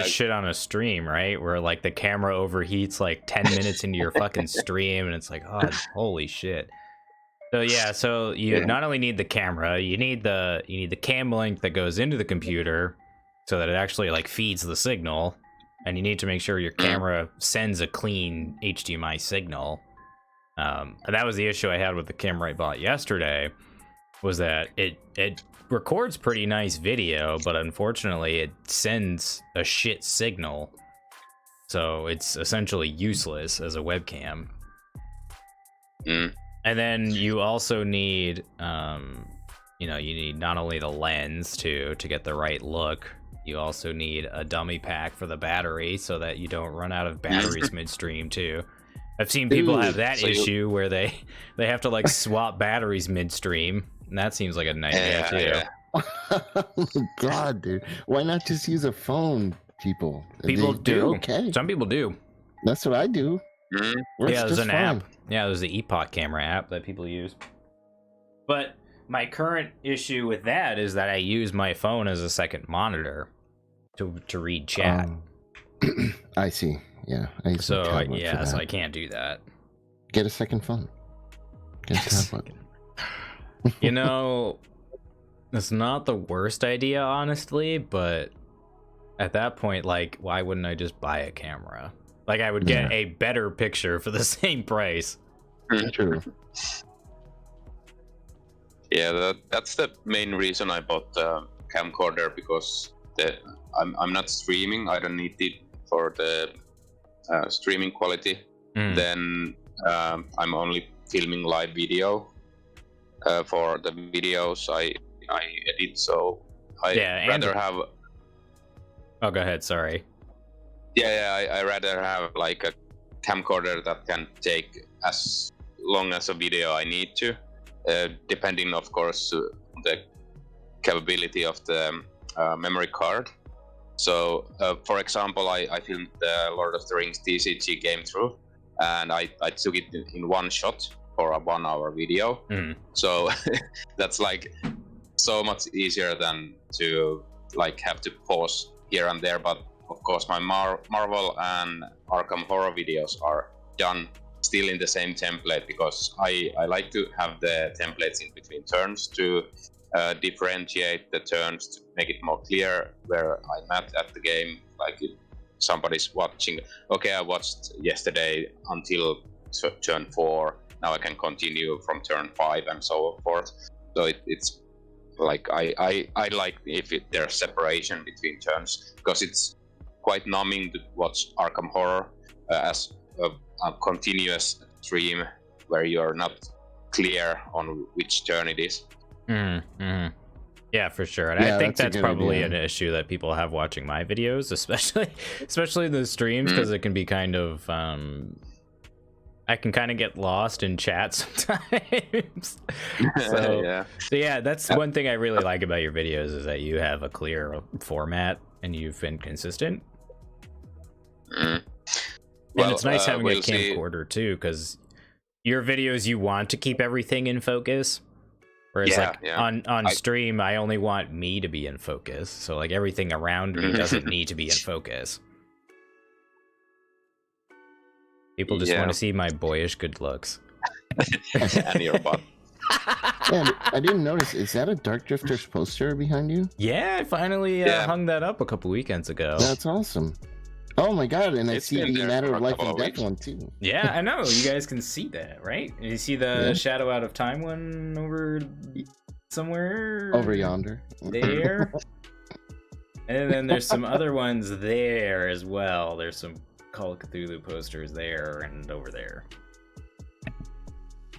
that shit on a stream, right? Where like the camera overheats like 10 minutes into your fucking stream, and it's like, oh, holy shit. So yeah, so you not only need the camera, you need the cam link that goes into the computer so that it actually like feeds the signal, and you need to make sure your camera sends a clean HDMI signal. And that was the issue I had with the camera I bought yesterday, was that it records pretty nice video, but unfortunately it sends a shit signal, so it's essentially useless as a webcam. And then you also need you need not only the lens to get the right look, you also need a dummy pack for the battery so that you don't run out of batteries midstream too. I've seen people have that issue where they have to like swap batteries midstream, and that seems like a nightmare too. Oh my god, dude! Why not just use a phone, people? People do. Okay, some people do. That's what I do. Yeah, there's an app. Yeah, there's the Epoch camera app that people use. But my current issue with that is that I use my phone as a second monitor to read chat. I see. Yeah. So I can't do that. Get a second phone. Get a tablet. You know, it's not the worst idea, honestly, but at that point, like, why wouldn't I just buy a camera? Like, I would get a better picture for the same price. True. Yeah, that's the main reason I bought the camcorder, because I'm not streaming. I don't need it for the streaming quality. Then I'm only filming live video. For the videos I edit, so I rather have. Oh, go ahead. Sorry. I rather have like a camcorder that can take as long as a video I need to, depending, of course, the capability of the memory card. So, for example, I filmed the Lord of the Rings TCG game through, and I took it in one shot for a 1 hour video. So that's like so much easier than to like have to pause here and there. But of course, my Marvel and Arkham Horror videos are done still in the same template, because I like to have the templates in between turns to differentiate the turns, to make it more clear where I'm at the game. Like if somebody's watching, okay, I watched yesterday until turn 4, now I can continue from turn 5 and so forth. So it's like I like if there's separation between turns, because it's quite numbing to watch Arkham Horror as a continuous stream where you're not clear on which turn it is. Yeah, for sure. And I think that's probably an issue that people have watching my videos, especially in the streams, because it can be kind of I can kind of get lost in chat sometimes. So yeah, that's one thing I really like about your videos, is that you have a clear format and you've been consistent. And it's nice having a camcorder too, because your videos, you want to keep everything in focus, whereas on stream I only want me to be in focus, so like everything around me doesn't need to be in focus. People just want to see my boyish good looks. And your butt. Yeah, I didn't notice. Is that a Dark Drifters poster behind you? Yeah, I finally hung that up a couple weekends ago. That's awesome. Oh my god, and I see the Matter of Life and Death one too. Yeah, I know. You guys can see that, right? You see the Shadow Out of Time one over somewhere? Over yonder. There. And then there's some other ones there as well. There's some Call of Cthulhu posters there and over there.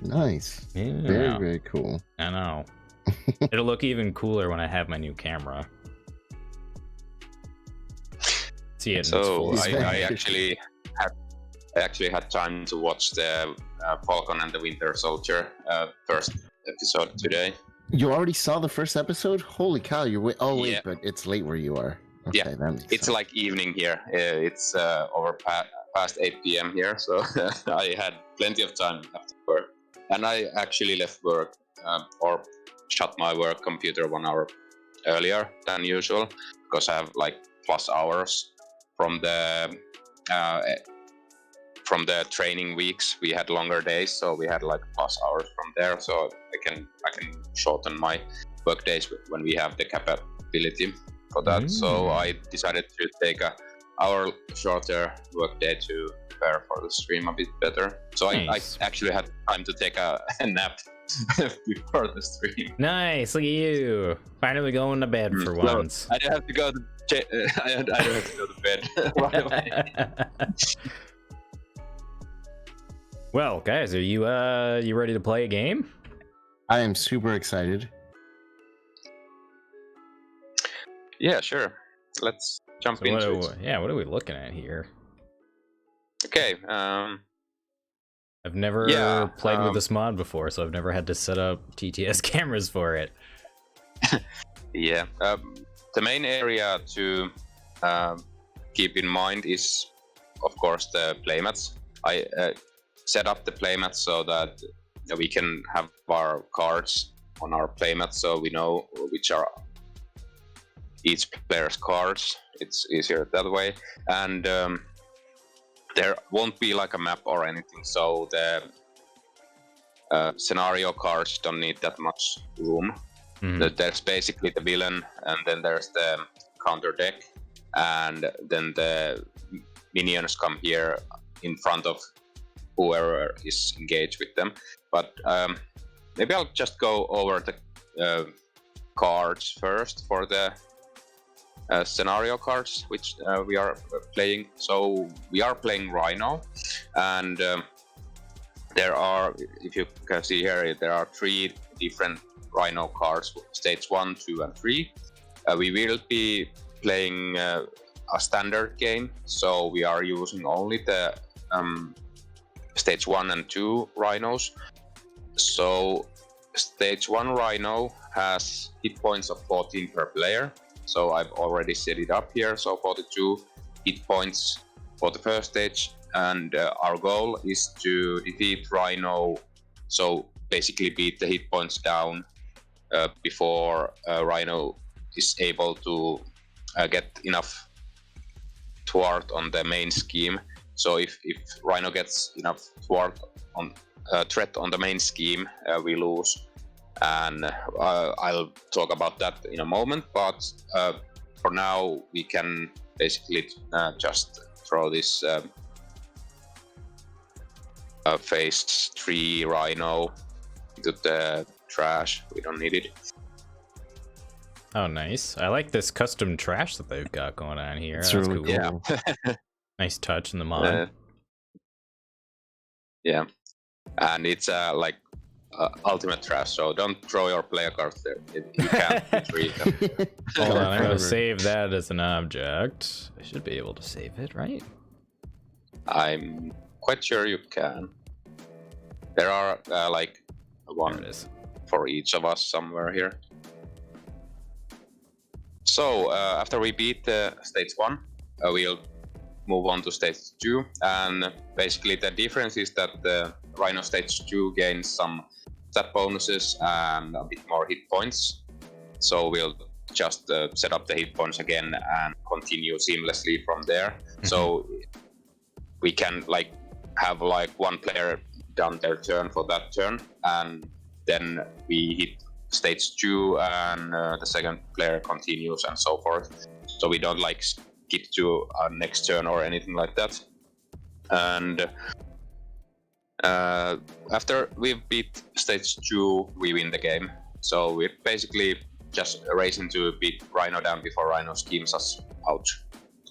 Nice. Yeah. Very, very cool. I know. It'll look even cooler when I have my new camera. See it. So I actually had time to watch the Falcon and the Winter Soldier first episode today. You already saw the first episode? Holy cow! You're wait, but it's late where you are. Okay, it's like evening here. It's over past 8 p.m. here, so I had plenty of time after work. And I actually left work or shut my work computer 1 hour earlier than usual, because I have like plus hours from the training weeks. We had longer days, so we had like plus hours from there. So I can shorten my work days when we have the capability for that. So I decided to take a hour shorter work day to prepare for the stream a bit better. So Nice. I actually had time to take a nap before the stream. Nice, look at you. Finally going to bed for So once. I don't have to go to I don't have to go to bed right away. Well, guys, are you ready to play a game? I am super excited. Yeah, sure. Let's jump So into what are we looking at here? Okay. I've never played with this mod before, so I've never had to set up TTS cameras for it. Yeah. The main area to keep in mind is, of course, the playmats. I set up the playmats so that we can have our cards on our playmats, so we know which are each player's cards. It's easier that way, and there won't be like a map or anything, so the scenario cards don't need that much room. There's basically the villain, and then there's the counter deck, and then the minions come here in front of whoever is engaged with them. But maybe I'll just go over the cards first for the scenario cards, which we are playing. So we are playing Rhino, and there are, if you can see here, there are 3 different Rhino cards, stage 1, 2, and 3. We will be playing a standard game, so we are using only the stage 1 and 2 Rhinos. So stage 1 Rhino has hit points of 14 per player, so I've already set it up here, so 42 hit points for the first stage, and our goal is to defeat Rhino, so basically beat the hit points down before Rhino is able to get enough thwart on the main scheme. So if Rhino gets enough thwart on threat on the main scheme, we lose. And I'll talk about that in a moment, but for now we can basically just throw this phase 3 Rhino into the trash. We don't need it. Oh, nice. I like this custom trash that they've got going on here. It's That's really cool. cool. Nice touch in the mod. Yeah, and it's like ultimate trash, so don't throw your player cards there. You can't retrieve them. Hold on, I'm Forever. gonna save that as an object. I should be able to save it, right? I'm quite sure you can. There are like There one it is. for each of us somewhere here. So after we beat stage 1, we'll move on to stage 2, and basically the difference is that the Rhino stage 2 gains some stat bonuses and a bit more hit points. So we'll just set up the hit points again and continue seamlessly from there. So we can like have like one player done their turn for that turn, and then we hit stage 2 and the second player continues and so forth. So we don't like skip to our next turn or anything like that. And after we've beat stage 2, we win the game. So we're basically just racing to beat Rhino down before Rhino schemes us out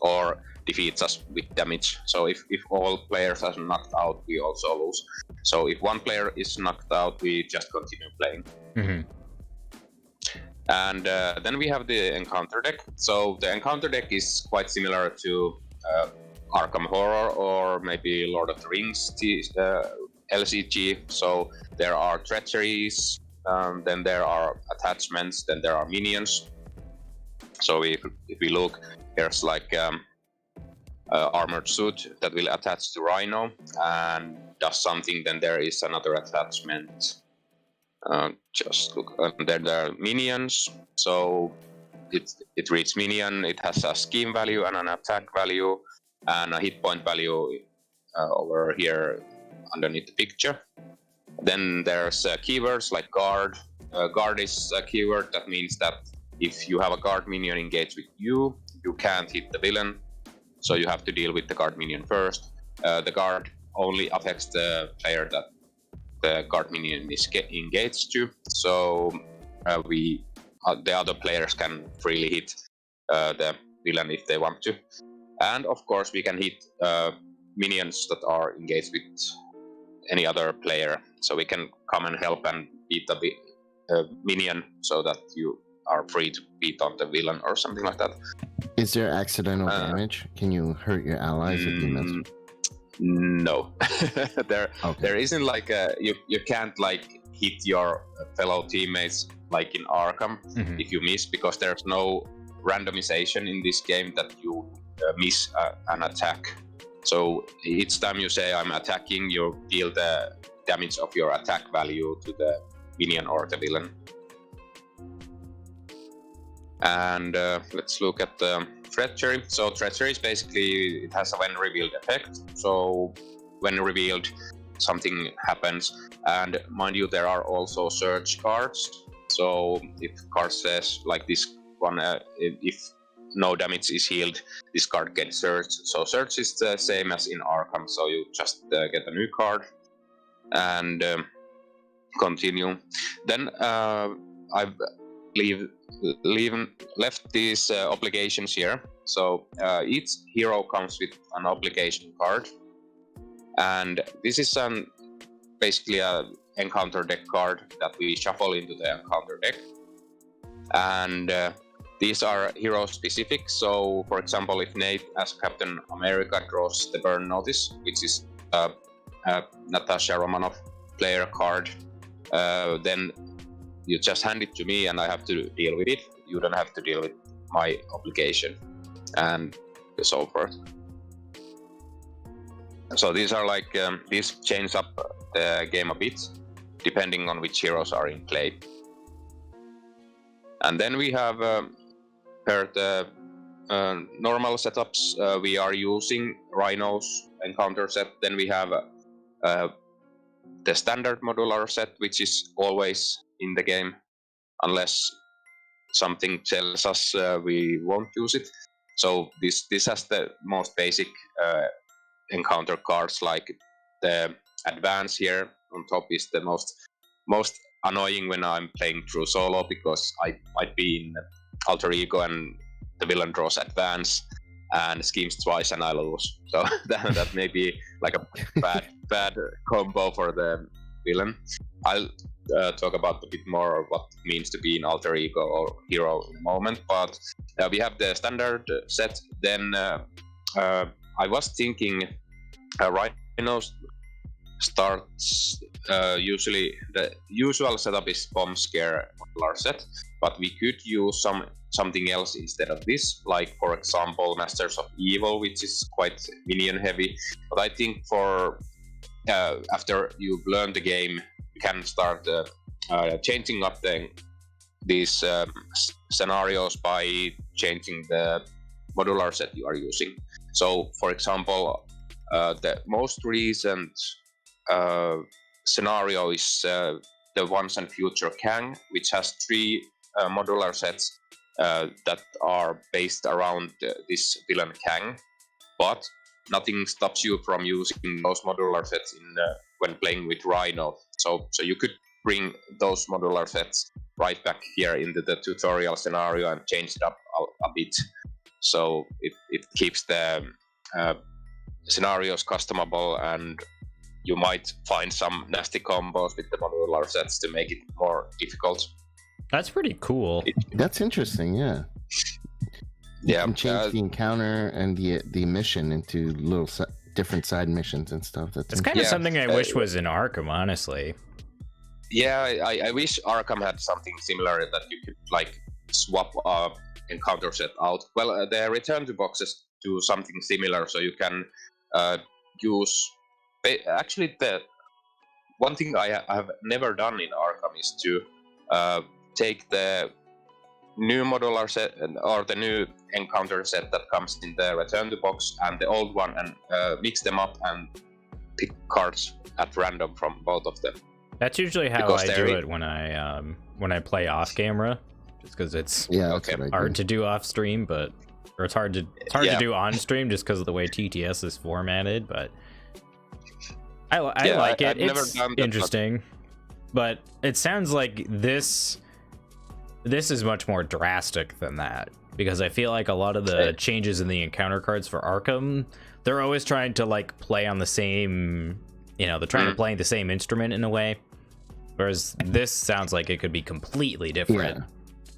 or defeats us with damage. So if all players are knocked out, we also lose. So if one player is knocked out, we just continue playing. And then we have the encounter deck. So the encounter deck is quite similar to Arkham Horror or maybe Lord of the Rings LCG. So there are treacheries, then there are attachments, then there are minions. So if we look, there's like armored suit that will attach to Rhino and does something. Then there is another attachment. Just look, and then there are minions. So it reads minion. It has a scheme value and an attack value and a hit point value over here underneath the picture. Then there's keywords like guard. Guard is a keyword that means that if you have a guard minion engaged with you, you can't hit the villain, so you have to deal with the guard minion first. The guard only affects the player that the guard minion is engaged to, so the other players can freely hit the villain if they want to. And of course we can hit minions that are engaged with any other player, so we can come and help and beat the minion so that you are free to beat on the villain or something like that. Is there accidental damage? Can you hurt your allies if you miss? No. There isn't like you can't like hit your fellow teammates like in Arkham if you miss, because there's no randomization in this game that you miss an attack. So each time you say I'm attacking, you deal the damage of your attack value to the minion or the villain. And let's look at the treachery. So treachery is basically, it has a when revealed effect. So when revealed, something happens. And mind you, there are also search cards. So if card says like this one, if no damage is healed, this card gets searched. So search is the same as in Arkham. So you just get a new card and continue. Then I've left these obligations here. So each hero comes with an obligation card, and this is basically a encounter deck card that we shuffle into the encounter deck. And these are hero specific. So for example, if Nate as Captain America draws the burn notice, which is a Natasha Romanoff player card, then you just hand it to me and I have to deal with it. You don't have to deal with my obligation, and so forth. So these are like, these change up the game a bit, depending on which heroes are in play. And then we have per the normal setups, we are using Rhino's encounter set. Then we have the standard modular set, which is always in the game, unless something tells us we won't use it. So this has the most basic encounter cards, like the advance here on top is the most annoying when I'm playing through solo, because I might be in alter ego and the villain draws advance and schemes twice and I lose. So that may be like a bad combo for the villain. I'll talk about a bit more of what it means to be an alter ego or hero in a moment, but we have the standard set. Then I was thinking Rhino starts usually the usual setup is bomb scare modular set, but we could use something else instead of this, like for example Masters of Evil, which is quite minion heavy. But I think for after you've learned the game, you can start changing up these scenarios by changing the modular set you are using. So for example, the most recent scenario is the Once and Future Kang, which has 3 modular sets that are based around this villain Kang, but nothing stops you from using those modular sets when playing with Rhino. So you could bring those modular sets right back here into the tutorial scenario and change it up a bit, so it keeps the scenarios customable, and you might find some nasty combos with the modular sets to make it more difficult. That's pretty cool. That's interesting, yeah. You can change the encounter and the mission into little different side missions and stuff. That's kind of something I wish was in Arkham, honestly. Yeah, I wish Arkham had something similar that you could like swap encounter set out. Well, the return to boxes do something similar, so you can use. Actually, the one thing I have never done in Arkham is to take the new modular set or the new encounter set that comes in the return to box and the old one, and mix them up and pick cards at random from both of them. That's usually how I do it when I play off camera, just because it's hard to do off stream, or it's hard to do on stream just because of the way TTS is formatted. But I like it. It's interesting, but it sounds like this is much more drastic than that, because I feel like a lot of the changes in the encounter cards for Arkham, they're always trying to like play on the same, they're trying to play the same instrument in a way, whereas this sounds like it could be completely different. Yeah.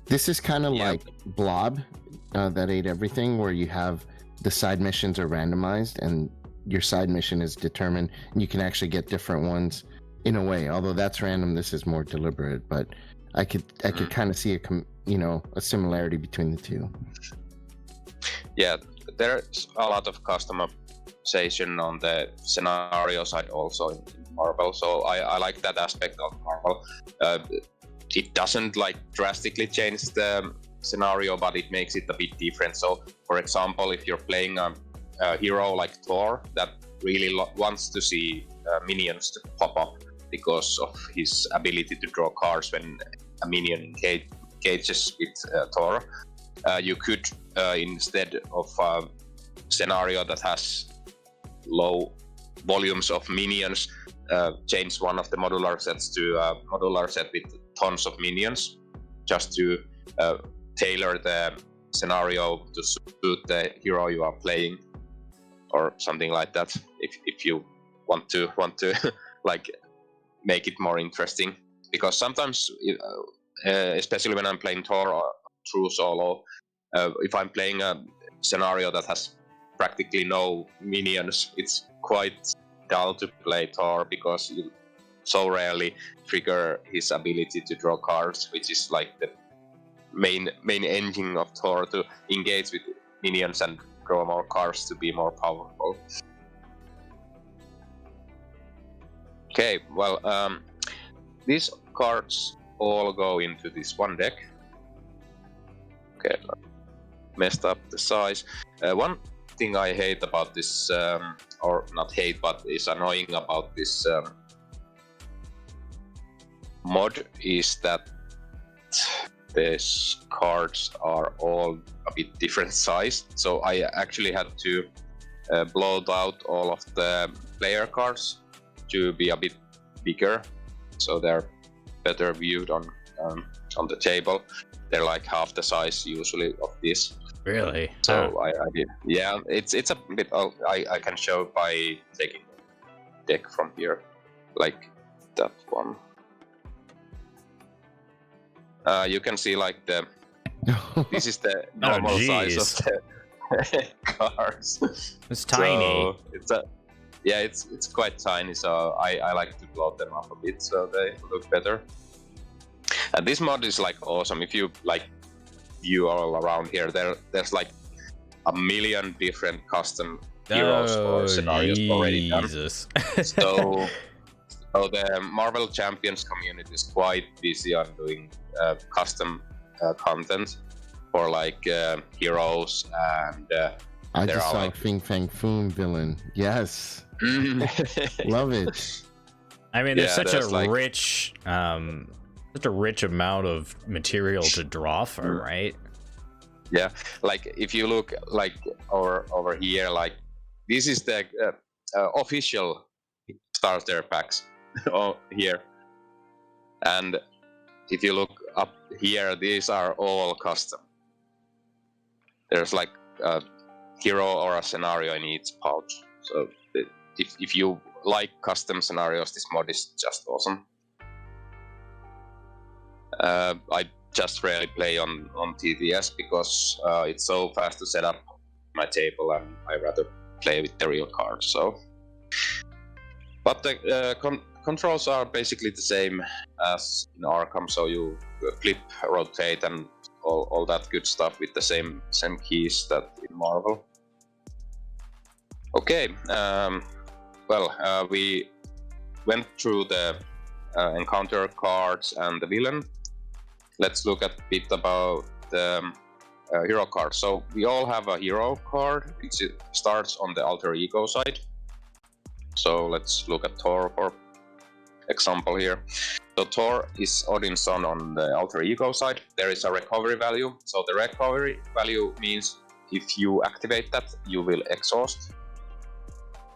This is kind of like Blob, that ate everything, where you have the side missions are randomized and your side mission is determined, and you can actually get different ones in a way. Although that's random, this is more deliberate, but I could kind of see a similarity between the two. Yeah, there's a lot of customization on the scenario side also in Marvel, so I like that aspect of Marvel. It doesn't like drastically change the scenario, but it makes it a bit different. So, for example, if you're playing a hero like Thor that really wants to see minions to pop up because of his ability to draw cards when a minion engages with Thor, you could instead of a scenario that has low volumes of minions, change one of the modular sets to a modular set with tons of minions, just to tailor the scenario to suit the hero you are playing, or something like that. If you want to like make it more interesting, because sometimes, especially when I'm playing Thor or through solo, if I'm playing a scenario that has practically no minions, it's quite dull to play Thor, because you so rarely trigger his ability to draw cards, which is like the main engine of Thor, to engage with minions and draw more cards to be more powerful. Okay, well, these cards all go into this one deck. Okay, messed up the size. One thing I hate about this, or not hate, but is annoying about this mod, is that these cards are all a bit different size. So I actually had to blow out all of the player cards to be a bit bigger, so they're better viewed on the table. They're like half the size usually of this. Really? So I did. Yeah, it's a bit. I can show by taking the deck from here, like that one. You can see like this is the normal size of the cards. It's tiny. So it's quite tiny. So I like to blow them up a bit so they look better. And this mod is like awesome. If you like view all around here, there's like a million different custom heroes or scenarios already done. So the Marvel Champions community is quite busy on doing custom content for like heroes, and I just saw like Fing Fang Foom villain. Yes. Love it. I mean, there's such a rich amount of material to draw from, right? Yeah, like if you look like over here, like this is the official starter packs here, and if you look up here, these are all custom. There's like a hero or a scenario in each pouch. So if you like custom scenarios, this mod is just awesome. I just rarely play on TTS because it's so fast to set up my table, and I rather play with the real cards. So, but the controls are basically the same as in Arkham. So you flip, rotate, and all that good stuff with the same keys that in Marvel. Okay, we went through the encounter cards and the villain. Let's look a bit about hero cards. So we all have a hero card, which starts on the alter ego side. So let's look at Thor for example here. So Thor is Odin's son on the alter ego side. There is a recovery value. So the recovery value means if you activate that, you will exhaust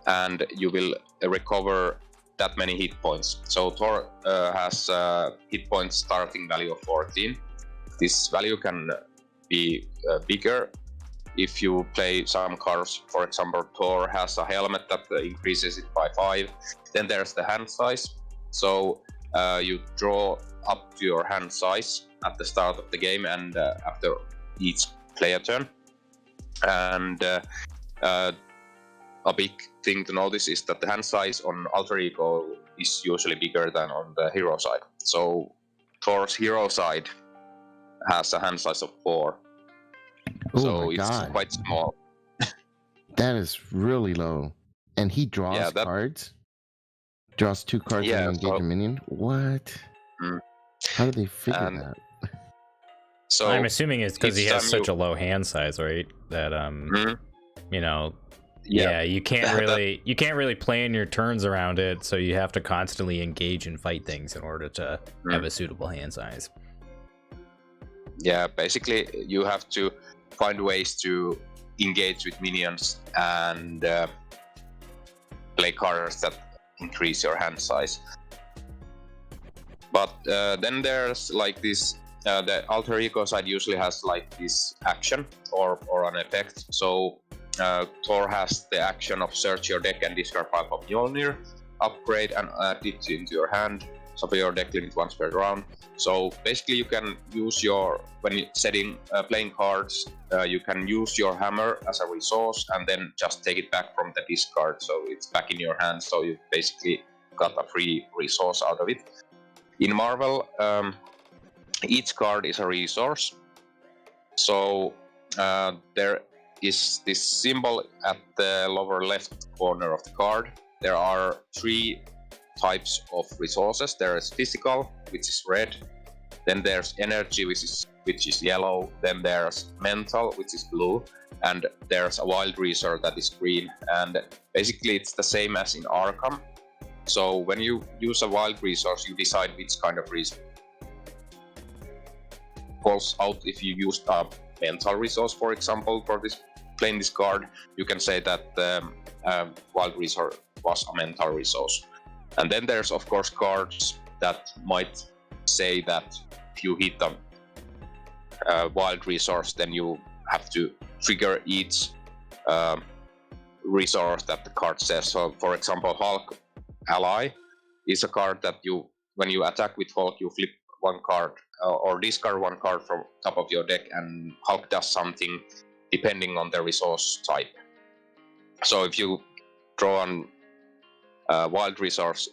and you will recover that many hit points. So Thor has a hit points starting value of 14. This value can be bigger if you play some cards. For example, Thor has a helmet that increases it by 5. Then there's the hand size. So you draw up to your hand size at the start of the game and after each player turn. And a big thing to notice is that the hand size on alter ego is usually bigger than on the hero side. So Thor's hero side has a hand size of 4. Oh So my it's God. quite small. That is really low. And he draws cards? Draws 2 cards and engage a minion? What? How do they figure that? So I'm assuming it's because he has such a low hand size, right? That you know, you can't really plan your turns around it, so you have to constantly engage and fight things in order to have a suitable hand size. Yeah, basically you have to find ways to engage with minions and play cards that increase your hand size. But then there's like this, the alter ego side usually has like this action or an effect. So Thor has the action of search your deck and discard 5 of Mjolnir, upgrade and add it into your hand. Suffer your deck limit once per round. So basically you can use when setting playing cards, you can use your hammer as a resource and then just take it back from the discard, so it's back in your hand, so you basically got a free resource out of it. In Marvel, each card is a resource. So there is this symbol at the lower left corner of the card. There are 3 types of resources. There is physical, which is red. Then there's energy, which is yellow. Then there's mental, which is blue. And there's a wild resource that is green. And basically it's the same as in Arkham. So when you use a wild resource, you decide which kind of resource falls out. If you used a mental resource, for example, for playing this card, you can say that the wild resource was a mental resource. And then there's of course cards that might say that if you hit a wild resource, then you have to trigger each resource that the card says. So for example, Hulk Ally is a card that when you attack with Hulk, you flip 1 card or discard 1 card from top of your deck, and Hulk does something depending on the resource type. So if you draw an wild resource,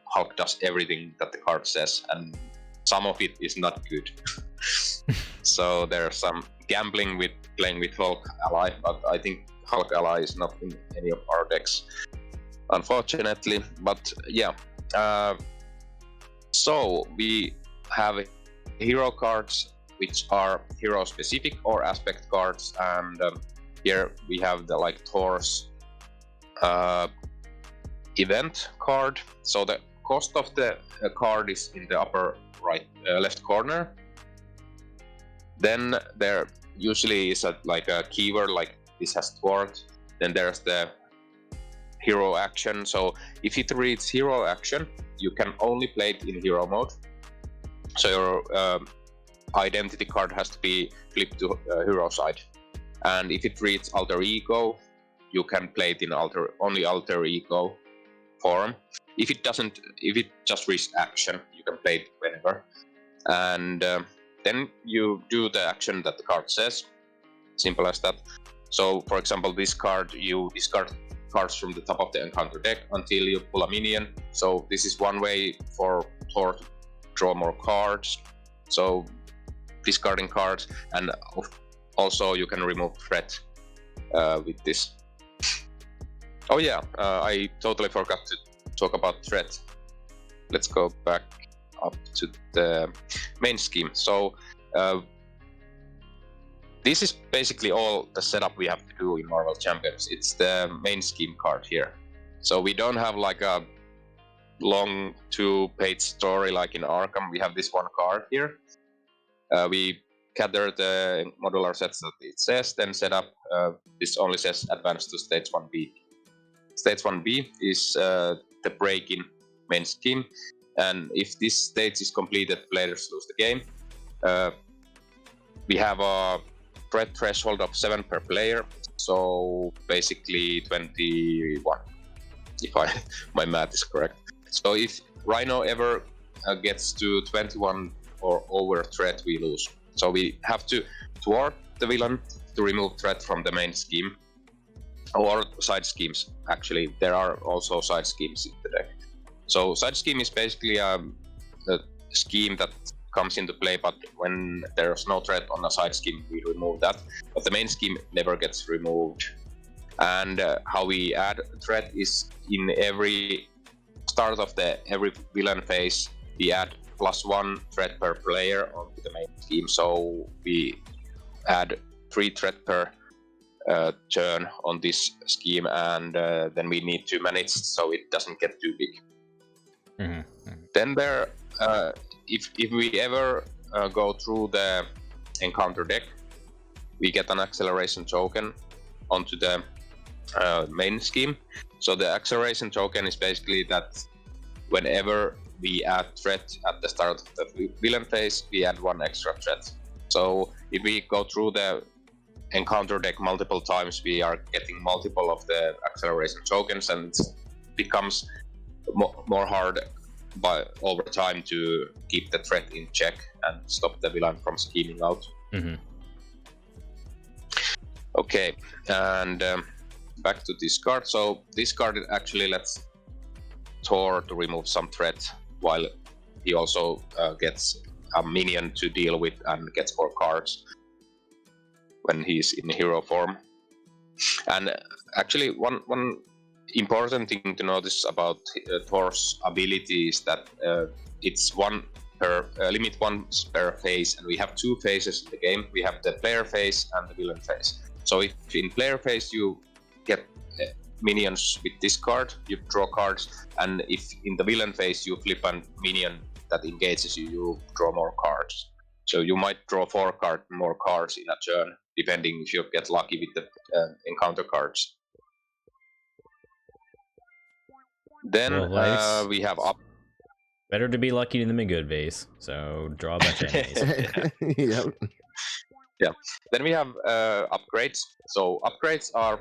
Hulk does everything that the card says, and some of it is not good. So there's some gambling with playing with Hulk Ally, but I think Hulk Ally is not in any of our decks, unfortunately. But yeah, so we have hero cards which are hero specific or aspect cards, and here we have the like Thor's event card. So the cost of the card is in the upper right left corner. Then there usually is a keyword like this has thwart. Then there's the hero action. So if it reads hero action, you can only play it in hero mode. So your identity card has to be flipped to hero side. And if it reads alter ego, you can play it in only alter ego form. If it just reads action, you can play it whenever. And then you do the action that the card says. Simple as that. So for example, this card, you discard cards from the top of the encounter deck until you pull a minion. So this is one way for Thor to draw more cards. So discarding cards, and also you can remove threat with this. Oh yeah, I totally forgot to talk about threat. Let's go back up to the main scheme. So this is basically all the setup we have to do in Marvel Champions. It's the main scheme card here. So we don't have like a long 2-page story like in Arkham. We have this one card here. We gather the modular sets that it says, then set up. This only says advance to stage 1B. Stage 1B is the break-in main scheme, and if this stage is completed, players lose the game. We have a threat threshold of 7 per player, so basically 21, if my math is correct. So if Rhino ever gets to 21 or over threat, we lose. So we have to thwart the villain to remove threat from the main scheme, or side schemes. Actually, there are also side schemes in the deck. So side scheme is basically a scheme that comes into play, but when there's no threat on a side scheme, we remove that. But the main scheme never gets removed. And how we add threat is in every start of every villain phase, we add +1 threat per player onto the main scheme. So we add 3 threat per turn on this scheme, and then we need to manage so it doesn't get too big. Then there, if we ever go through the encounter deck, we get an acceleration token onto the main scheme. So the acceleration token is basically that whenever we add threat at the start of the villain phase, we add 1 extra threat. So if we go through the encounter deck multiple times, we are getting multiple of the acceleration tokens, and it becomes more hard over time to keep the threat in check and stop the villain from scheming out. Okay, and back to this card. So this card actually lets Thor to remove some threat, while he also gets a minion to deal with and gets 4 cards when he's in hero form. And actually one important thing to notice about Thor's ability is that it's limit 1 per phase, and we have 2 phases in the game. We have the player phase and the villain phase. So if in player phase you get minions with this card, you draw cards, and if in the villain phase you flip a minion that engages you, you draw more cards. So you might draw 4 more cards in a turn, depending if you get lucky with the encounter cards. Then we have up. Better to be lucky than be good, Vase. So draw a bunch of enemies. Yep. Yeah. Then we have upgrades. So upgrades are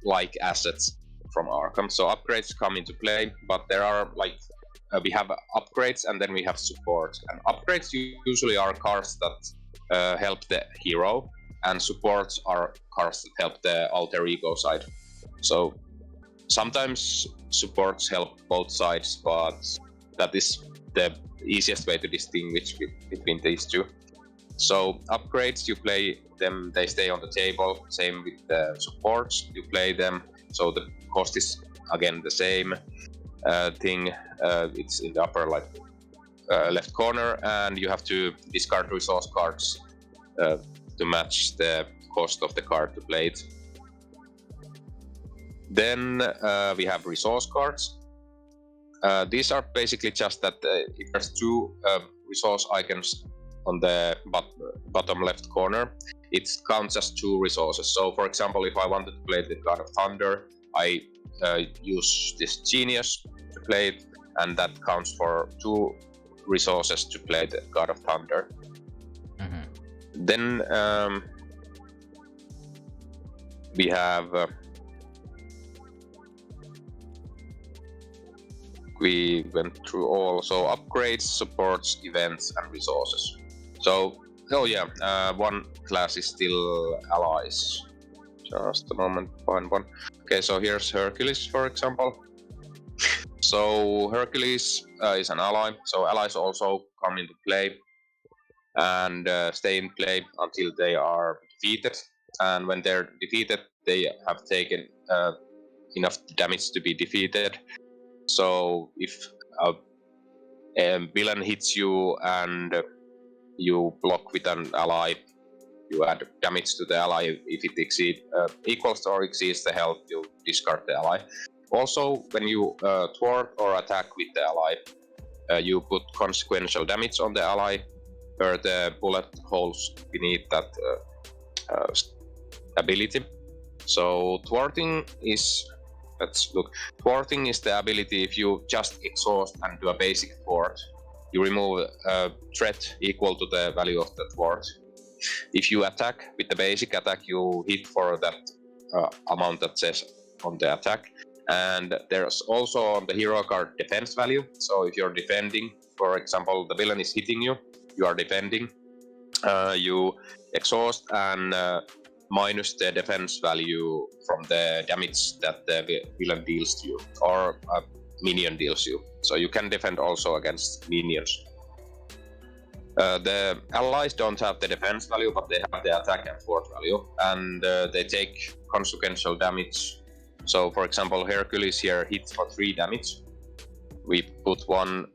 like assets from Arkham. So upgrades come into play, but there are like we have upgrades and then we have support. And upgrades usually are cards that help the hero, and supports are cards that help the alter ego side. So sometimes supports help both sides, but that is the easiest way to distinguish between these two. So upgrades, you play them, they stay on the table. Same with the supports, you play them, so the cost is again the same thing. It's in the upper left corner, and you have to discard resource cards to match the cost of the card to play it. Then we have resource cards. These are basically just that if there's 2 resource icons on the bottom left corner, it counts as 2 resources. So for example, if I wanted to play the God of Thunder, I use this Genius to play it, and that counts for 2 resources to play the God of Thunder. Then we have we went through all, so upgrades, supports, events, and resources. So, one class is still allies. Just a moment, find one. Okay, so here's Hercules, for example. So Hercules is an ally, so allies also come into play and stay in play until they are defeated. And when they're defeated, they have taken enough damage to be defeated. So if a villain hits you and you block with an ally, you add damage to the ally. If it equals or exceeds the health, you discard the ally. Also, when you thwart or attack with the ally, you put consequential damage on the ally per the bullet holes beneath that ability. So thwarting is, let's look. Thwarting is the ability if you just exhaust and do a basic thwart, you remove a threat equal to the value of the thwart. If you attack with the basic attack, you hit for that amount that says on the attack. And there's also on the hero card defense value. So if you're defending, for example, the villain is hitting you, you are defending, you exhaust and minus the defense value from the damage that the villain deals to you, or a minion deals you. So you can defend also against minions. The allies don't have the defense value, but they have the attack and thwart value, and they take consequential damage. So for example, Hercules here hits for 3 damage. We put 1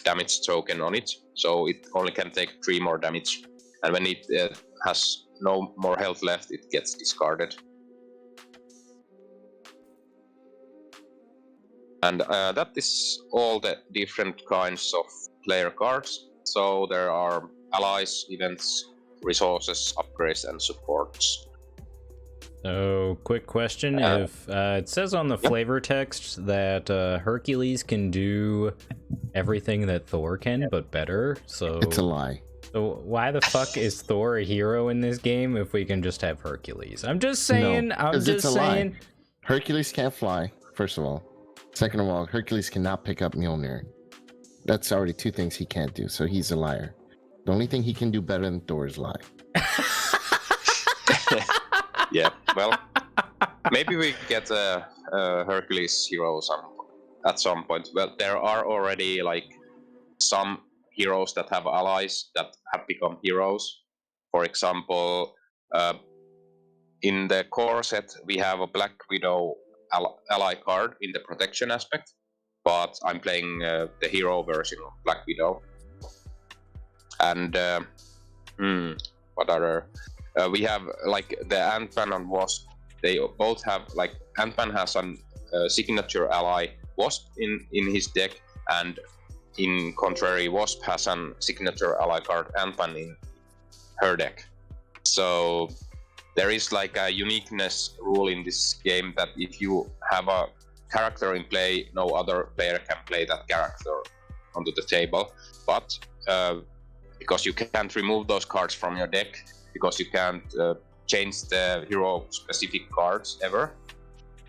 damage token on it, so it only can take 3 more damage. And when it has no more health left, it gets discarded. And that is all the different kinds of player cards. So there are allies, events, resources, upgrades, and supports. So, quick question: if it says on the flavor text that Hercules can do everything that Thor can, but better, so it's a lie. So why the fuck is Thor a hero in this game if we can just have Hercules? I'm just saying. No, I'm just saying. Lie. Hercules can't fly. First of all. Second of all, Hercules cannot pick up Mjolnir. That's already 2 things he can't do. So he's a liar. The only thing he can do better than Thor is lie. Yeah, well, maybe we get a Hercules hero at some point. Well, there are already like some heroes that have allies that have become heroes. For example, in the core set, we have a Black Widow ally card in the protection aspect, but I'm playing the hero version of Black Widow. And what other? We have like the Ant-Man and Wasp. They both have like Ant-Man has a signature ally Wasp in his deck, and in contrary, Wasp has a signature ally card Ant-Man in her deck. So there is like a uniqueness rule in this game that if you have a character in play, no other player can play that character onto the table. But because you can't remove those cards from your deck, because you can't change the hero specific cards ever,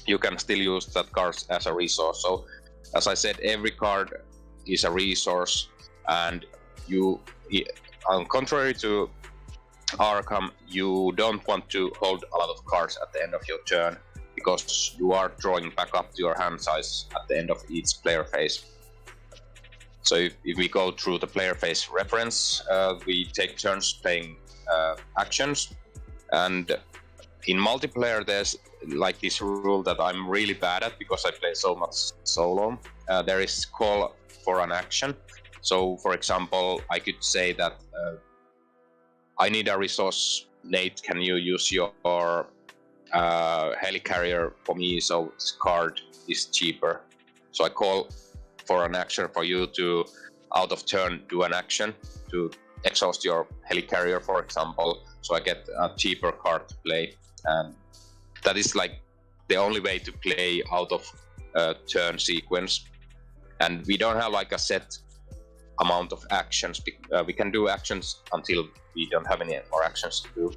you can still use that cards as a resource. So as I said, every card is a resource, and you, on contrary to Arkham, you don't want to hold a lot of cards at the end of your turn, because you are drawing back up to your hand size at the end of each player phase. So if we go through the player phase reference, we take turns playing actions, and in multiplayer there's like this rule that I'm really bad at because I play so much solo. There is call for an action. So for example, I could say that I need a resource. Nate, can you use your helicarrier for me so this card is cheaper? So I call for an action for you to, out of turn, do an action to exhaust your helicarrier, for example, so I get a cheaper card to play. And that is like the only way to play out of turn sequence. And we don't have like a set amount of actions. We can do actions until we don't have any more actions to do.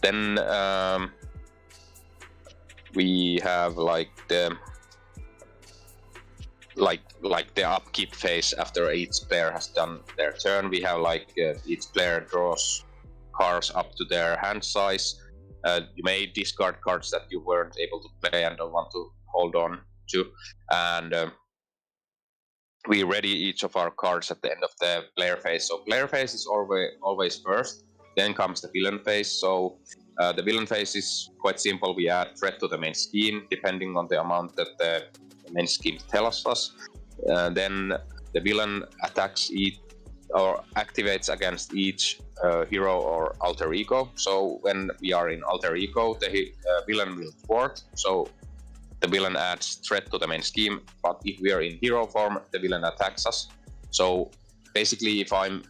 Then we have like the upkeep phase after each player has done their turn. We have like each player draws cards up to their hand size. You may discard cards that you weren't able to play and don't want to hold on to. And we ready each of our cards at the end of the player phase. So player phase is always first. Then comes the villain phase. So the villain phase is quite simple. We add threat to the main scheme depending on the amount that the main scheme tells us. Then the villain attacks each or activates against each hero or alter ego. So when we are in alter ego, the villain will thwart. So the villain adds threat to the main scheme. But if we are in hero form, the villain attacks us. So basically, if I'm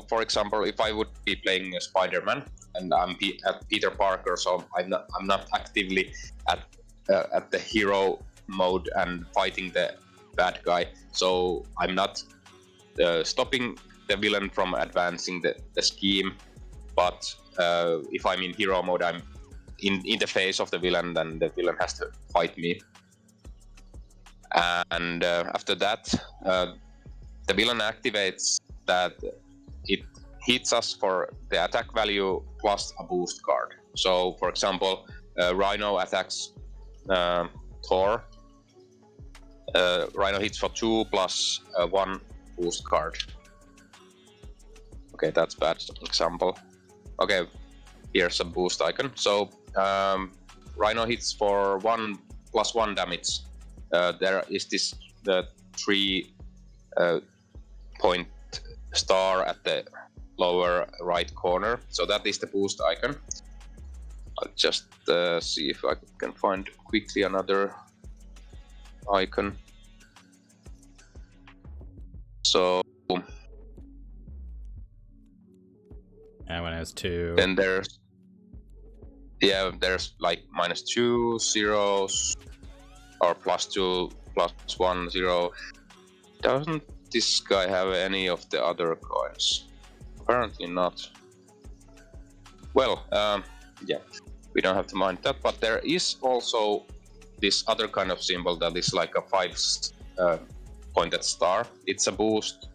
for example, if I would be playing Spider-Man and I'm at Peter Parker, so I'm not actively at the hero mode and fighting the bad guy. So I'm not stopping the villain from advancing the scheme. But if I'm in hero mode, I'm in the face of the villain, then the villain has to fight me. And after that, the villain activates that it hits us for the attack value plus a boost card. So, for example, Rhino attacks Thor. Rhino hits for 2 plus 1 boost card. Okay, that's bad example. Okay, here's a boost icon. So Rhino hits for 1 plus 1 damage. There is this the 3 point star at the lower right corner. So that is the boost icon. I'll just see if I can find quickly another icon. So that one has 2. Then there's like -2 zeros or +2 +1 0. Doesn't this guy have any of the other coins? Apparently not. Well, yeah, we don't have to mind that, but there is also this other kind of symbol that is like a 5 pointed star. It's a boost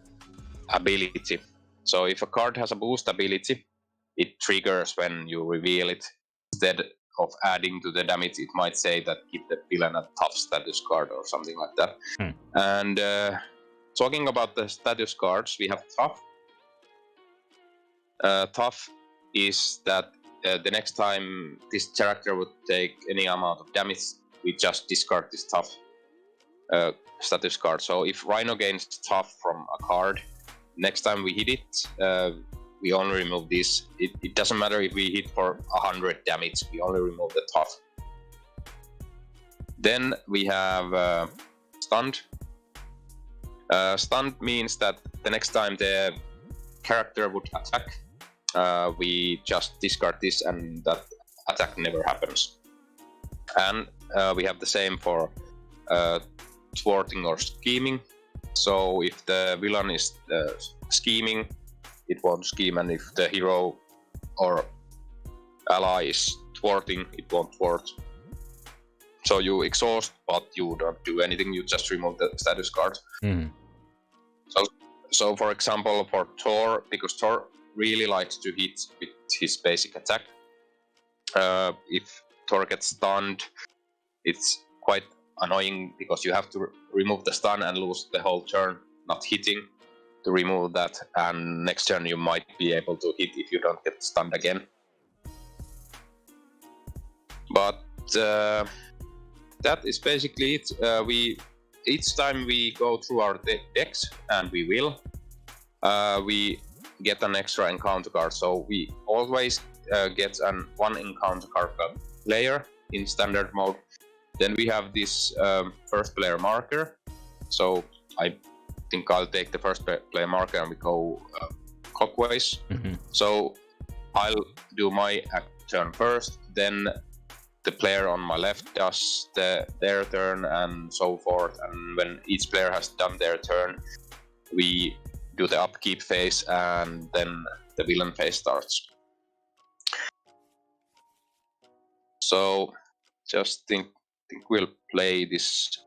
ability. So if a card has a boost ability, it triggers when you reveal it. Instead of adding to the damage, it might say that give the villain a tough status card or something like that. And talking about the status cards, we have tough. Tough is that the next time this character would take any amount of damage, we just discard this tough status card. So if Rhino gains tough from a card, next time we hit it, we only remove this. It doesn't matter if we hit for 100 damage, we only remove the tough. Then we have stunned. Stunned means that the next time the character would attack, we just discard this and that attack never happens. And we have the same for thwarting or scheming. So if the villain is scheming, it won't scheme, and if the hero or ally is thwarting, it won't thwart. So you exhaust, but you don't do anything, you just remove the status card. So for example, for Thor, because Thor really likes to hit with his basic attack, if Thor gets stunned, it's quite annoying because you have to remove the stun and lose the whole turn not hitting to remove that, and next turn you might be able to hit if you don't get stunned again. But that is basically it. Each time we go through our decks, and we will, we get an extra encounter card. So we always get one encounter card per player in standard mode. Then we have this first player marker. So I think I'll take the first player marker and we go clockwise. So I'll do my turn first, then the player on my left does their turn and so forth. And when each player has done their turn, we do the upkeep phase and then the villain phase starts. So just think we'll play this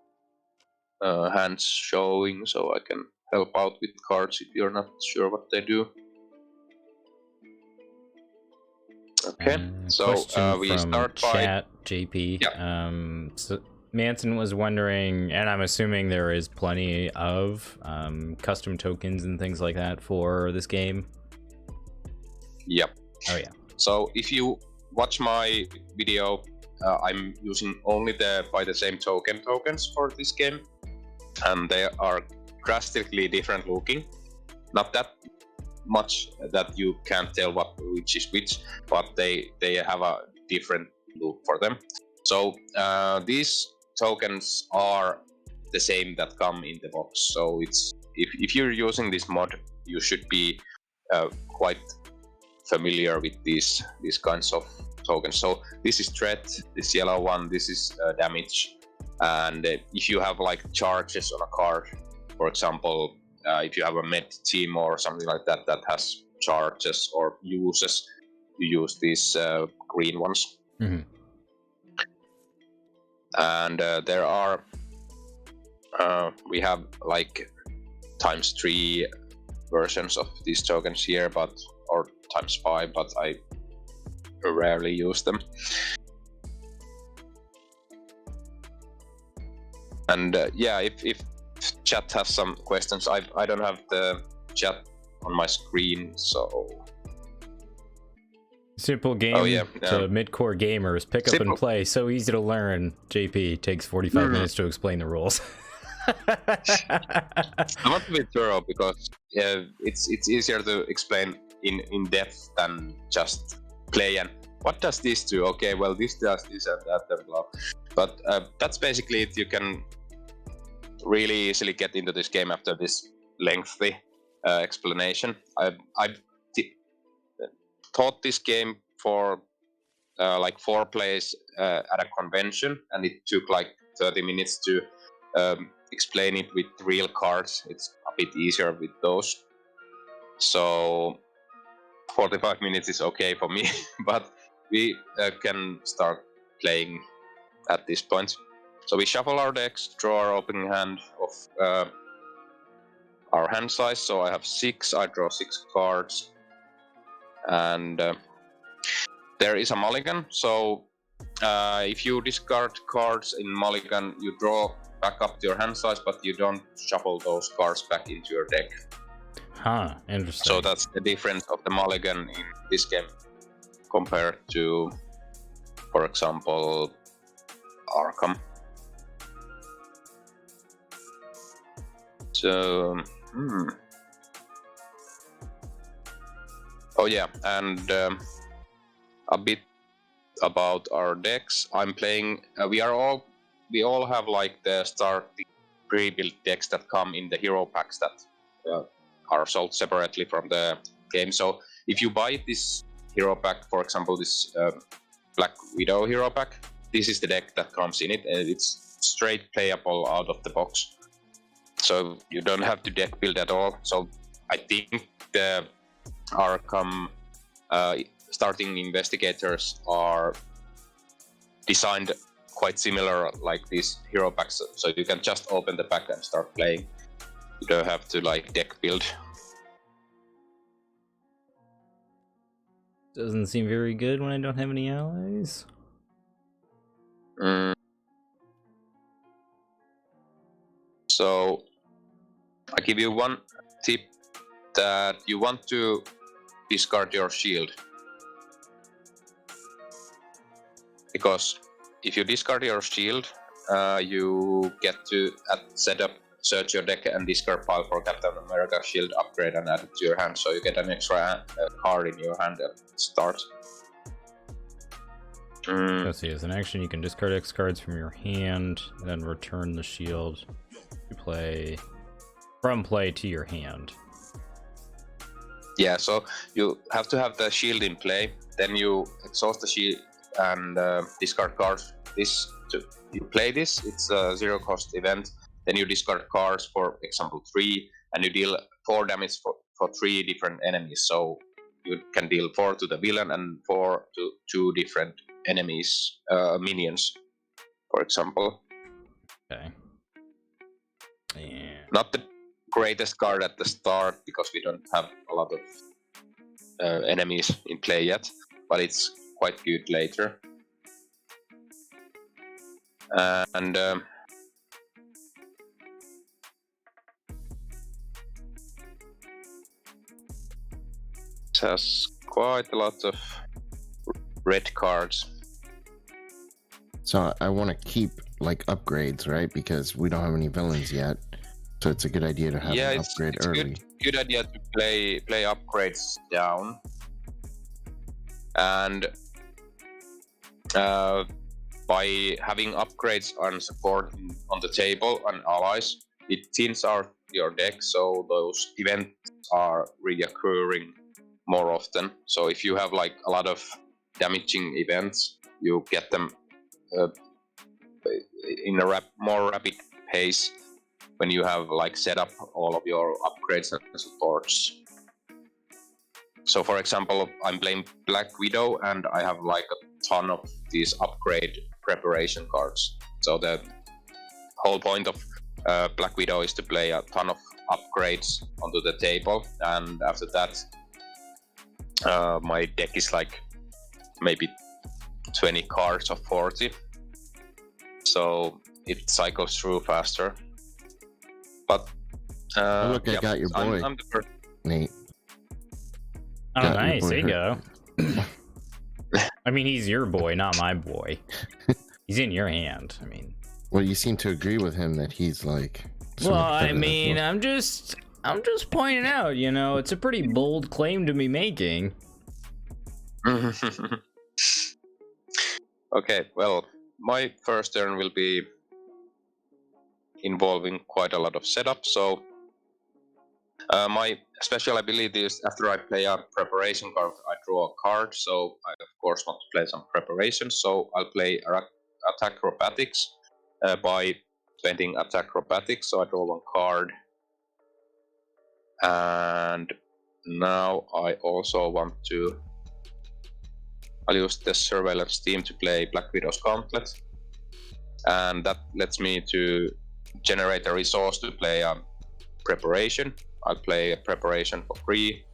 hands showing so I can help out with cards if you're not sure what they do. Okay, so we start chat, JP. Yeah. So Manson was wondering, and I'm assuming there is plenty of custom tokens and things like that for this game. Yep. Oh yeah. So if you watch my video, I'm using only the same tokens for this game, and they are drastically different looking. Not that much that you can't tell which is which, but they have a different look for them. So these tokens are the same that come in the box. So it's if you're using this mod, you should be quite familiar with these kinds of tokens. So this is threat, this yellow one, this is damage, and if you have like charges on a card, for example, if you have a med team or something like that that has charges or uses, you use these green ones. Mm-hmm. And there are we have like ×3 versions of these tokens here, or ×5, but I rarely use them. And yeah, if chat has some questions, I don't have the chat on my screen, so simple game to mid-core gamers. Pick up and play. So easy to learn. JP takes 45 minutes to explain the rules. I want to be thorough because it's easier to explain in depth than just play and what does this do? Okay, well this does this and that and blah. But that's basically it. You can really easily get into this game after this lengthy explanation. I've taught this game for like 4 plays at a convention, and it took like 30 minutes to explain it with real cards. It's a bit easier with those. So 45 minutes is okay for me, but we can start playing at this point. So we shuffle our decks, draw our opening hand of our hand size. So I have 6, I draw 6 cards. And there is a mulligan. So if you discard cards in mulligan, you draw back up to your hand size, but you don't shuffle those cards back into your deck. Huh, interesting. So that's the difference of the mulligan in this game compared to, for example, Arkham. So, oh yeah, and a bit about our decks. I'm playing. We all have like the starting pre-built decks that come in the hero packs that are sold separately from the game. So if you buy this hero pack, for example, this Black Widow hero pack, this is the deck that comes in it, and it's straight playable out of the box. So you don't have to deck build at all. So I think the Arkham starting investigators are designed quite similar like these hero packs. So you can just open the pack and start playing. You don't have to like deck build. Doesn't seem very good when I don't have any allies. So I give you one tip, that you want to discard your shield. Because if you discard your shield, you get to at setup search your deck and discard pile for Captain America shield upgrade and add it to your hand, so you get an extra card in your hand at start. Let's see, as an action you can discard X cards from your hand, and then return the shield you play from play to your hand. Yeah, so you have to have the shield in play, then you exhaust the shield and discard cards. You play this, it's a 0 cost event. Then you discard cards, for example 3, and you deal 4 damage for 3 different enemies. So you can deal 4 to the villain and 4 to 2 different enemies, minions, for example. Okay. Yeah. Not the greatest card at the start because we don't have a lot of enemies in play yet, but it's quite good later. And it has quite a lot of red cards. So I want to keep like upgrades, right? Because we don't have any villains yet. So it's a good idea to have an it's upgrade early. Good idea to play upgrades down, and by having upgrades and support on the table and allies, it thins out your deck, so those events are reoccurring more often. So if you have like a lot of damaging events, you get them in a more rapid pace when you have like set up all of your upgrades and supports. So for example, I'm playing Black Widow and I have like a ton of these upgrade preparation cards. So the whole point of Black Widow is to play a ton of upgrades onto the table, and after that my deck is like maybe 20 cards or 40, so it cycles through faster. But look, I got your boy. I'm the first. Nate. Oh, Got your nice. boy There you go. hurt. I mean, he's your boy, not my boy. He's in your hand. I mean, Well, you seem to agree with him that he's like. so well, much better I than mean, us. I'm just pointing out, you know, it's a pretty bold claim to be making. Okay, well, my first turn will be involving quite a lot of setup, so my special ability is after I play a preparation card, I draw a card, so I of course want to play some preparation, so I'll play attack acrobatics by spending attack acrobatics, so I draw one card. And now I also want to, I'll use the surveillance team to play Black Widow's Gauntlet, and that lets me to generate a resource to play a preparation. I'll play a preparation for free,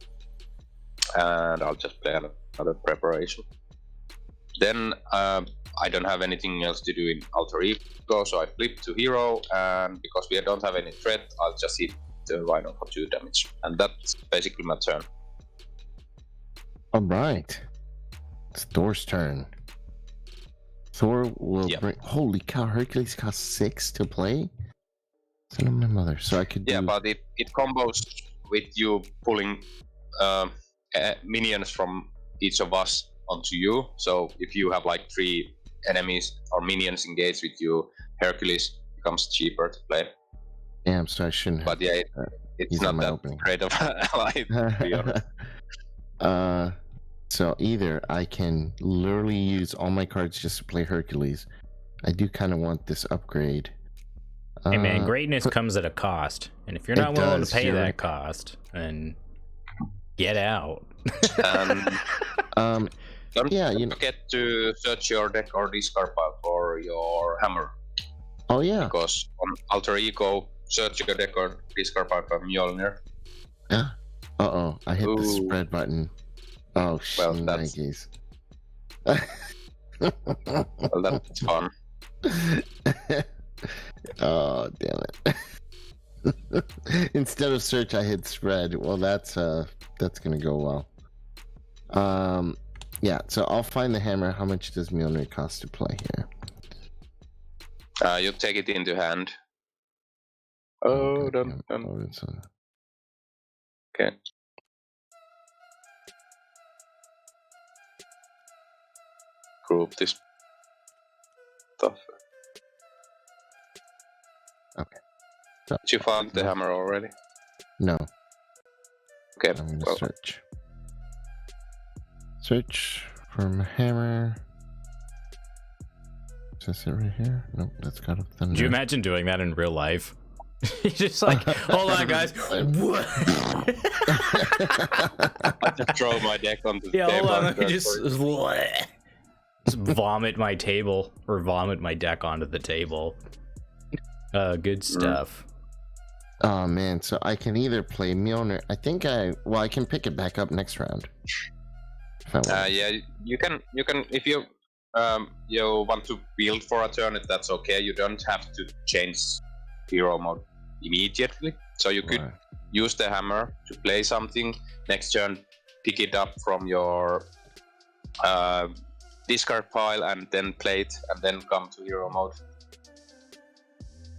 and I'll just play another preparation. Then I don't have anything else to do in Alter Ego, so I flip to hero, and because we don't have any threat, I'll just hit the Rhino for 2 damage, and that's basically my turn. All right. It's Thor's turn. Thor will bring. Holy cow! Hercules costs 6 to play. Son of my mother. So I could. Yeah, do... but it combos with you pulling minions from each of us onto you. So if you have like 3 enemies or minions engaged with you, Hercules becomes cheaper to play. Damn, so I shouldn't have. But yeah, it's not that great of an ally, to be honest. So either I can literally use all my cards just to play Hercules. I do kind of want this upgrade. Hey man, greatness comes at a cost, and if you're not willing to pay that cost, then get out. Don't forget to search your deck or discard pile for your hammer. Oh yeah. Because on Alter Ego, search your deck or discard pile for Mjolnir. Yeah. Uh-oh, I hit the spread button. Oh shit, well, that's... well, that's fun. Oh damn it. Instead of search I hit spread. Well, that's gonna go well. Yeah, so I'll find the hammer. How much does Mjolnir cost to play here? You take it into hand. Oh, done. Okay. Group this stuff. Okay. So, did you find the hammer already? No. Okay. I'm gonna search. Search for hammer. Is this it right here? Nope, that's got a thunder. Do you imagine doing that in real life? You're just like, hold on, guys. What? I just throw my deck onto the table. Hold on. Let me just vomit my table or vomit my deck onto the table. Good stuff. Oh man, so I can either play Mjolnir. I think I can pick it back up next round. Yeah, you can if you want to build for a turn, if that's okay. You don't have to change hero mode immediately, so you could use the hammer to play something. Next turn, pick it up from your discard pile and then play it, and then come to hero mode.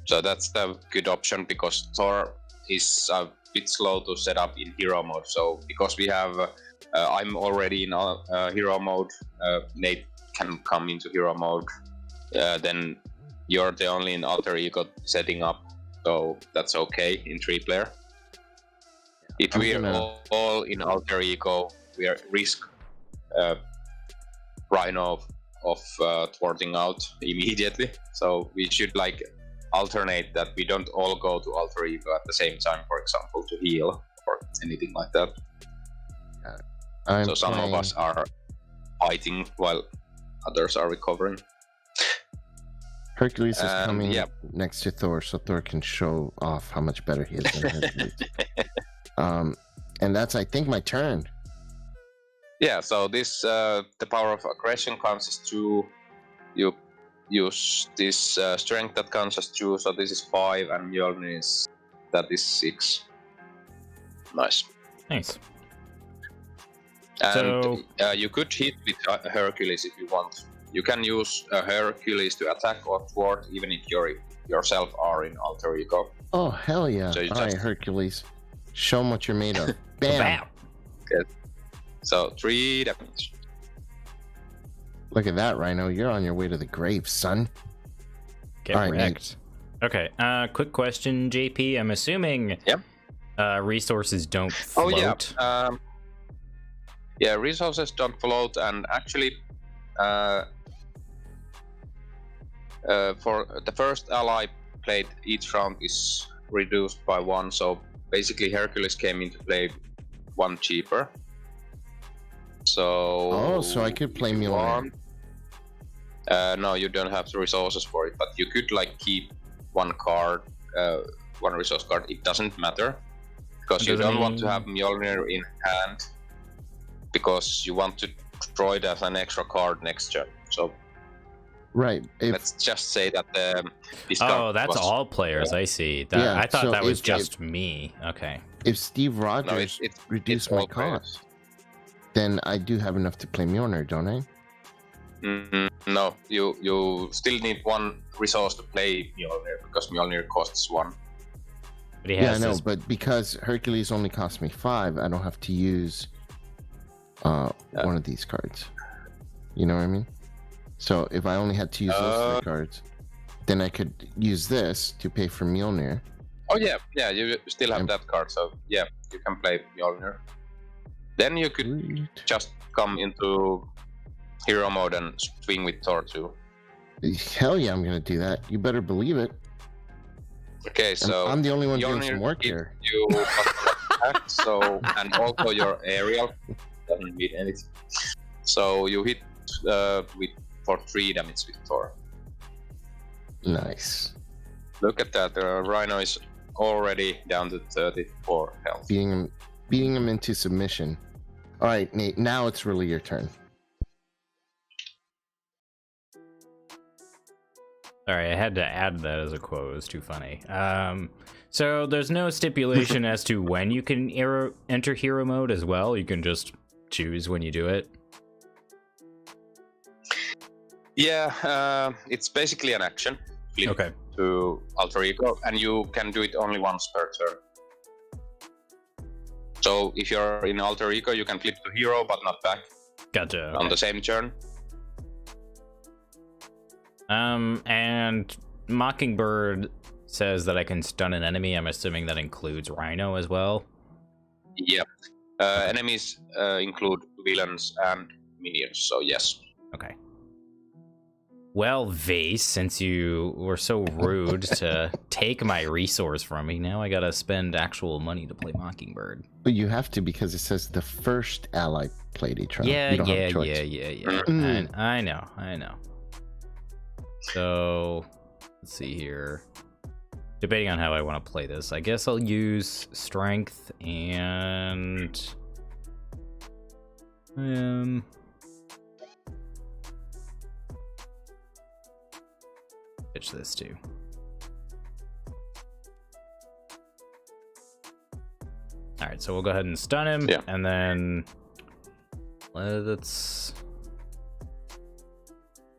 So that's the good option because Thor is a bit slow to set up in hero mode. So because we have, I'm already in hero mode. Nate can come into hero mode. Then you're the only in alter ego setting up. So that's okay in 3-player. If we are all in alter ego, we are risk Rhino of thwarting out immediately. So we should like alternate that we don't all go to alter ego at the same time, for example, to heal or anything like that. So some of us are fighting while others are recovering. Hercules is coming next to Thor, so Thor can show off how much better he is than Hercules. And that's, I think, my turn. Yeah, so this the power of aggression counts as 2. You use this strength that counts as 2, so this is 5, and Mjolnir that is 6. Nice. Nice. And you could hit with Hercules if you want. You can use Hercules to attack or thwart, even if you yourself are in alter ego. Oh, hell yeah. So all right, Hercules. Show them what you're made of. Bam! Good. So 3 damage. Look at that, Rhino. You're on your way to the grave, son. Get wrecked. Okay, quick question, JP. I'm assuming resources don't float. Oh, yeah. Resources don't float, and actually, for the first ally played, each round is reduced by 1, so basically Hercules came into play 1 cheaper. So so I could play Mjolnir. No, you don't have the resources for it, but you could like keep 1 card, 1 resource card. It doesn't matter because you don't want to have Mjolnir in hand because you want to draw it as an extra card next turn. So right. Let's just say that that's all players. I see. I thought that was just me. Okay. If Steve Rogers reduced my cost, then I do have enough to play Mjolnir, don't I? No, you still need 1 resource to play Mjolnir because Mjolnir costs 1. But I know, but because Hercules only cost me 5, I don't have to use one of these cards. You know what I mean? So if I only had to use those 3 cards, then I could use this to pay for Mjolnir. Oh yeah, you still have that card, so yeah, you can play Mjolnir. Then you could just come into hero mode and swing with Thor too. Hell yeah, I'm gonna do that. You better believe it. Okay, so I'm the only one doing some work here. You attack, so and also your aerial doesn't mean anything. So you hit for 3 damage with Thor. Nice. Look at that. Rhino is already down to 34 health. Beating him into submission. All right, Nate. Now it's really your turn. Sorry, I had to add that as a quote. It was too funny. So there's no stipulation as to when you can enter hero mode as well. You can just choose when you do it. Yeah, it's basically an action. Flip to alter ego, and you can do it only once per turn. So if you're in alter ego, you can flip to hero, but not back. Gotcha. On the same turn. And Mockingbird says that I can stun an enemy. I'm assuming that includes Rhino as well. Yep. Enemies include villains and minions, so yes. Okay. Well, Vase, since you were so rude to take my resource from me, now I gotta spend actual money to play Mockingbird. But you have to because it says the first ally played each round. Yeah. I know. So, let's see here. Debating on how I want to play this. I guess I'll use strength and pitch this too. All right, so we'll go ahead and stun him, and then let's.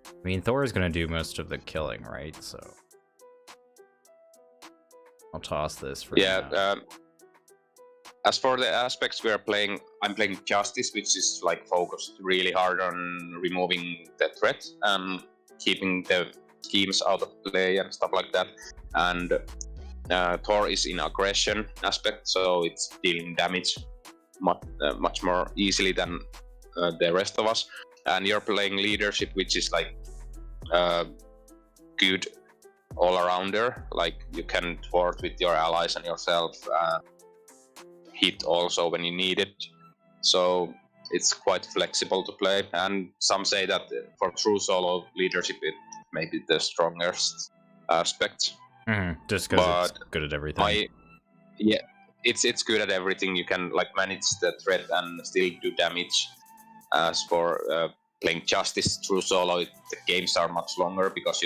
I mean, Thor is gonna do most of the killing, right? So I'll toss this for Yeah. now. As for the aspects we are playing, I'm playing Justice, which is like focused really hard on removing the threat and keeping the schemes out of play and stuff like that. And Thor is in aggression aspect, so it's dealing damage much more easily than the rest of us. And you're playing leadership, which is like good all-arounder. Like you can thwart with your allies and yourself. Hit also when you need it, so it's quite flexible to play. And some say that for true solo leadership it may be the strongest aspect. Just because it's good at everything. It's good at everything. You can like manage the threat and still do damage. As for playing Justice true solo, the games are much longer because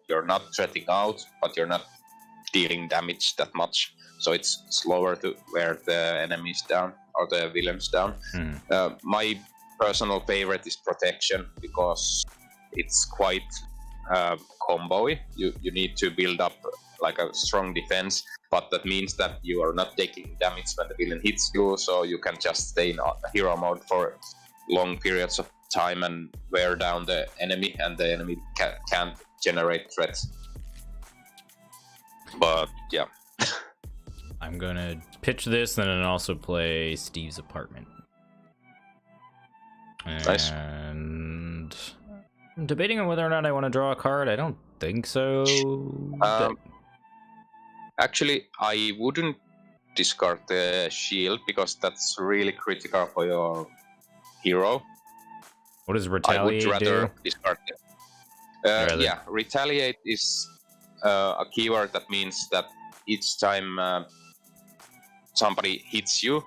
you're not threatening out, but you're not dealing damage that much. So it's slower to wear the enemies down or the villains down. My personal favorite is Protection because it's quite combo-y. You need to build up like a strong defense, but that means that you are not taking damage when the villain hits you, so you can just stay in hero mode for long periods of time and wear down the enemy, and the enemy can't generate threats. But yeah. I'm gonna pitch this and then also play Steve's Apartment. Nice. And I'm debating on whether or not I want to draw a card. I don't think so. Actually, I wouldn't discard the shield because that's really critical for your hero. What does Retaliate I would rather do? discard it. Yeah, Retaliate is a keyword that means that each time somebody hits you,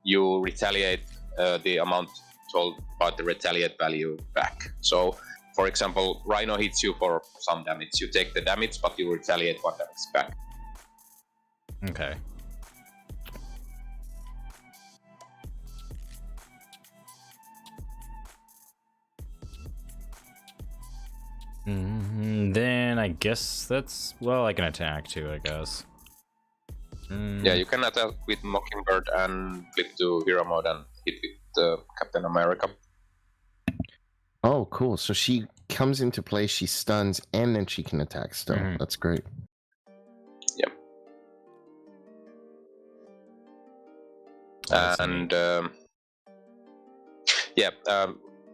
you retaliate the amount told by the retaliate value back. So, for example, Rhino hits you for some damage. You take the damage, but you retaliate 1 damage back. Okay. Then I guess that's, well, I can attack too, I guess. Yeah, you can attack with Mockingbird and flip to hero mode and hit with Captain America. Oh, cool. So she comes into play, she stuns, and then she can attack still. That's great. Yep. And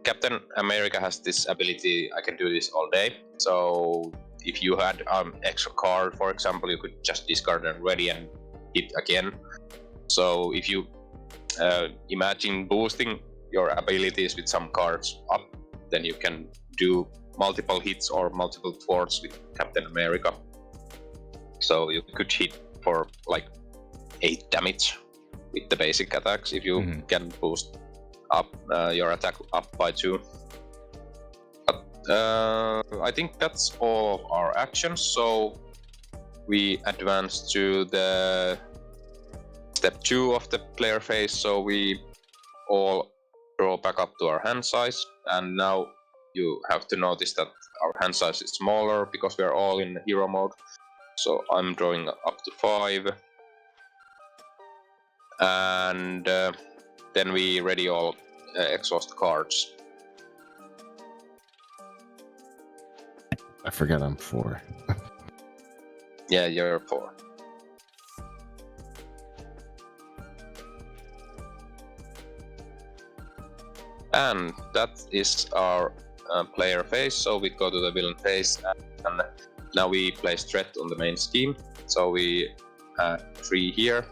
Captain America has this ability, I can do this all day. So if you had extra card, for example, you could just discard and ready and hit again. So if you imagine boosting your abilities with some cards up, then you can do multiple hits or multiple thwarts with Captain America. So you could hit for like 8 damage with the basic attacks if you can boost up your attack up by 2. But I think that's all of our actions. So we advance to the step 2 of the player phase. So we all draw back up to our hand size, and now you have to notice that our hand size is smaller because we are all in hero mode. So I'm drawing up to 5, and then we ready all exhaust cards. I forget I'm 4. Yeah, you're 4. And that is our player phase. So we go to the villain phase, and now we place threat on the main scheme. So we add 3 here.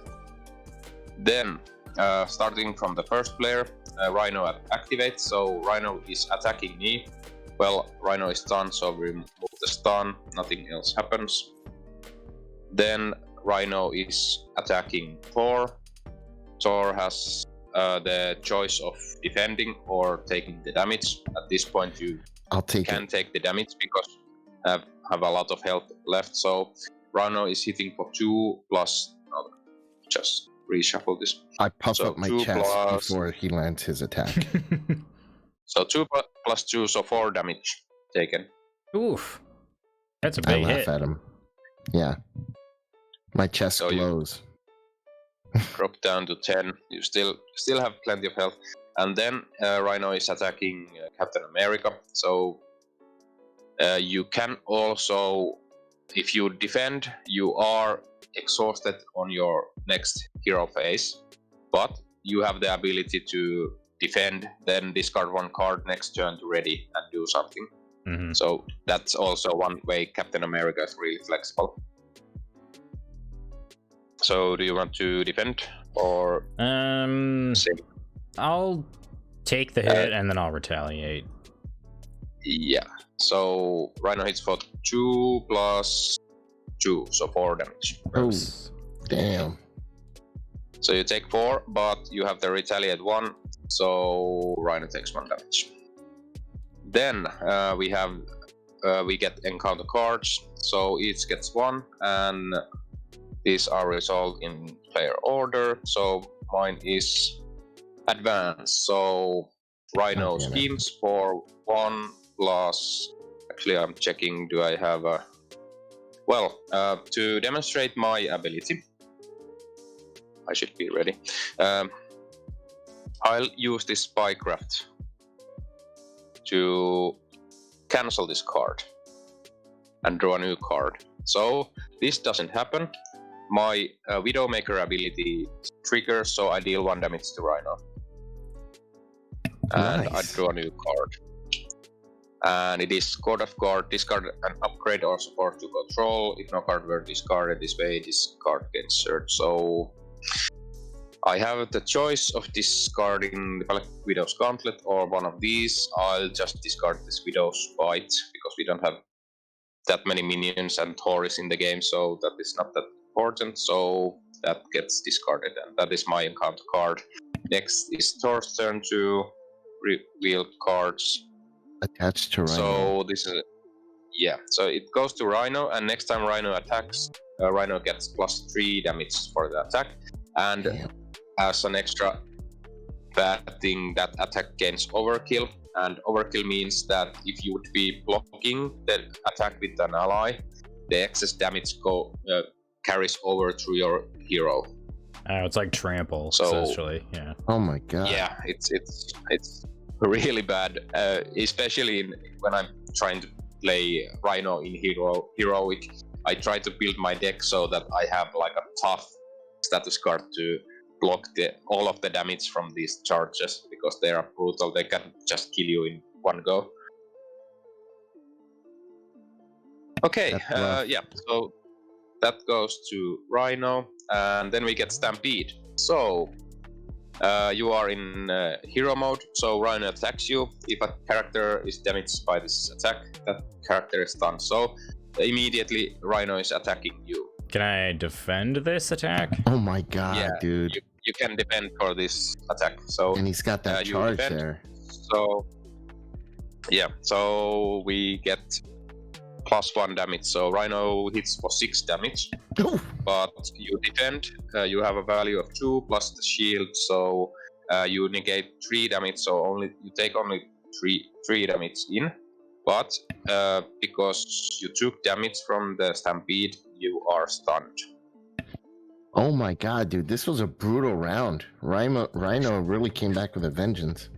Then, starting from the first player, Rhino activates. So Rhino is attacking me. Well, Rhino is stunned, so we remove the stun. Nothing else happens. Then Rhino is attacking Thor. Thor has the choice of defending or taking the damage. At this point, you can take the damage because have a lot of health left. So Rhino is hitting for 2 plus. Just reshuffle this. I puff up my chest before he lands his attack. So 2 plus 2, so 4 damage taken. Oof, that's a big hit. I laugh at him. Yeah. My chest So you- glows. Drop down to 10. You still have plenty of health. And then Rhino is attacking Captain America. So you can also, if you defend, you are exhausted on your next hero phase, but you have the ability to defend, then discard one card next turn to ready and do something. Mm-hmm. So that's also one way Captain America is really flexible. So do you want to defend or save? I'll take the hit and then I'll retaliate. Yeah. So Rhino hits for 2 plus 2, so 4 damage. Gross. Damn. So you take 4, but you have the retaliate 1, so Rhino takes 1 damage. Then we get encounter cards, so each gets 1, and these are resolved in player order. So mine is advanced. So Rhino schemes for 1 plus. Actually, I'm checking. Do I have a? Well, to demonstrate my ability, I should be ready. I'll use this spycraft to cancel this card and draw a new card. So this doesn't happen. My Widowmaker ability triggers, so I deal 1 damage to Rhino. And Nice. I draw a new card. And it is caught off guard, discard an upgrade or support to control. If no card were discarded this way, this card gets searched. So I have the choice of discarding the Black Widow's Gauntlet or one of these. I'll just discard this Widow's Bite because we don't have that many minions and Taurus in the game, so that is not that important. So that gets discarded, and that is my encounter card. Next is Thor's turn to reveal cards. Attached to Rhino. So this is so it goes to Rhino, and next time Rhino attacks, Rhino gets +3 damage for the attack, and as an extra bad thing, that attack gains overkill, and overkill means that if you would be blocking the attack with an ally, the excess damage carries over through your hero. It's like trample, essentially. Yeah. Oh my god. Yeah, it's really bad, especially when I'm trying to play Rhino in heroic. I try to build my deck so that I have like a tough status card to block all of the damage from these charges, because they are brutal. They can just kill you in one go. Okay, so that goes to Rhino, and then we get Stampede. So you are in hero mode, so Rhino attacks you. If a character is damaged by this attack, that character is stunned. So immediately Rhino is attacking you. Can I defend this attack? Oh my god, dude. You can defend for this attack. So and he's got that charge there. So so we get +1 damage. So Rhino hits for 6 damage. But you defend, you have a value of 2 plus the shield, so you negate 3 damage, so you take only 3 damage in. But because you took damage from the Stampede, you are stunned. Oh my god, dude, this was a brutal round. Rhino really came back with a vengeance.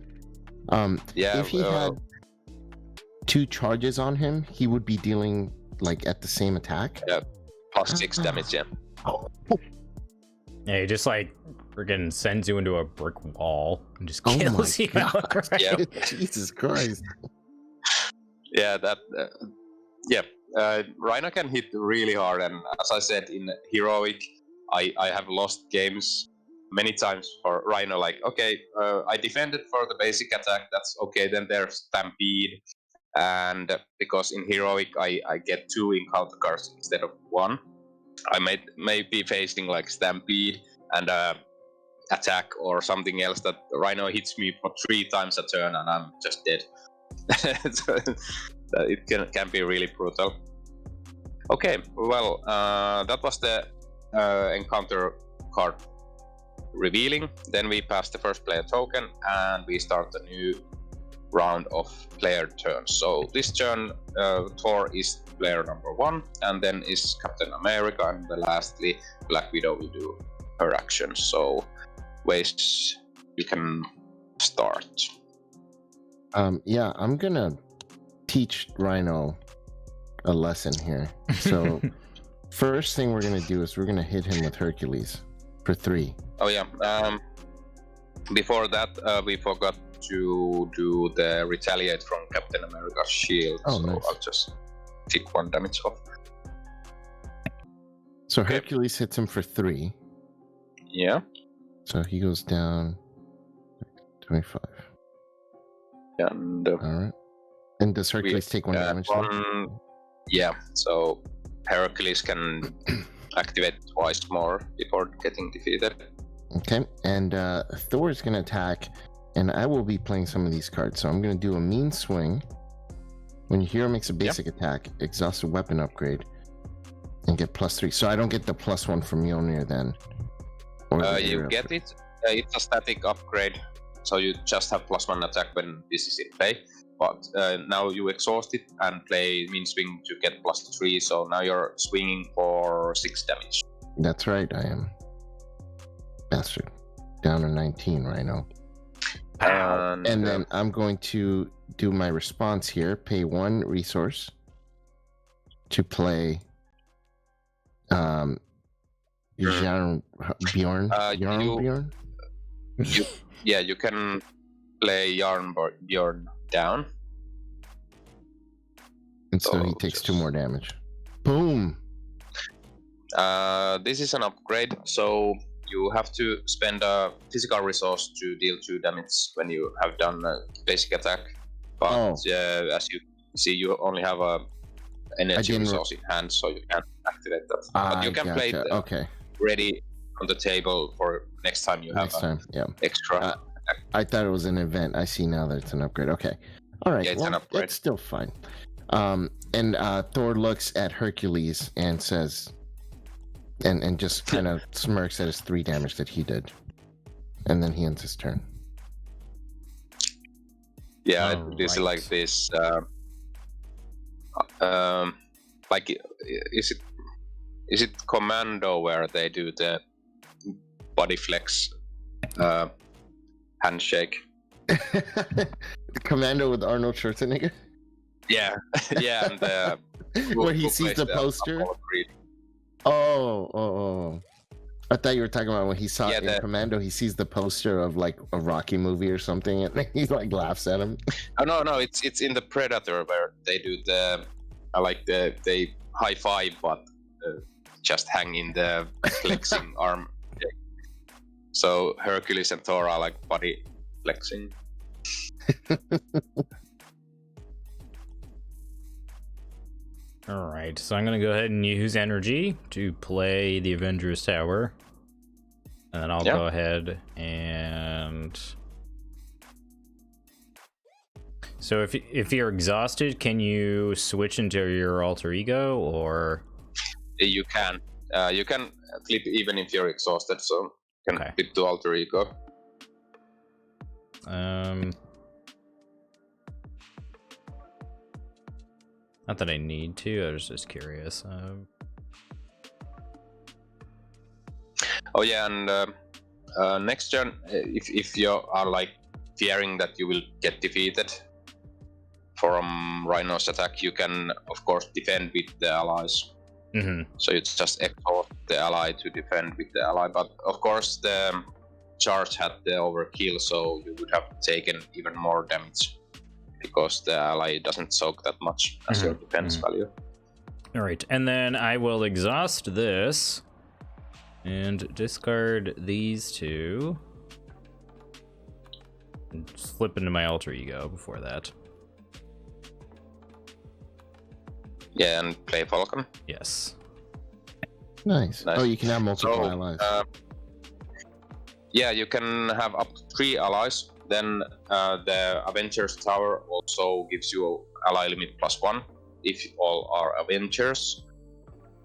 If he had 2 charges on him, he would be dealing like at the same attack. Yeah, +6 damage. Yeah. Yeah, he just like freaking sends you into a brick wall and just kills you. God. Yeah. Jesus Christ. Yeah, that. Rhino can hit really hard, and as I said in heroic, I have lost games many times for Rhino. Like, okay, I defended for the basic attack. That's okay. Then there's Stampede, and because in heroic I get 2 encounter cards instead of 1, I may be facing like Stampede and attack or something else that Rhino hits me for 3 times a turn, and I'm just dead. So, it can be really brutal. Okay, well, that was the encounter card revealing. Then we pass the first player token, and we start a new round of player turns. So this turn, Thor is player number 1, and then is Captain America, and then lastly Black Widow will do her actions. So Vase, you can start. Yeah, I'm gonna teach Rhino a lesson here. So first thing we're gonna do is we're gonna hit him with Hercules for 3. Oh yeah. Before that, we forgot to do the retaliate from Captain America's shield. Oh, so nice. I'll just take 1 damage off. So Okay. Hercules hits him for 3. Yeah. So he goes down 25. And All right. And does Hercules take 1 damage? then? Yeah. So Hercules can activate twice more before getting defeated. Okay. And Thor is going to attack, and I will be playing some of these cards. So I'm going to do a mean swing. When your hero makes a basic attack, exhaust a weapon upgrade, and get +3. So I don't get the +1 from Mjolnir then. Or the You hero get it. It's a static upgrade, so you just have +1 attack when this is in play. But now you exhaust it and play mean swing to get +3. So now you're swinging for 6 damage. That's right, I am. Bastard. Down to 19 right now. And then I'm going to do my response here. Pay 1 resource to play Bjorn. Bjorn? You can play Bjorn down. And so he takes 2 more damage. Boom! This is an upgrade, so you have to spend a physical resource to deal 2 damage when you have done a basic attack. But as you see, you only have a energy resource in hand, so you can't activate that. But you can play it ready on the table for next time you have extra. I thought it was an event. I see now that it's an upgrade. Okay. All right. Yeah, it's an upgrade. It's still fine. And Thor looks at Hercules and says, and just kind of smirks at his 3 damage that he did. And then he ends his turn. Yeah, this is like this. Like, is it Commando where they do the body flex handshake? Commando with Arnold Schwarzenegger? Yeah, yeah, and where he sees the poster. Oh! I thought you were talking about when he saw in Commando. He sees the poster of like a Rocky movie or something, and he like laughs at him. Oh no! It's in the Predator where they do they high five, but just hang in the flexing arm. So Hercules and Thor are like body flexing. All right, so I'm gonna go ahead and use energy to play the Avengers Tower, and then I'll go ahead and. So if you're exhausted, can you switch into your alter ego, or? You can flip even if you're exhausted, so you can flip to alter ego. Not that I need to. I was just curious. Oh yeah, and next turn, if you are like fearing that you will get defeated from Rhino's attack, you can of course defend with the allies. Mm-hmm. So you just exhaust the ally to defend with the ally, but of course the charge had the overkill, so you would have taken even more damage because the ally doesn't soak that much as your defense value. All right, and then I will exhaust this and discard these 2 and flip into my alter ego before that. Yeah, and play Falcon. Yes. Nice. Oh, you can have multiple allies. Yeah, you can have up to 3 allies. Then the Avengers Tower also gives you ally limit +1 if all are Avengers.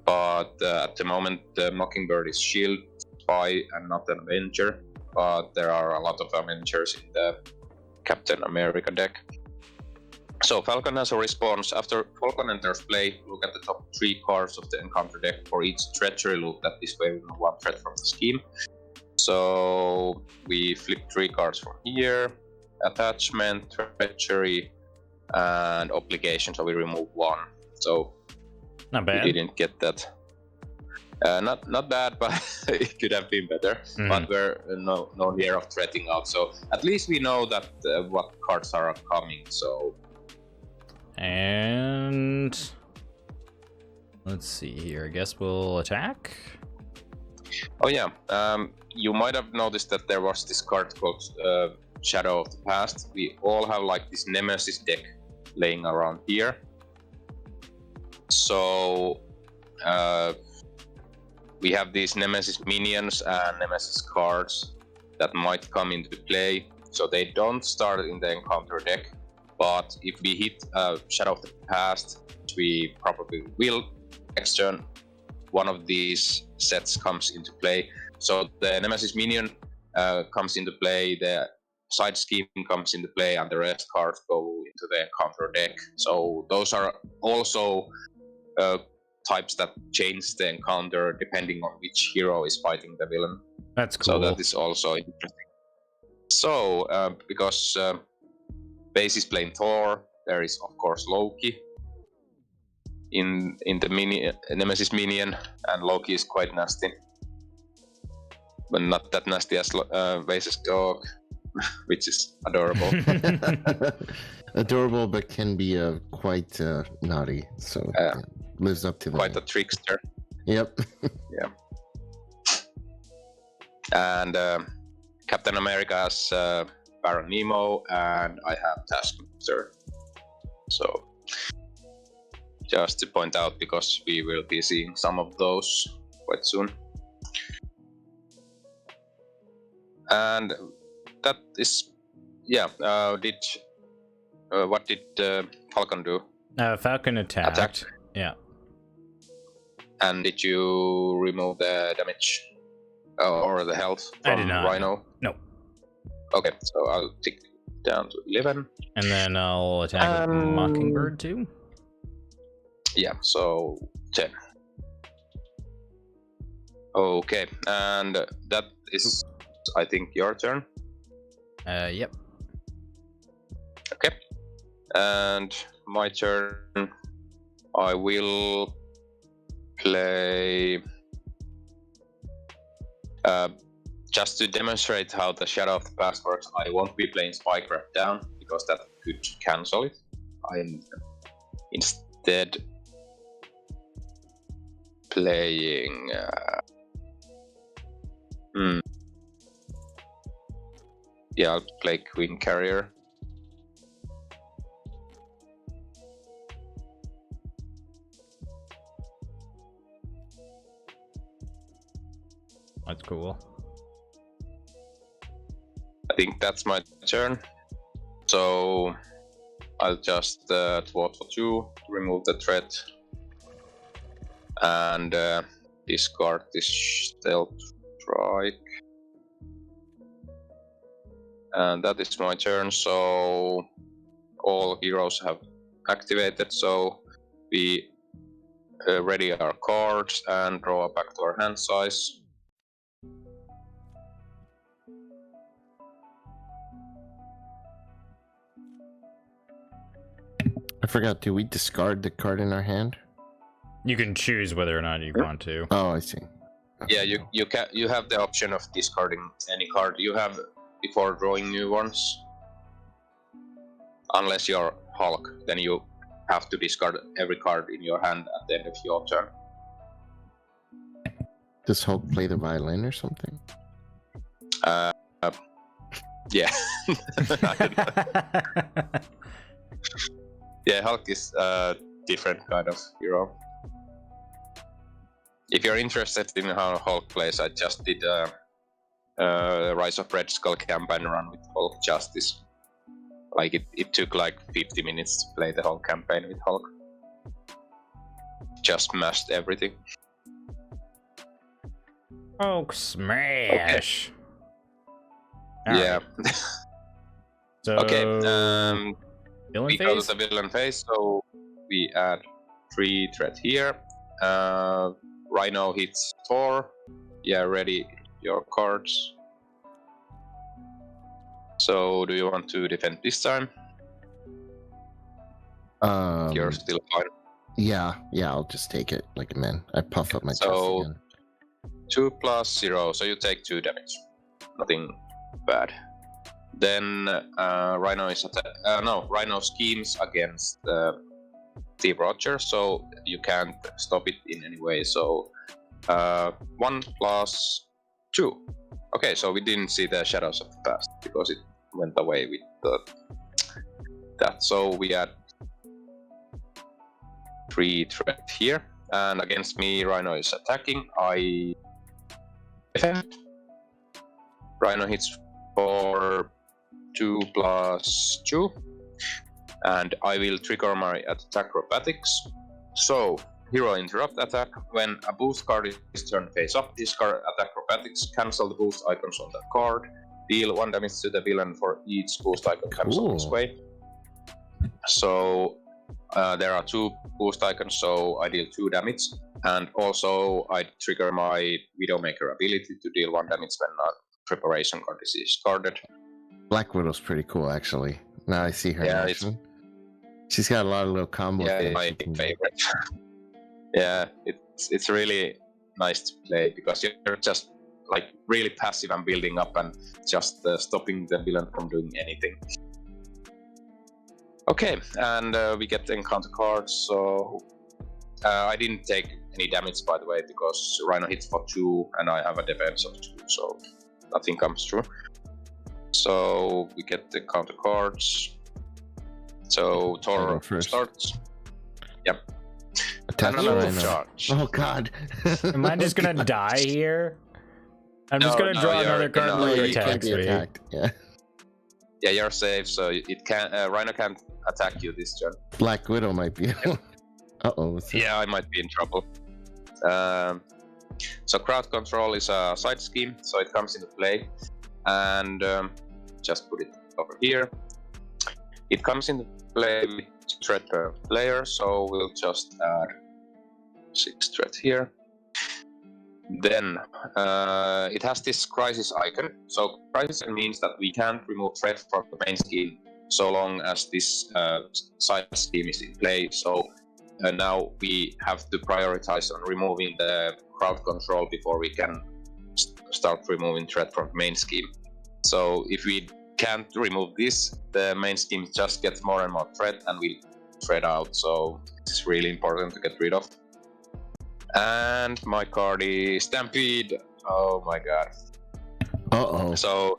But at the moment, the Mockingbird is shield, spy, and not an Avenger. But there are a lot of Avengers in the Captain America deck. So Falcon has a response. After Falcon enters play, look at the top 3 cards of the encounter deck. For each treachery, look that display one threat from the scheme. So we flip 3 cards from here. Attachment, treachery, and obligation. So we remove 1. So Not bad. we didn't get that. Not bad, but it could have been better. But we're no near of threating out. So at least we know that what cards are coming. So. And let's see here. I guess we'll attack. Oh yeah. You might have noticed that there was this card called Shadow of the Past. We all have like this Nemesis deck laying around here. So we have these Nemesis minions and Nemesis cards that might come into play. So they don't start in the encounter deck. But if we hit Shadow of the Past, which we probably will, next turn, one of these sets comes into play. So the Nemesis minion comes into play, the side scheme comes into play, and the rest cards go into the encounter deck. So those are also types that change the encounter depending on which hero is fighting the villain. That's cool. So that is also interesting. So because Vase is playing Thor, there is of course Loki in the Nemesis minion, and Loki is quite nasty, but not that nasty as Vase's dog, which is adorable. Adorable, but can be quite naughty. So lives up to quite that. a trickster. Yep. Yeah. And Captain America has Baron Nemo, and I have Taskmaster. So just to point out, because we will be seeing some of those quite soon. And that is, yeah. What did Falcon do? Falcon attacked. Yeah. And did you remove the damage or the health from I did not. Rhino? No. Okay, so I'll take it down to 11. And then I'll attack with Mockingbird too. Yeah, so 10. Okay, and that is, I think, your turn. Yep. Okay, and my turn. I will play. Just to demonstrate how the Shadow of the Past works, I won't be playing Spycraft down because that could cancel it. I'm instead playing. Yeah, I'll play Queen Carrier. That's cool. I think that's my turn. So I'll just vote for 2 to remove the threat. And discard this Stealth Strike. And that is my turn, so all heroes have activated, so we ready our cards and draw back to our hand size. I forgot, do we discard the card in our hand? You can choose whether or not you want to. Oh, I see. Yeah, you have the option of discarding any card you have before drawing new ones. Unless you're Hulk, then you have to discard every card in your hand at the end of your turn. Does Hulk play the violin or something? Yeah. Yeah, Hulk is a different kind of hero. If you're interested in how Hulk plays, I just did Rise of Red Skull campaign run with Hulk Justice. Like it took like 50 minutes to play the whole campaign with Hulk. Just mashed everything. Hulk smash. Okay. Yeah. So Okay. Villain we go to phase? the villain phase, so we add 3 threat here. Rhino hits 4. Yeah, ready your cards. So, do you want to defend this time? You're still fine. Yeah, I'll just take it like a man. I puff up my chest So, again. 2 plus 0, so you take 2 damage. Nothing bad. Then Rhino is Rhino schemes against Steve Rogers, so you can't stop it in any way. So 1 plus 2. Okay, so we didn't see the shadows of the past because it went away with that. So we add 3 threat here, and against me, Rhino is attacking. I defend. Rhino hits for 2 plus 2, and I will trigger my attack acrobatics. So, hero interrupt attack. When a boost card is turned face up, discard attack acrobatics, cancel the boost icons on that card, deal 1 damage to the villain for each boost icon cancelled this way. So, there are 2 boost icons, so I deal 2 damage, and also I trigger my Widowmaker ability to deal 1 damage when a preparation card is discarded. Black Widow's pretty cool, actually. Now I see her in Yeah, action. She's got a lot of little combos. Yeah, my favorite. Yeah, it's really nice to play because you're just like really passive and building up and just stopping the villain from doing anything. Okay, and we get the encounter cards. So I didn't take any damage, by the way, because Rhino hits for 2 and I have a defense of 2, so nothing comes through. So we get the counter cards. So Thor starts. Yep. Attack and another charge. Oh god. Am I just gonna die here? I'm just gonna draw another card no, when you it can't attacks be me. attacked. Yeah. Yeah, you're safe, so it can Rhino can't attack you this turn. Black Widow might be. Uh-oh. Yeah, I might be in trouble. So crowd control is a side scheme, so it comes into play. And just put it over here. It comes into play with threat per player, so we'll just add 6 threat here. Then it has this crisis icon. So crisis means that we can't remove threat from the main scheme so long as this side scheme is in play. So now we have to prioritize on removing the crowd control before we can start removing threat from the main scheme. So if we can't remove this, the main scheme just gets more and more threat and will thread out. So it's really important to get rid of. And my card is Stampede. Oh my god. Uh-oh. So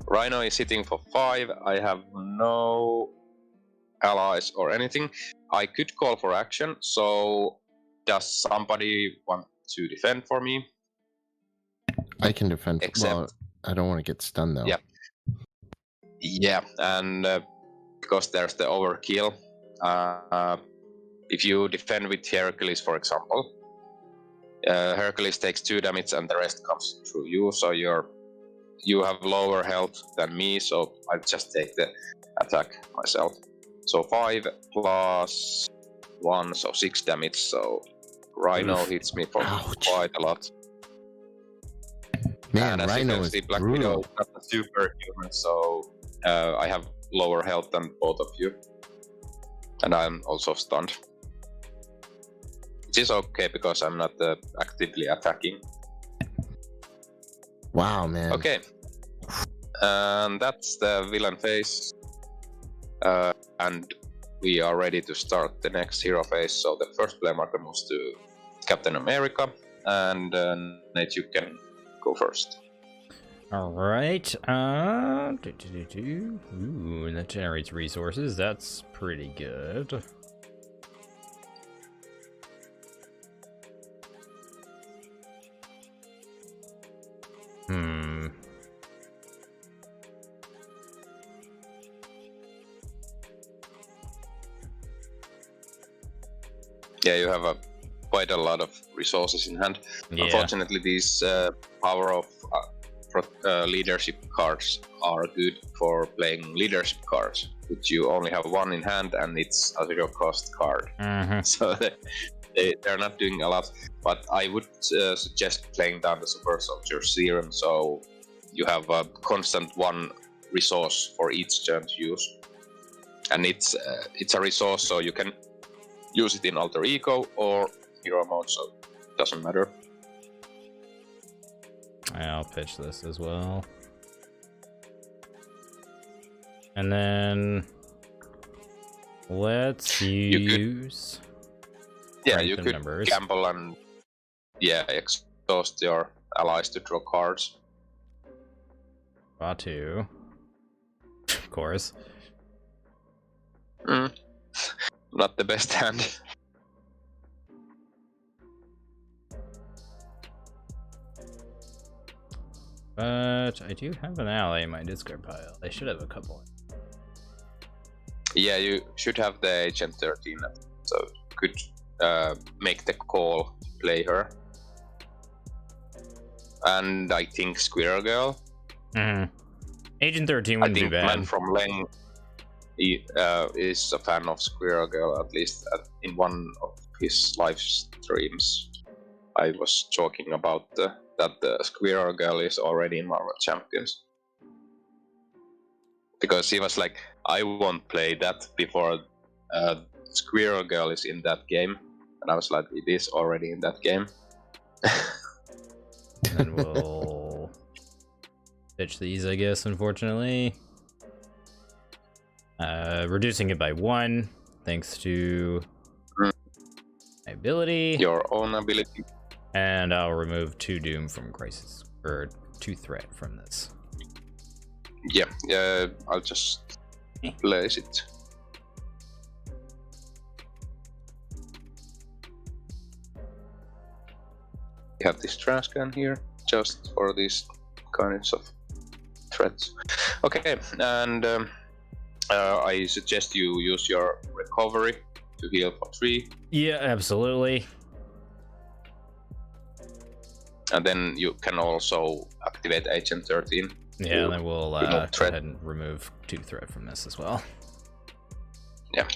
Rhino is hitting for 5. I have no allies or anything. I could call for action. So does somebody want to defend for me? I can defend. Except, well, I don't want to get stunned though. Yeah, and because there's the overkill. If you defend with Hercules, for example, Hercules takes 2 damage and the rest comes through you. So you have lower health than me, so I just take the attack myself. So 5 plus 1, so 6 damage. So Rhino hits me for quite a lot. Man, and as Rhino you can is see, Black brutal. Widow is not a superhuman, so I have lower health than both of you. And I'm also stunned. Which is okay because I'm not actively attacking. Wow, man. Okay. And that's the villain phase. And we are ready to start the next hero phase. So the first player marker moves to Captain America. And Nate, you can go first. All right. Ooh, and that generates resources. That's pretty good. Yeah, you have quite a lot of resources in hand. Yeah. Unfortunately, these power of leadership cards are good for playing leadership cards, which you only have one in hand and it's a zero cost card. So they're not doing a lot. But I would suggest playing down the Super Soldier Serum, so you have a constant one resource for each turn to use. And it's a resource, so you can use it in Alter Ego or Hero mode, so it doesn't matter. I'll pitch this as well. And then let's use... You could numbers. gamble and exhaust your allies to draw cards. Batu. Of course. Not the best hand. But I do have an ally in my discard pile. I should have a couple. Yeah, you should have the Agent 13, so you could make the call to play her. And I think Squirrel Girl. Agent 13 wouldn't be bad. Man from Leng is a fan of Squirrel Girl, at least in one of his live streams. I was talking about that the Squirrel Girl is already in Marvel Champions. Because he was like, I won't play that before Squirrel Girl is in that game. And I was like, it is already in that game. And we'll pitch these, I guess, unfortunately. Reducing it by 1, thanks to my ability. Your own ability. And I'll remove 2 Doom from Crisis, or 2 Threat from this. Yeah, I'll just place it. We have this trash can here, just for these kinds of threats. Okay, and I suggest you use your recovery to heal for 3. Yeah, absolutely. And then you can also activate Agent 13. Yeah, and then we'll go ahead and remove 2 Threat from this as well. Yeah.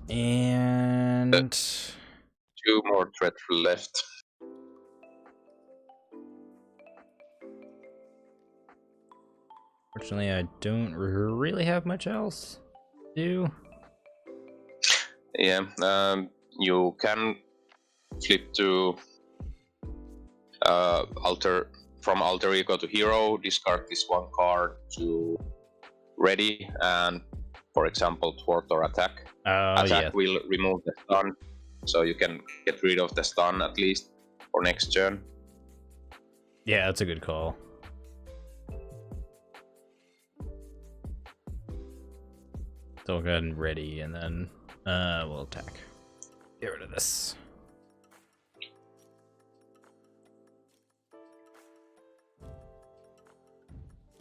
And 2 more threat left. Fortunately, I don't really have much else to do. Yeah, you can flip to from Alter Ego to Hero, discard this 1 card to ready, and for example, thwart or attack. Attack will remove the stun, so you can get rid of the stun at least for next turn. Yeah, that's a good call. So we'll go ahead and ready, and then we'll attack. Get rid of this.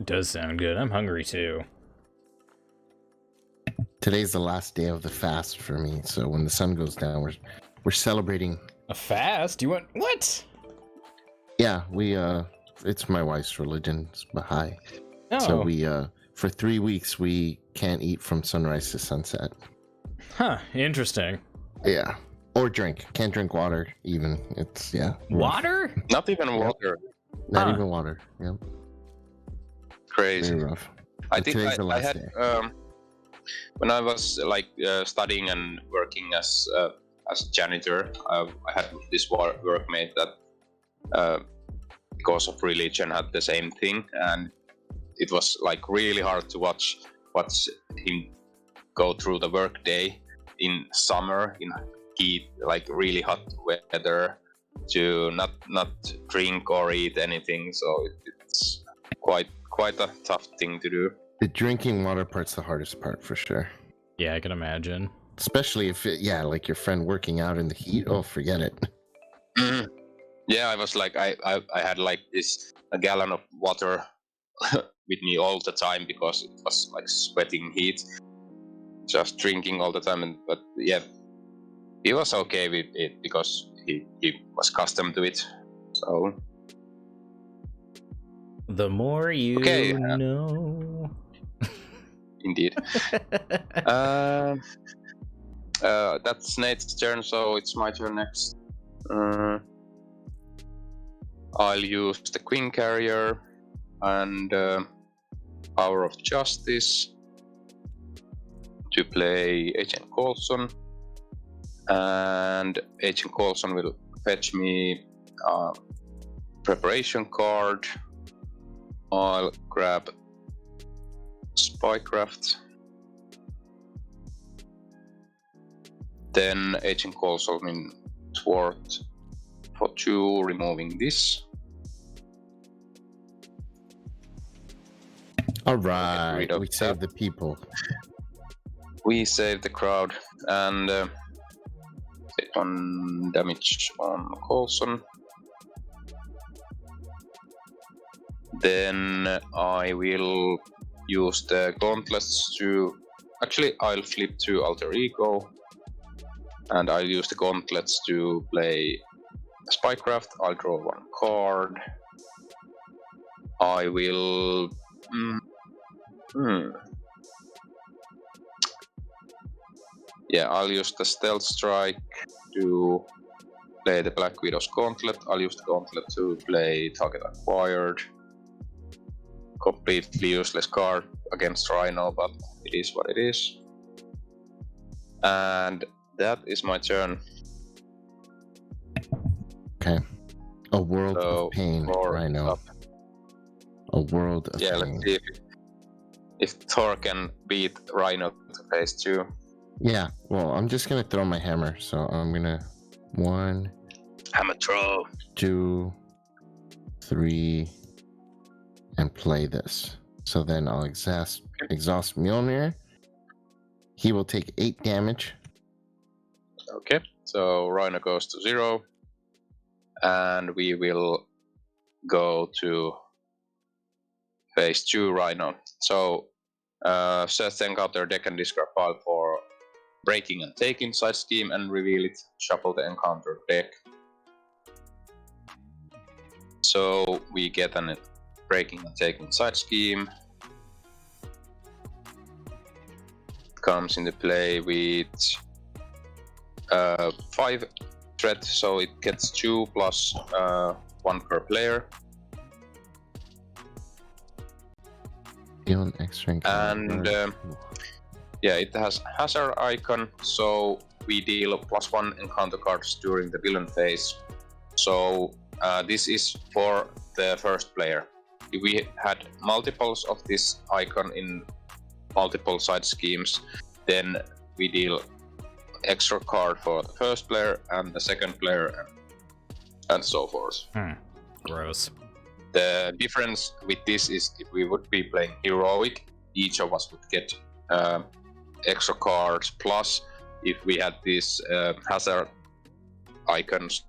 It does sound good. I'm hungry too. Today's the last day of the fast for me, so when the sun goes down, we're celebrating. A fast? You want what? Yeah, we it's my wife's religion, it's Baha'i. Oh. So we for 3 weeks we can't eat from sunrise to sunset. Huh, interesting. Yeah. Or drink. Can't drink water even. It's Water? Not even water. Not even water. Yeah. Crazy. Very rough. I But think today's the I last had day. when I was studying and working as a janitor, I had this workmate that because of religion had the same thing, and it was like really hard to watch him go through the work day in summer in heat, like really hot weather, to not drink or eat anything. So it's quite a tough thing to do. The drinking water part's the hardest part for sure. Yeah, I can imagine. Especially if like your friend working out in the heat. Oh, forget it. Yeah, I was like, I had like a gallon of water with me all the time because it was like sweating heat, just drinking all the time. But yeah, he was okay with it because he was accustomed to it. So The more you Okay, know. indeed. That's Nate's turn, so it's my turn next. I'll use the Queen Carrier and Hour of Justice to play Agent Coulson. And Agent Coulson will fetch me a preparation card. I'll grab Spycraft. Then Agent Coulson in thwart for 2, removing this. All right, rid of we saved the people. We save the crowd and take 1 damage on Coulson. Then I will use the gauntlets to... Actually, I'll flip to Alter Ego. And I'll use the gauntlets to play Spycraft. I'll draw 1 card. I will... Yeah, I'll use the Stealth Strike to play the Black Widow's Gauntlet. I'll use the Gauntlet to play Target Acquired. Completely useless card against Rhino, but it is what it is. And that is my turn. Okay. A world of pain, Rhino. Up. A world of pain. Let's see if Thor can beat Rhino to phase 2. Yeah, well, I'm just gonna throw my hammer, so I'm gonna 1, Hammer throw. 2, 3, and play this. So then I'll exhaust Mjolnir. He will take 8 damage. Okay, so Rhino goes to 0. And we will go to phase 2 Rhino. So set the encounter deck and discard file for breaking and taking side scheme and reveal it. Shuffle the encounter deck. So we get an breaking and taking side scheme. Comes into play with 5 threat, so it gets 2 plus 1 per player. Deal an extra And yeah, it has hazard icon, so we deal +1 encounter cards during the villain phase. So this is for the first player. If we had multiples of this icon in multiple side schemes, then we deal extra card for the first player and the second player and so forth. Gross. The difference with this is if we would be playing heroic, each of us would get extra cards, plus if we had these hazard icons,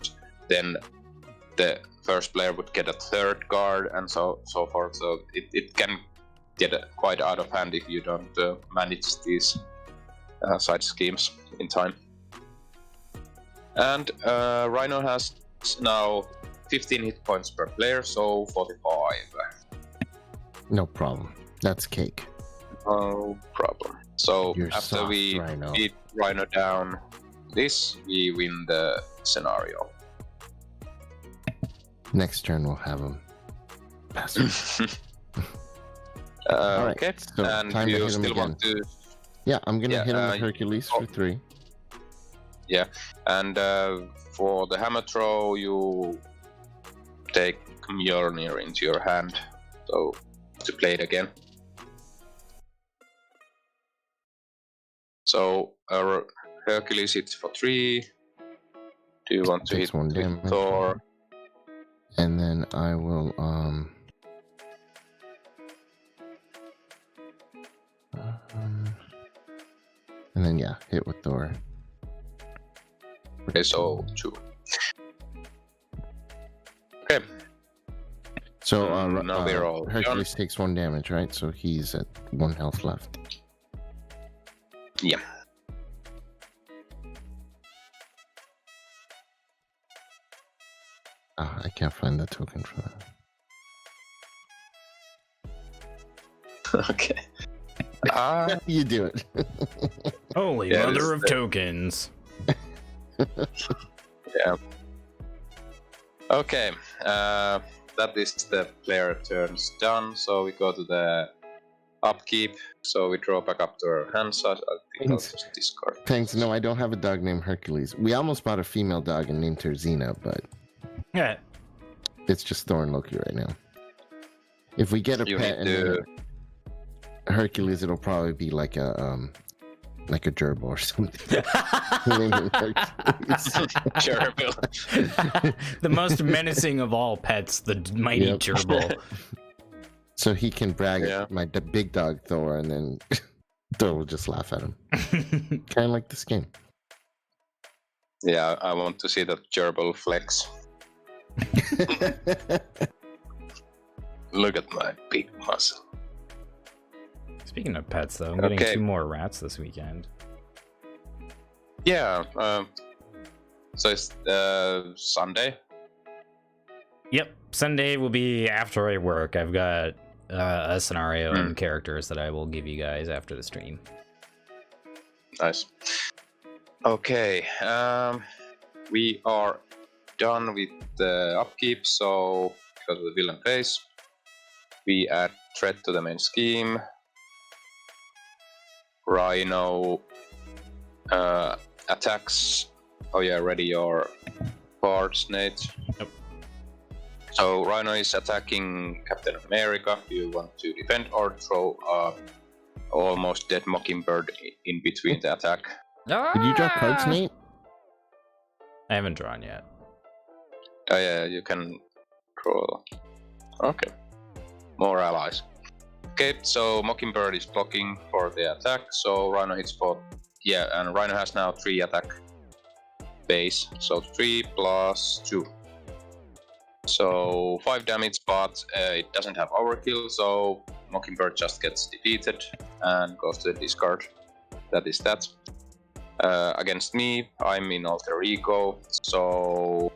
then the first player would get a 3rd card and so forth. So it can get quite out of hand if you don't manage these side schemes in time. And Rhino has now 15 hit points per player, so 45. No problem. That's cake. No problem. So You're after soft, we Rhino. beat Rhino down this, we win the scenario. Next turn we'll have him. Bastard. Okay, so and time to you hit him still again. want to... Yeah, I'm gonna Yeah, hit him with Hercules for 3. Yeah, and for the hammer throw, you take Mjolnir into your hand, so to play it again. So Hercules hits for 3. Do you want to Takes hit 1 with damage. Thor? And then I will and then yeah, hit with Thor. Okay, so 2. Okay. So now we're all Hercules takes 1 damage, right? So he's at 1 health left. Yeah. I can't find the token for that. Okay. You do it. Holy Yeah, mother this- of tokens. Yeah. Okay. That is the player turns done. So we go to the upkeep. So we draw back up to our hands. I think I'll just discard. Thanks. No, I don't have a dog named Hercules. We almost bought a female dog and named her Xena, but Yeah. it's just Thor and Loki right now. If we get a You pet need and to- then a Hercules, it'll probably be like a gerbil or something. Gerbil. The most menacing of all pets, the mighty Yep. gerbil. So he can brag Yeah. at the big dog Thor, and then Thor will just laugh at him. Kind of like this game. Yeah, I want to see that gerbil flex. Look at my big muscle. Speaking of pets, though, I'm getting Okay. 2 more rats this weekend. Yeah. So it's Sunday. Yep, Sunday will be after I work. I've got a scenario and characters that I will give you guys after the stream. Nice. Okay. We are done with the upkeep. So because of the villain phase, we add threat to the main scheme. Rhino attacks. Oh yeah, ready your cards, Nate. Yep. So Rhino is attacking Captain America. You want to defend or throw almost dead Mockingbird in between the attack. Did you draw cards, Nate? I haven't drawn yet. Oh yeah, you can draw. Okay. More allies. Okay, so Mockingbird is blocking for the attack, so Rhino hits for... Yeah, and Rhino has now 3 attack base, so 3 plus 2. So 5 damage, but it doesn't have overkill, so Mockingbird just gets defeated and goes to the discard. That is that. Against me, I'm in Alter Ego, so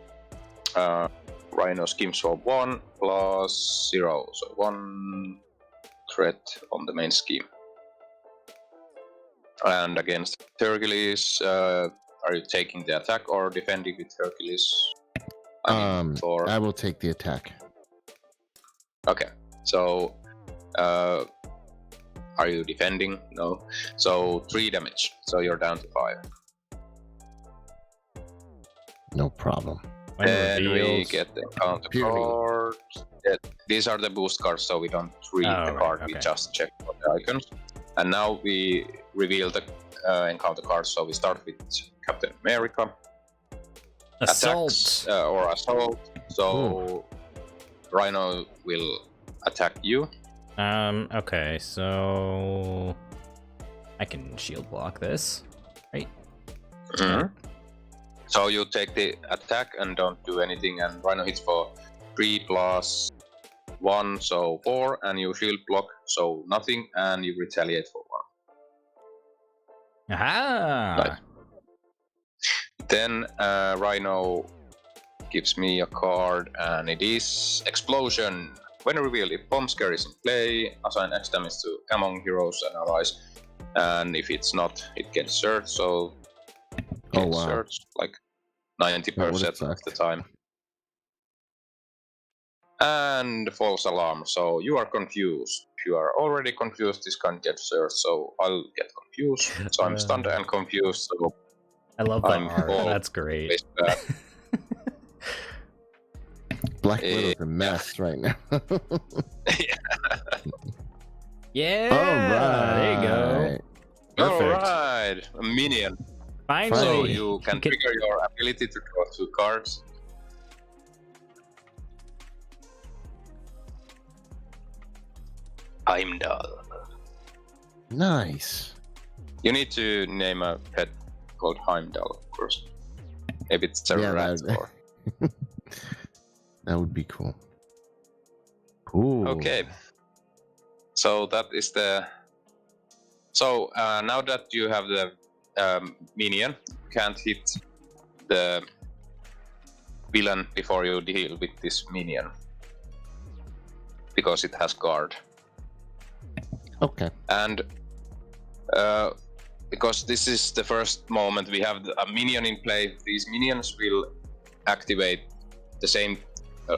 Rhino schemes for 1 plus 0, so 1 threat on the main scheme. And against Hercules, are you taking the attack or defending with Hercules? Thor. I will take the attack. Okay, so are you defending? No. So 3 damage, so you're down to 5. No problem. When Then we reveals- get the counter Purely. cards. Yeah, these are the boost cards, so we don't read Oh, the right, card, we okay. just check for the icons. And now we reveal the encounter cards, so we start with Captain America. Assault. Attacks, or assault. So Rhino will attack you. Okay, so I can shield block this. So you take the attack and don't do anything, and Rhino hits for 3 plus 1, so 4, and you shield block, so nothing, and you retaliate for 1. Aha! Nice. Then Rhino gives me a card, and it is Explosion. When revealed, if bomb scare is in play, assign X damage to among heroes and allies, and if it's not, it gets surged, so Oh, gets wow. surged like That 90% would've of sucked. the time. And false alarm, so you are confused. If you are already confused, this can't get surged, so I'll get confused. So I'm stunned and confused, so I love the I'm art. all That's great. it's bad. Black Widow's a mess right now. Yeah. All right. There you go. Perfect. Alright, a minion. Finally. So you can trigger your ability to draw 2 cards. Heimdall. Nice. You need to name a pet called Heimdall, of course. Maybe it's a Yeah, rat that- or... That would be cool. Cool. Okay. So that is the... So now that you have the minion, you can't hit the villain before you deal with this minion. Because it has guard. Okay. And because this is the first moment we have a minion in play, these minions will activate the same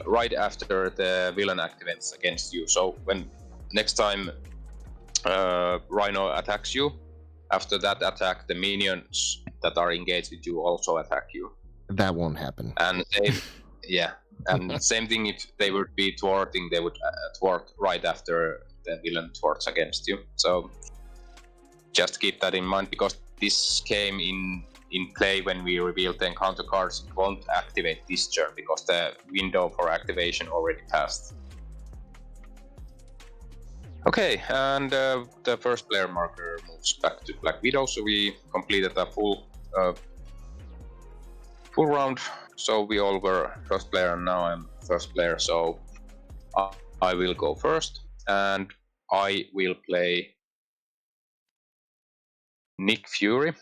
right after the villain activates against you. So when next time Rhino attacks you, after that attack, the minions that are engaged with you also attack you. That won't happen. And and same thing if they would be thwarting, they would thwart right after the villain thwarts against you. So just keep that in mind, because this came in play when we revealed the encounter cards. It won't activate this turn because the window for activation already passed. Okay, and the first player marker moves back to Black Widow, so we completed a full round. So we all were first player, and now I'm first player, so I will go first, and I will play Nick Fury.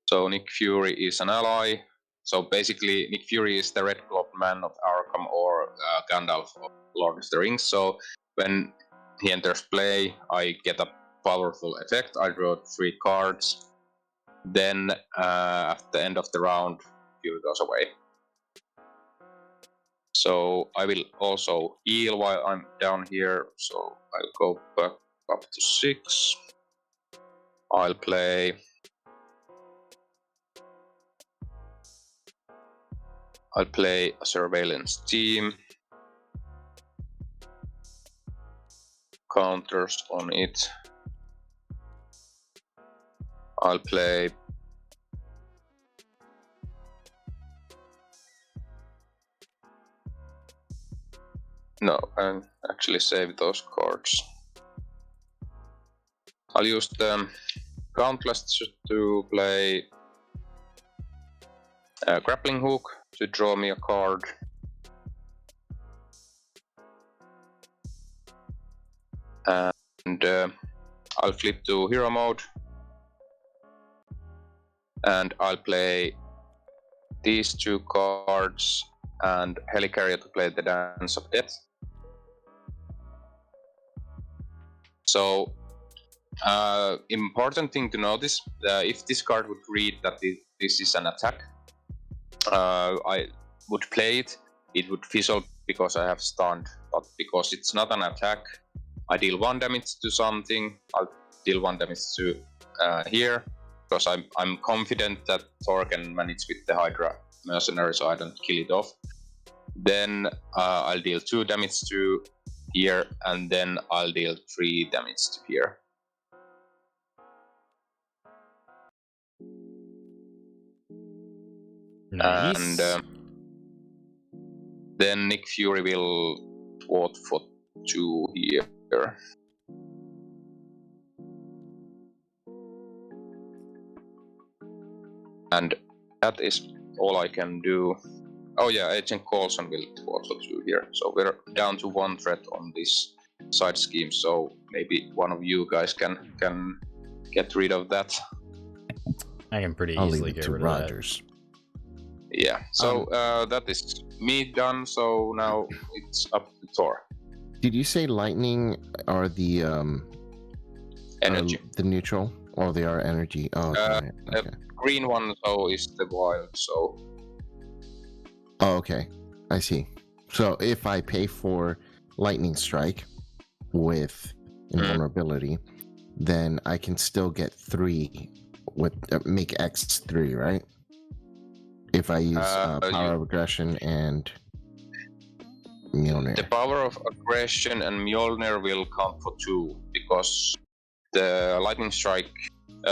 So Nick Fury is an ally. So basically, Nick Fury is the Red Cloaked Man of Arkham, or Gandalf of Lord of the Rings. So when he enters play, I get a powerful effect. I draw 3 cards. Then at the end of the round, Fury goes away. So I will also heal while I'm down here. So I'll go back up to 6. I'll play a surveillance team. Counters on it. I'll play no, and actually save those cards. I'll use the Countless to play a Grappling Hook to draw me a card. And I'll flip to Hero Mode. And I'll play these 2 cards and Helicarrier to play the Dance of Death. So, important thing to notice, if this card would read that this is an attack, I would play it. It would fizzle because I have stunned, but because it's not an attack, I deal 1 damage to something. I'll deal 1 damage to here, because I'm confident that Thor can manage with the Hydra mercenary, so I don't kill it off. Then I'll deal 2 damage to here, and then I'll deal 3 damage to here. Nice. And then Nick Fury will thwart for 2 here. And that is all I can do. Oh yeah, Agent Coulson will thwart for 2 here. So we're down to 1 threat on this side scheme. So maybe one of you guys can get rid of that. I can pretty I'll easily leave it get to rid Rogers. of Yeah, so that is me done, so now it's up to Thor. Did you say lightning are the Energy. the neutral, or they are energy? Oh, okay. Okay. Green one though is the wild, so Oh, okay. I see. So if I pay for lightning strike with invulnerability, then I can still get 3 with make X 3, right? If I use power of aggression and Mjolnir. the power of aggression and Mjolnir will count for 2, because the lightning strike,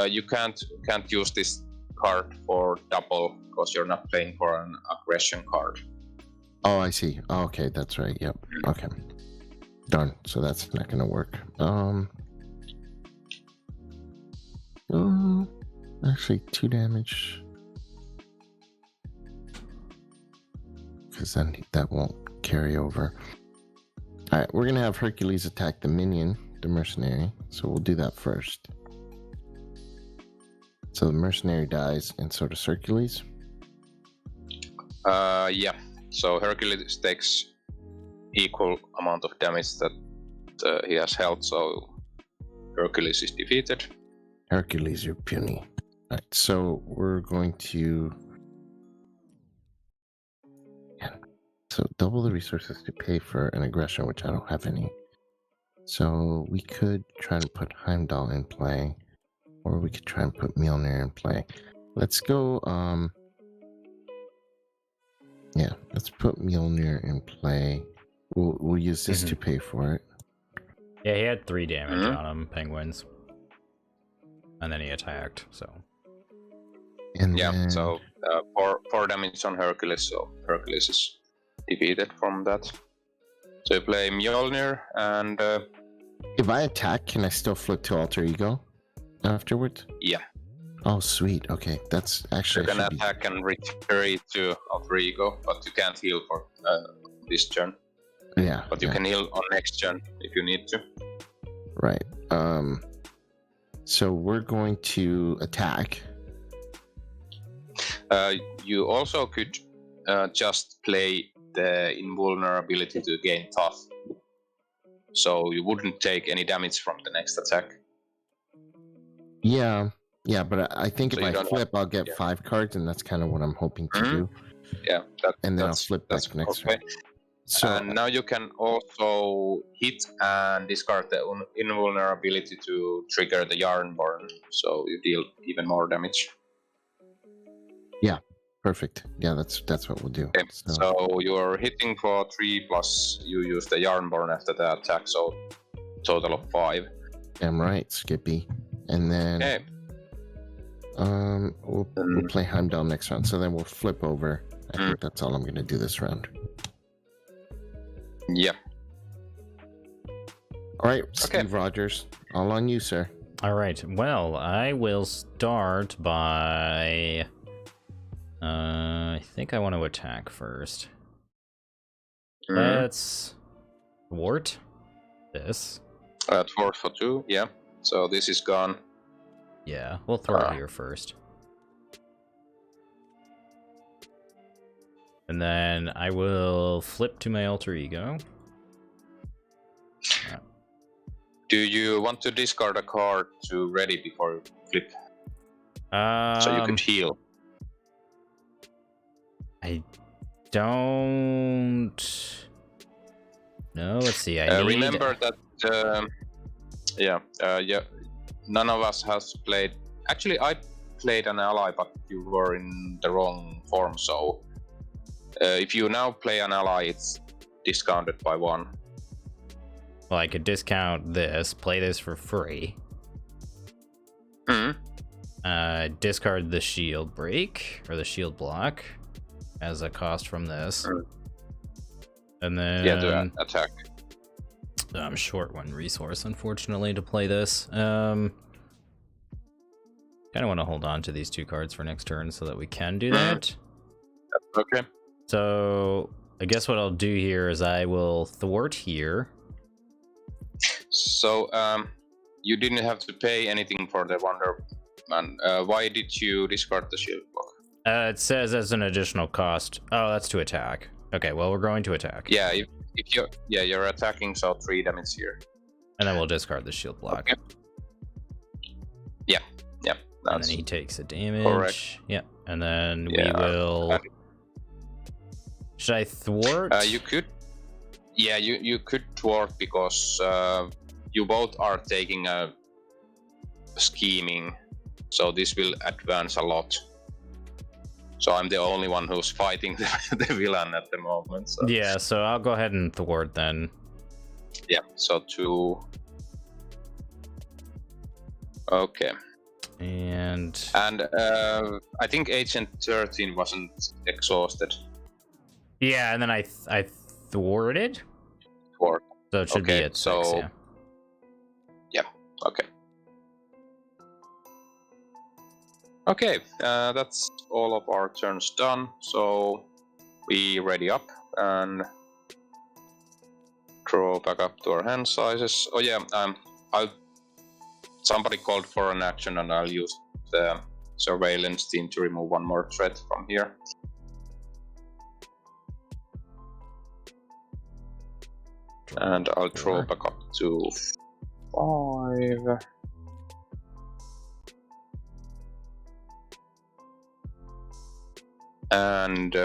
you can't use this card for double because you're not playing for an aggression card. Oh, I see. Oh, okay, that's right. Yep. Okay. Darn. So that's not gonna work. Actually, 2 damage. Because then that won't carry over. All right, we're gonna have Hercules attack the minion, the mercenary. So we'll do that first. So the mercenary dies, and so does Hercules. Yeah. So Hercules takes equal amount of damage that he has health, so Hercules is defeated. Hercules, you're puny. All right, so we're going to. So double the resources to pay for an aggression, which I don't have any. So we could try and put Heimdall in play, or we could try and put Mjolnir in play. Let's go. Yeah, let's put Mjolnir in play. We'll use this to pay for it. Yeah, he had 3 damage on him, penguins. And then he attacked, so. And yeah, then... so 4 damage on Hercules, so Hercules is defeated from that. So you play Mjolnir, and... if I attack, can I still flip to Alter Ego afterwards? Yeah. Oh, sweet. Okay, that's actually... You can attack and retreat to Alter Ego, but you can't heal for this turn. Yeah. But you can heal on next turn if you need to. Right. So we're going to attack. You also could just play the invulnerability to gain tough. So you wouldn't take any damage from the next attack. Yeah, but I think So if I flip, I'll get 5 cards, and that's kind of what I'm hoping to do. Yeah, and then I'll flip back next turn. So, and now you can also hit and discard the invulnerability to trigger the Yarnborn, so you deal even more damage. Yeah, perfect. Yeah, that's what we'll do. Okay, so you're hitting for 3 plus you use the Yarnborn after the attack, so total of 5. Damn right, Skippy. And then we'll play Heimdall next round, so then we'll flip over. I think that's all I'm going to do this round. Yeah. All right, Steve Rogers, all on you, sir. All right. Well, I will start by. I think I want to attack first. Let's thwart this. Thwart for 2. Yeah. So this is gone. Yeah, we'll thwart here first. And then I will flip to my alter ego. Do you want to discard a card to ready before you flip? So you can heal. I don't know. Let's see. I need... remember that. Yeah. None of us has played. Actually, I played an ally, but you were in the wrong form. So if you now play an ally, it's discounted by 1. Well, I could discount this, play this for free. Discard the shield break or the shield block as a cost from this, and then to attack. I'm short 1 resource, unfortunately, to play this. Kind of want to hold on to these 2 cards for next turn so that we can do that. Okay. So I guess what I'll do here is I will thwart here. So you didn't have to pay anything for the Wonder Man. Why did you discard the shield block? It says as an additional cost. Oh, that's to attack. Okay, well, we're going to attack. Yeah, if you're attacking, so 3 damage here. And then we'll discard the shield block. Okay. Yeah. And then he takes a damage. Correct. Yeah, and then we will. Should I thwart? You could. Yeah, you could thwart because you both are taking a scheming, so this will advance a lot. So I'm the only one who's fighting the villain at the moment. So. Yeah, so I'll go ahead and thwart then. Yeah, so 2. Okay. And I think Agent 13 wasn't exhausted. Yeah, and then I thwarted. Thwart. So it should be at 6, yeah. Yeah. Okay. Okay, that's all of our turns done. So we ready up and draw back up to our hand sizes. Oh yeah, somebody called for an action, and I'll use the surveillance team to remove 1 more threat from here. And I'll draw back up to 5. And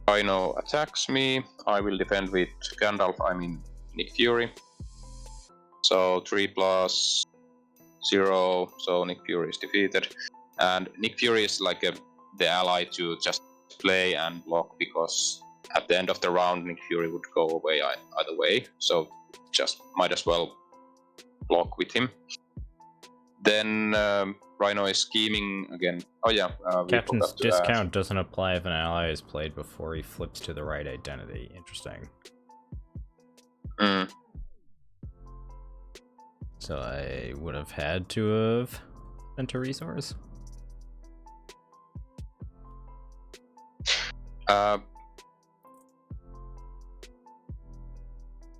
Rhino attacks me. I will defend with Gandalf, I mean Nick Fury. So 3 plus 0, so Nick Fury is defeated. And Nick Fury is like the ally to just play and block, because at the end of the round Nick Fury would go away either way, so just might as well block with him. Then Rhino is scheming again. Oh yeah, Captain's discount doesn't apply if an ally is played before he flips to the right identity. Interesting. So I would have had to have spent a resource.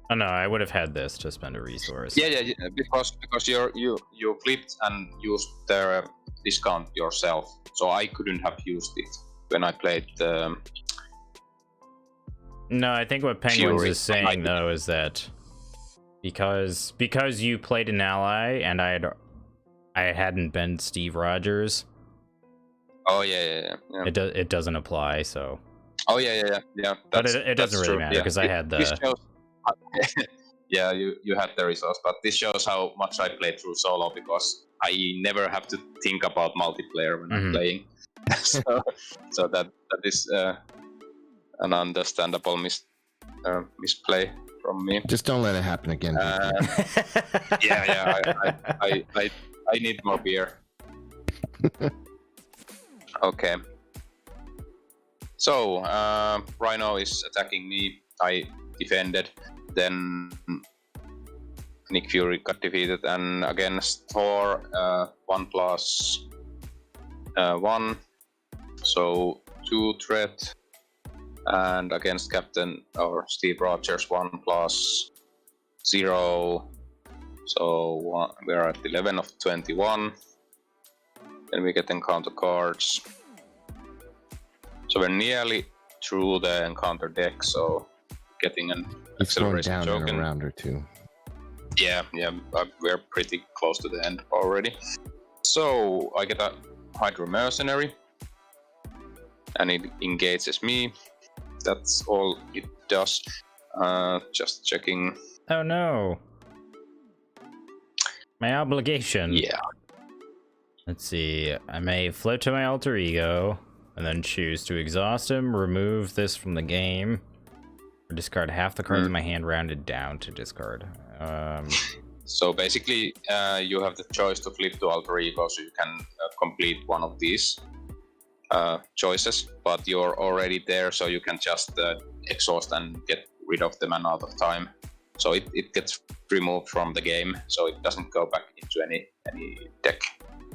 Oh no, I would have had this to spend a resource. Yeah, because you flipped and used their discount yourself, so I couldn't have used it when I played the. No, I think what Penguins Fury. is saying though is that because you played an ally and I hadn't been Steve Rogers. Oh yeah. It doesn't apply, so. Oh yeah. But it doesn't really matter because I had the. Yeah, you had the resource, but this shows how much I played through solo, because I never have to think about multiplayer when I'm playing. so that is an understandable misplay from me. Just don't let it happen again. Yeah. I need more beer. Okay. So Rhino is attacking me. I defended. Then Nick Fury got defeated, and against Thor, 1 plus 1, so 2 threat, and against Captain or Steve Rogers, 1 plus 0, so we're at 11 of 21. Then we get encounter cards. So we're nearly through the encounter deck, so getting an acceleration down token. in a round or two. Yeah, we're pretty close to the end already. So I get a Hydro Mercenary, and it engages me. That's all it does. Just checking. Oh no! My obligation. Yeah. Let's see. I may flip to my alter ego, and then choose to exhaust him, remove this from the game, or discard half the cards in my hand rounded down to discard. So basically, you have the choice to flip to alter ego, so you can complete one of these choices, but you're already there, so you can just exhaust and get rid of them another time. So it gets removed from the game, so it doesn't go back into any deck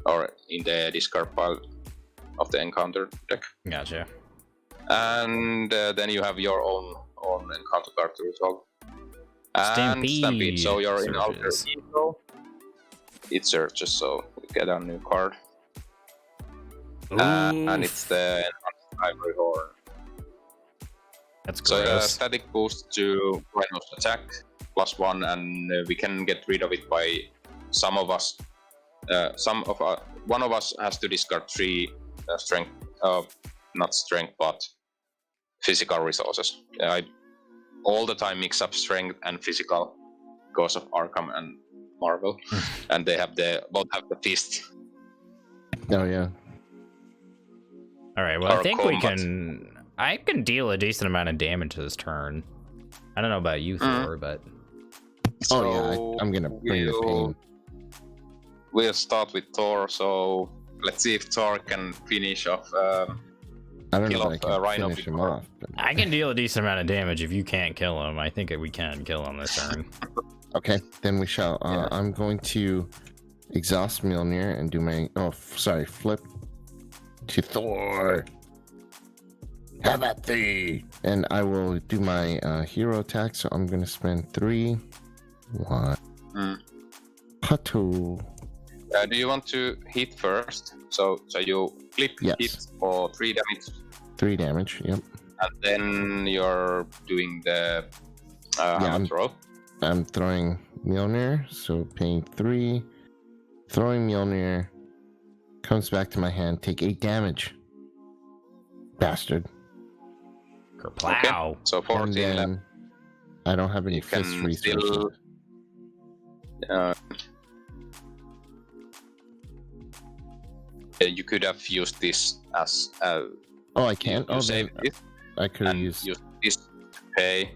or in the discard pile of the encounter deck. Gotcha. And then you have your own encounter card to resolve. And Stampede. So you're in alter ego. It searches, so you get a new card. And it's the Ivory Horn. That's gross. So static boost to Rhino's attack, +1, and we can get rid of it by some of us. One of us has to discard 3 strength, not strength, but physical resources. I all the time mix up strength and physical because of Arkham and Marvel, and they both have the fist. Oh yeah. All right. Well, I think I can deal a decent amount of damage this turn. I don't know about you, Thor, but. I'm gonna bring the pain. We'll start with Thor. So let's see if Thor can finish off. I don't know if I can Rhino finish him off. But... I can deal a decent amount of damage if you can't kill him. I think we can kill him this turn. Okay, then we shall. I'm going to exhaust Mjolnir and do my. Flip to Thor. How about thee? And I will do my hero attack. So I'm going to spend 3. 1. Pato. Do you want to hit first? So you flip, hit for 3 damage. 3 damage. Yep. and then you're doing the throw. I'm throwing Mjolnir, so paying 3. Throwing Mjolnir. Comes back to my hand. Take 8 damage. Bastard. Kerplow. Okay. So 14 left. I don't have any You fist can resources. still, you could have used this as Oh, I can't. you save this I could have and used use this to pay,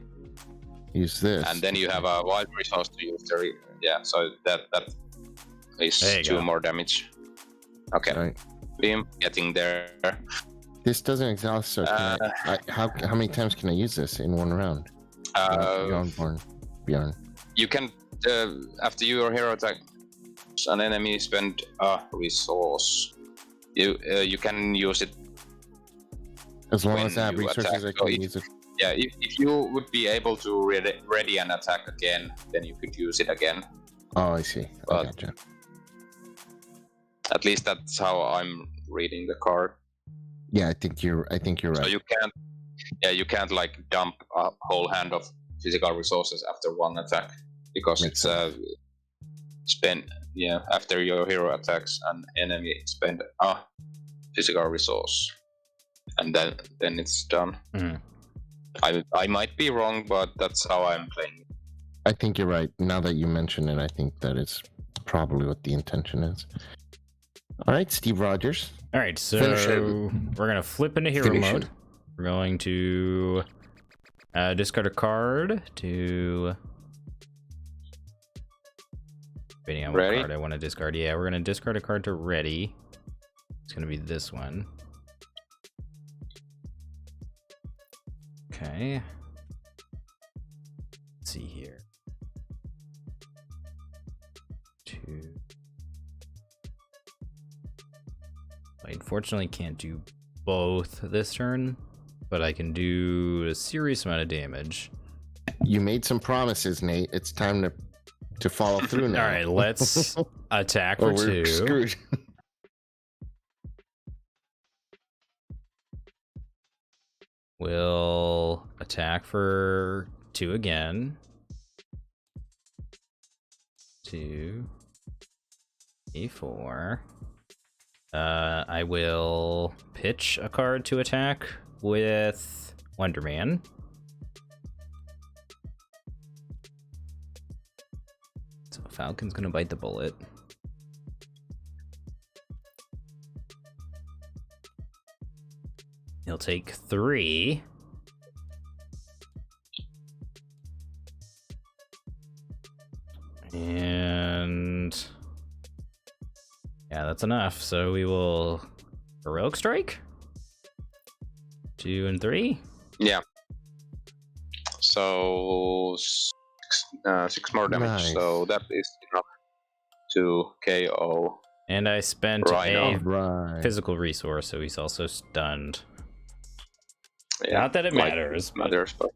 use this. and then you have a wild resource to use the so that is There you 2 go. more damage. Okay, Right. Beam getting there. This doesn't exhaust, so can how many times can I use this in one round? Bjorn. You can after your hero attack an enemy spend a resource. You can use it. As long when as I have you resources, attack, I can so use it. Yeah, if you would be able to ready an attack again, then you could use it again. Oh, I see. I But- gotcha. At least that's how I'm reading the card. Yeah, I think you're So right. you can't like dump a whole hand of physical resources after one attack, because Makes it's spend after your hero attacks an enemy spend a physical resource, and then it's done. Mhm. I might be wrong, but that's how I'm playing. I think you're right. Now that you mention it, I think that is probably what the intention is. All right, Steve Rogers. All right, so Finish it. we're gonna flip into hero Finish mode. it. We're going to discard a card to. Depending on what Ready? card I want to discard. Yeah, we're gonna discard a card to ready. It's gonna be this one. Okay. Let's see here. 2. I unfortunately can't do both this turn, but I can do a serious amount of damage. You made some promises, Nate. It's time to follow through now. All right, let's attack Or for we're 2. screwed. We'll attack for 2 again. 2. E4. I will pitch a card to attack with Wonder Man. So Falcon's gonna bite the bullet. He'll take 3. And yeah, that's enough. So we will heroic strike. 2 and 3. Yeah. So 6 more damage. Nice. So that is enough to KO. And I spent Rhino. a Right. physical resource, so he's also stunned. Yeah, Not that it like, matters, but matters, but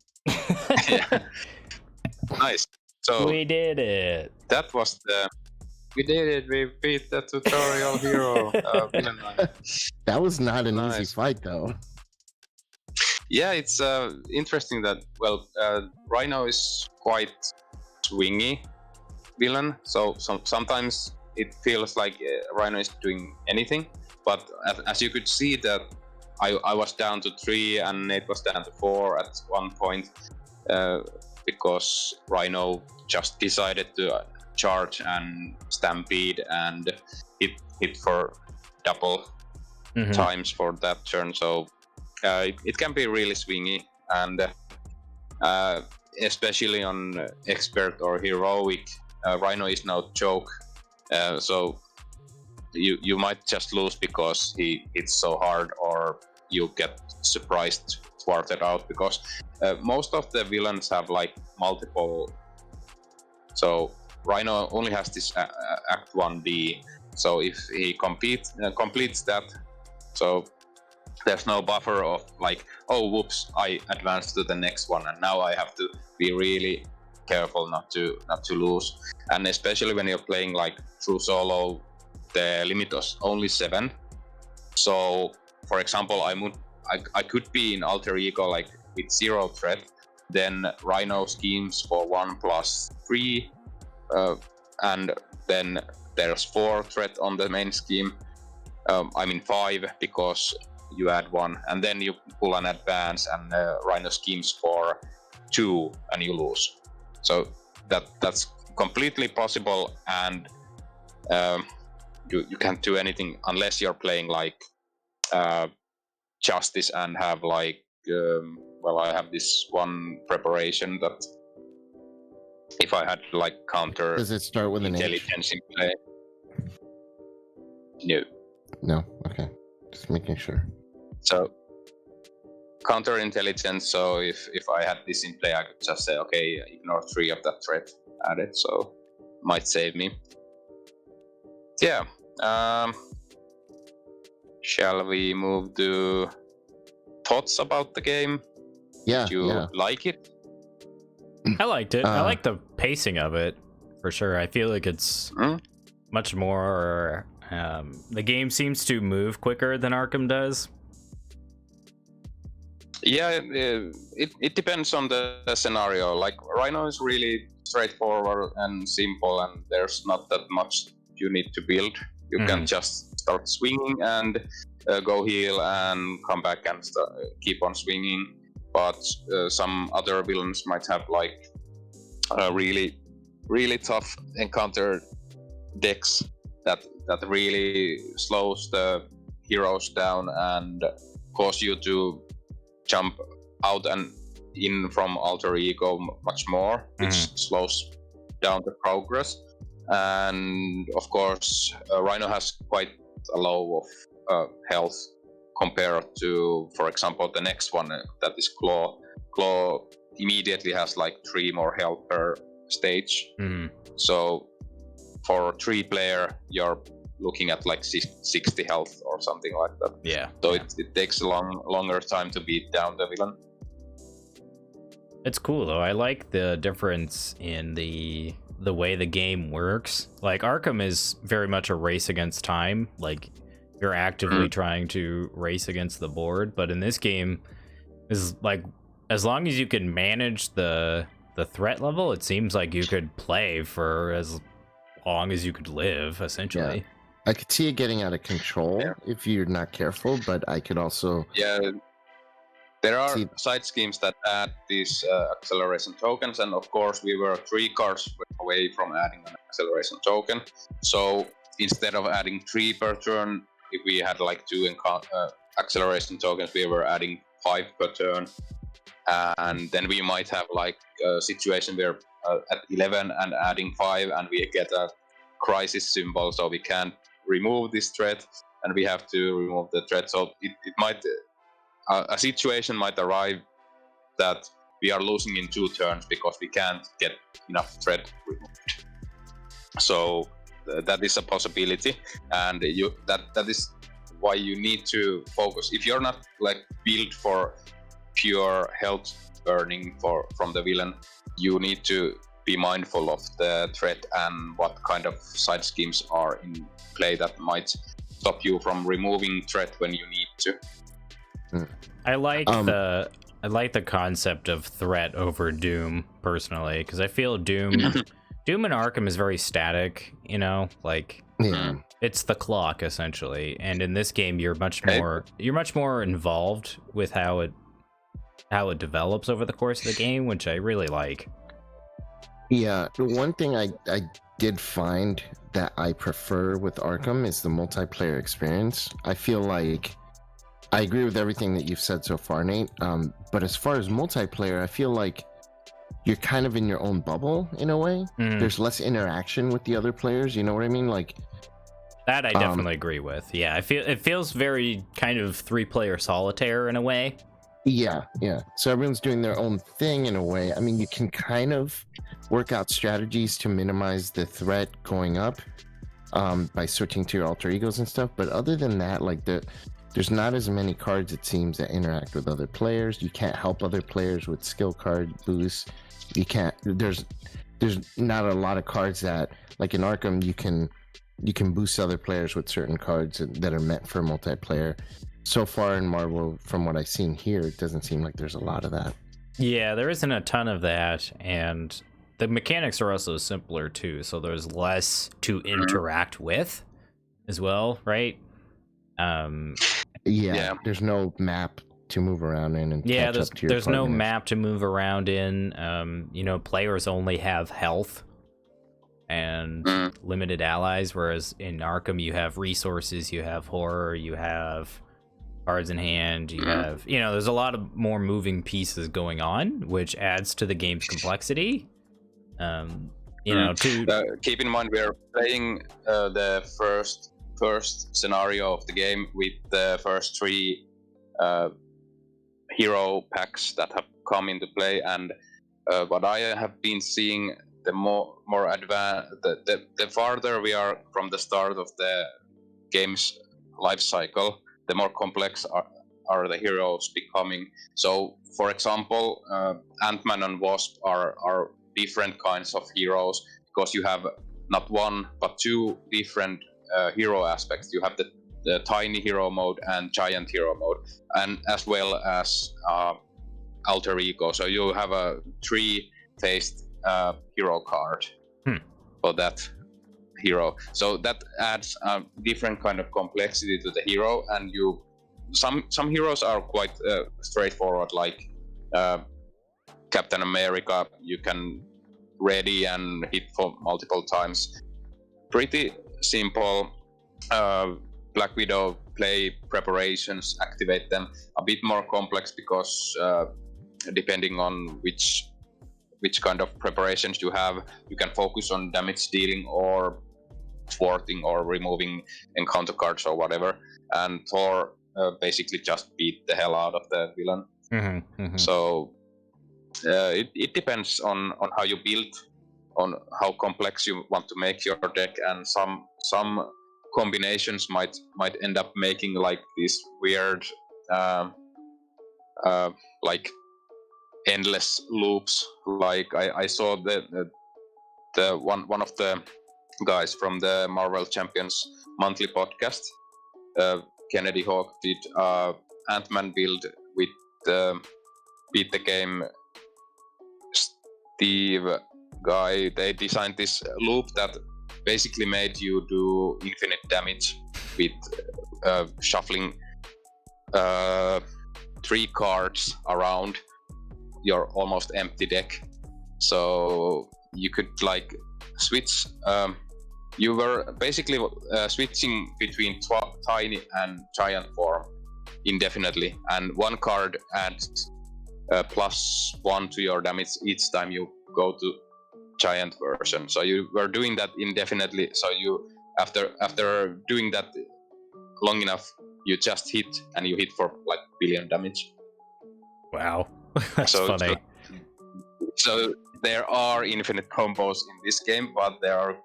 yeah. Nice. So we did it. that was we did it. We beat the tutorial hero. Villain Knight. That was not an easy Nice. fight, though. Yeah, it's interesting that Rhino is quite swingy villain. So sometimes it feels like Rhino is doing anything, but as you could see that I was down to 3 and Nate was down to 4 at one point because Rhino just decided to charge and stampede and hit for double Mhm. times for that turn. So it can be really swingy, and especially on expert or heroic, Rhino is no joke. So you might just lose because he hits so hard, or you get surprised, thwarted out, because most of the villains have like multiple. So Rhino only has this Act 1D. So if he completes that, so there's no buffer of like, oh whoops, I advanced to the next one and now I have to be really careful not to lose. And especially when you're playing like through solo, the limit was only 7. So for example, I could be in alter ego like with 0 threat, then Rhino schemes for 1+3, and then there's 4 threat on the main scheme. 5 because you add 1, and then you pull an advance, and Rhino schemes for 2, and you lose. So that's completely possible, and you can't do anything unless you're playing like Justice and have like I have this one preparation that if I had like counter Does it start with an H? intelligence in play. No. Okay. Just making sure. So counter intelligence. So if I had this in play, I could just say, okay, ignore 3 of that threat, add it. So might save me. Yeah. Shall we move to thoughts about the game? Yeah. Did you like it? I liked it. I like the pacing of it for sure. I feel like it's much more. The game seems to move quicker than Arkham does. Yeah, it depends on the scenario. Like Rhino is really straightforward and simple, and there's not that much you need to build. You can just start swinging and go heal and come back and keep on swinging. But some other villains might have like really, really tough encounter decks that really slows the heroes down and cause you to jump out and in from alter ego much more, which slows down the progress. And of course, Rhino has quite a low of health compared to, for example, the next one that is Claw. Claw immediately has like 3 more health per stage. So for 3 player, you're looking at like 60 health or something like that. Yeah. So it takes a longer time to beat down the villain. It's cool though. I like the difference in the way the game works. Like Arkham is very much a race against time. Like you're actively trying to race against the board, but in this game is like as long as you can manage the threat level, it seems like you could play for as long as you could live, essentially. Yeah. I could see it getting out of control if you're not careful, but I could also there are side schemes that add these acceleration tokens, and of course we were 3 cards away from adding an acceleration token. So instead of adding 3 per turn, if we had like 2 acceleration tokens, we were adding 5 per turn, and then we might have like a situation where at 11 and adding 5, and we get a crisis symbol, so we can't remove this threat, and we have to remove the threat. So it might a situation might arrive that we are losing in 2 turns because we can't get enough threat removed. So that is a possibility, and that is why you need to focus. If you're not like built for pure health burning from the villain, you need to be mindful of the threat and what kind of side schemes are in play that might stop you from removing threat when you need to. I like the concept of threat over Doom personally, because I feel Doom in Arkham is very static, you know, like it's the clock essentially, and in this game you're much more involved with how it develops over the course of the game, which I really like. Yeah, one thing I did find that I prefer with Arkham is the multiplayer experience. I feel like I agree with everything that you've said so far, Nate. But as far as multiplayer, I feel like you're kind of in your own bubble in a way. There's less interaction with the other players. You know what I mean? Like that, I definitely agree with. Yeah, it feels very kind of 3-player solitaire in a way. Yeah. So everyone's doing their own thing in a way. I mean, you can kind of work out strategies to minimize the threat going up by switching to your alter egos and stuff. But other than that, like there's not as many cards, it seems, that interact with other players. You can't help other players with skill card boosts. You can't. There's not a lot of cards that, like in Arkham, you can boost other players with certain cards that are meant for multiplayer. so far in Marvel, from what I've seen here, it doesn't seem like there's a lot of that. Yeah, there isn't a ton of that, and the mechanics are also simpler too, so there's less to interact with as well, right? Yeah, there's no map to move around in and catch up to your there's no partners. map to move around in. Players only have health and limited allies, whereas in Arkham you have resources, you have horror, you have cards in hand, you have, there's a lot of more moving pieces going on, which adds to the game's complexity. Keep in mind we're playing the first scenario of the game with the first 3 hero packs that have come into play, and what I have been seeing, the more advanced, the farther we are from the start of the game's life cycle, the more complex are the heroes becoming. So, for example, Ant-Man and Wasp are different kinds of heroes, because you have not one but 2 different hero aspects. You have the tiny hero mode and giant hero mode, and as well as alter ego. So you have a 3-faced hero card for that hero. So that adds a different kind of complexity to the hero, and some heroes are quite straightforward, like Captain America. You can ready and hit for multiple times. Pretty simple. Black Widow, play preparations, activate them. A bit more complex because depending on which kind of preparations you have, you can focus on damage dealing or thwarting or removing encounter cards or whatever. And Thor basically just beat the hell out of the villain. So it depends on how you build, on how complex you want to make your deck, and some combinations might end up making like these weird like endless loops. Like I saw the one of the guys from the Marvel Champions monthly podcast, Kennedy Hawk, did Ant-Man build with beat the game Steve guy. They designed this loop that basically made you do infinite damage with shuffling 3 cards around your almost empty deck. So you could like switch. You were basically switching between tiny and giant form indefinitely, and one card adds +1 to your damage each time you go to giant version. So you were doing that indefinitely. So you after doing that long enough, you just hit, and you hit for like billion damage. Wow. That's funny. So there are infinite combos in this game, but they are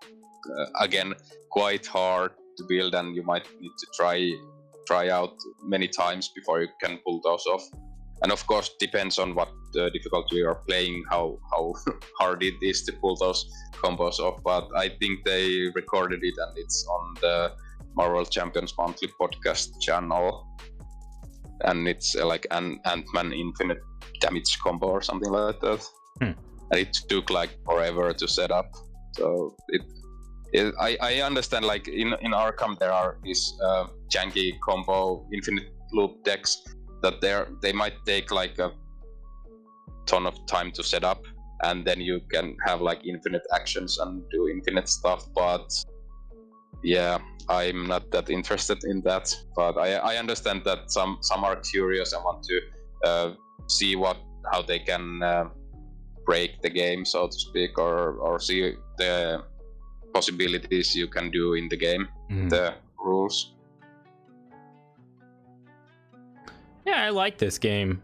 again quite hard to build, and you might need to try out many times before you can pull those off. And of course, depends on what difficulty you are playing, how hard it is to pull those combos off. But I think they recorded it, and it's on the Marvel Champions monthly podcast channel, and it's like an Ant-Man infinite damage combo or something like that. And it took like forever to set up. So I understand, like in Arkham there are these janky combo infinite loop decks that they might take like a ton of time to set up, and then you can have like infinite actions and do infinite stuff. But yeah, I'm not that interested in that. But I understand that some are curious and want to see how they can break the game, so to speak, or see the possibilities you can do in the game, the rules. Yeah, I like this game.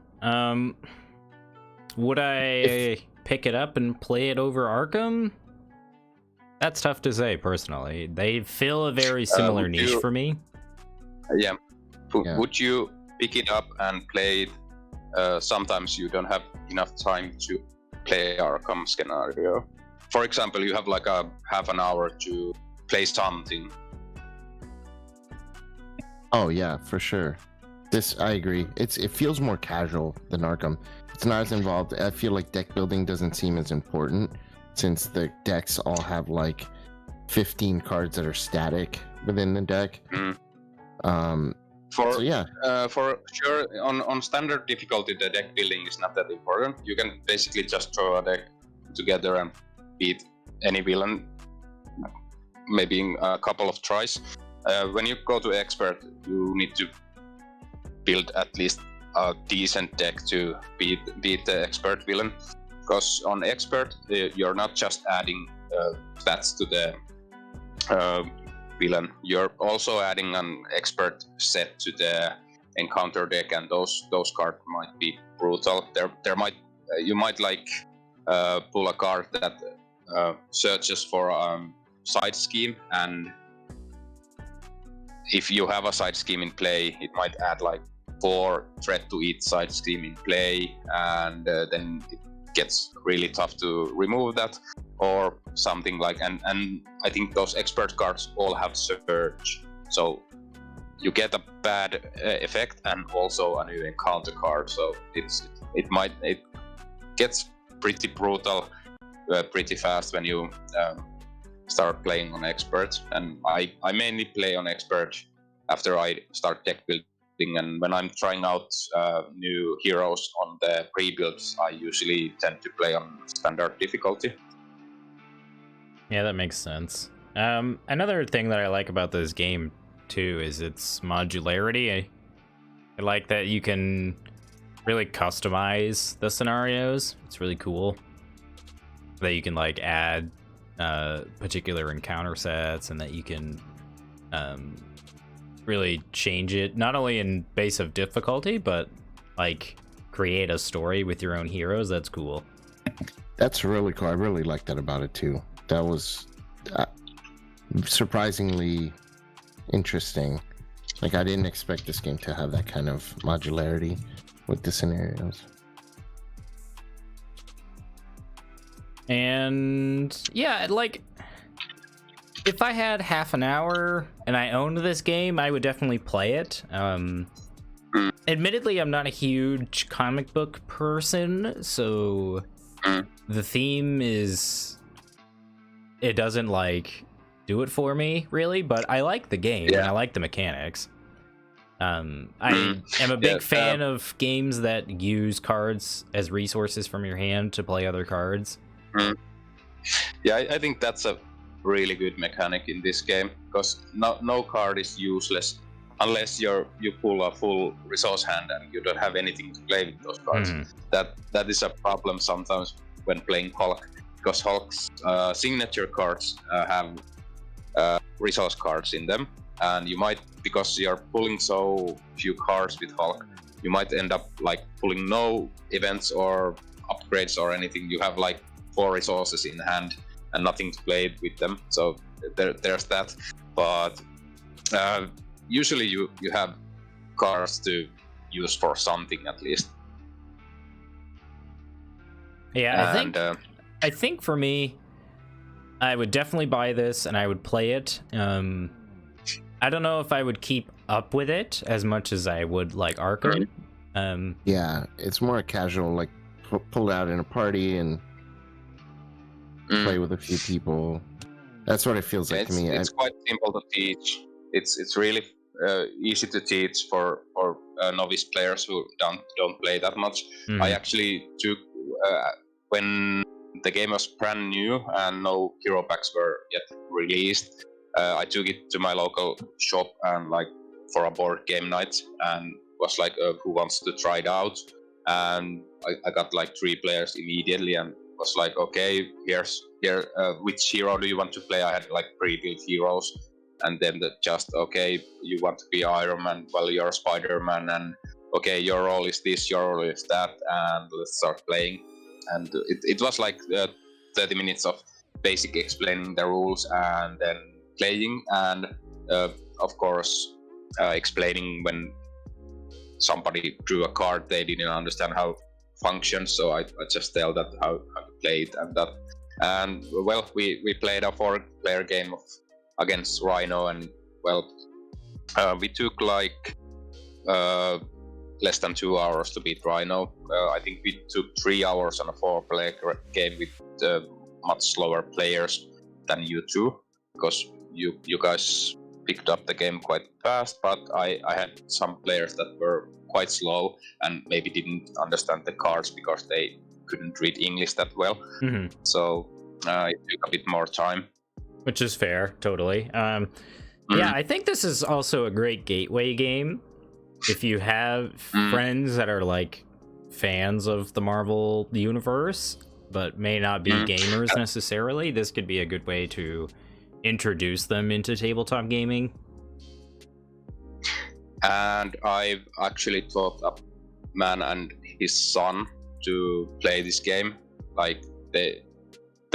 Would I pick it up and play it over Arkham? That's tough to say, personally. They fill a very similar niche for me. Yeah. Would you pick it up and play it? Sometimes you don't have enough time to play Arkham scenario. For example, you have like a half an hour to play something. Oh yeah, for sure. This I agree. It feels more casual than Arkham. It's not as involved. I feel like deck building doesn't seem as important since the decks all have like 15 cards that are static within the deck. For So yeah, for sure, on standard difficulty, the deck building is not that important. You can basically just throw a deck together and beat any villain, maybe in a couple of tries. When you go to expert, you need to build at least a decent deck to beat the expert villain. Because on expert, you're not just adding stats to the villain, you're also adding an expert set to the encounter deck, and those cards might be brutal. You might like pull a card that searches for side scheme, and if you have a side scheme in play, it might add like 4 threat to each side scheme in play, and then it gets really tough to remove that, or something like. And I think those expert cards all have surge, so you get a bad effect and also a new encounter card. So it gets pretty brutal pretty fast when you start playing on expert. And I mainly play on expert after I start deck building, and when I'm trying out new heroes on the pre-builds, I usually tend to play on standard difficulty. Yeah, that makes sense. Another thing that I like about this game too is its modularity. I like that you can really customize the scenarios. It's really cool that you can like add particular encounter sets, and that you can really change it not only in base of difficulty, but like create a story with your own heroes. That's cool. that's really cool. I really like that about it too. That was surprisingly interesting. Like, I didn't expect this game to have that kind of modularity with the scenarios. And yeah, like, if I had half an hour and I owned this game, I would definitely play it. Admittedly, I'm not a huge comic book person, so the theme it doesn't like do it for me really, but I like the game and I like the mechanics. I am a big fan of games that use cards as resources from your hand to play other cards. Yeah, I think that's a really good mechanic in this game, because no card is useless unless you pull a full resource hand and you don't have anything to play with those cards. That is a problem sometimes when playing Hulk, because Hulk's signature cards have resource cards in them, and you might, because you're pulling so few cards with Hulk, you might end up like pulling no events or upgrades or anything. You have like 4 resources in hand and nothing to play with them. So there's that. But usually you have cards to use for something at least. Yeah, I think for me, I would definitely buy this and I would play it. I don't know if I would keep up with it as much as I would like Arkham. Yeah, it's more casual, like pull out in a party and play with a few people. That's what it feels like to me. It's quite simple to teach. It's really easy to teach for novice players who don't play that much. I actually took when the game was brand new and no hero packs were yet released, I took it to my local shop and like for a board game night, and was like, who wants to try it out? And I got like 3 players immediately, and was like, okay, here, which hero do you want to play? I had like pre-built heroes, and then just, okay, you want to be Iron Man, well, you're Spider-Man, and okay, your role is this, your role is that, and let's start playing. And it was like 30 minutes of basic explaining the rules and then playing, and of course explaining when somebody drew a card they didn't understand how it functions, so I just tell that how to play it and that. And well, we played a 4-player game against Rhino, and well, we took like less than 2 hours to beat Rhino. I think we took 3 hours on a 4-player game with much slower players than you two, because you guys picked up the game quite fast, but I had some players that were quite slow and maybe didn't understand the cards because they couldn't read English that well. Mm-hmm. So it took a bit more time. Which is fair, totally. Yeah, I think this is also a great gateway game. If you have friends that are like fans of the Marvel universe, but may not be gamers necessarily, this could be a good way to introduce them into tabletop gaming. And I've actually taught a man and his son to play this game. Like the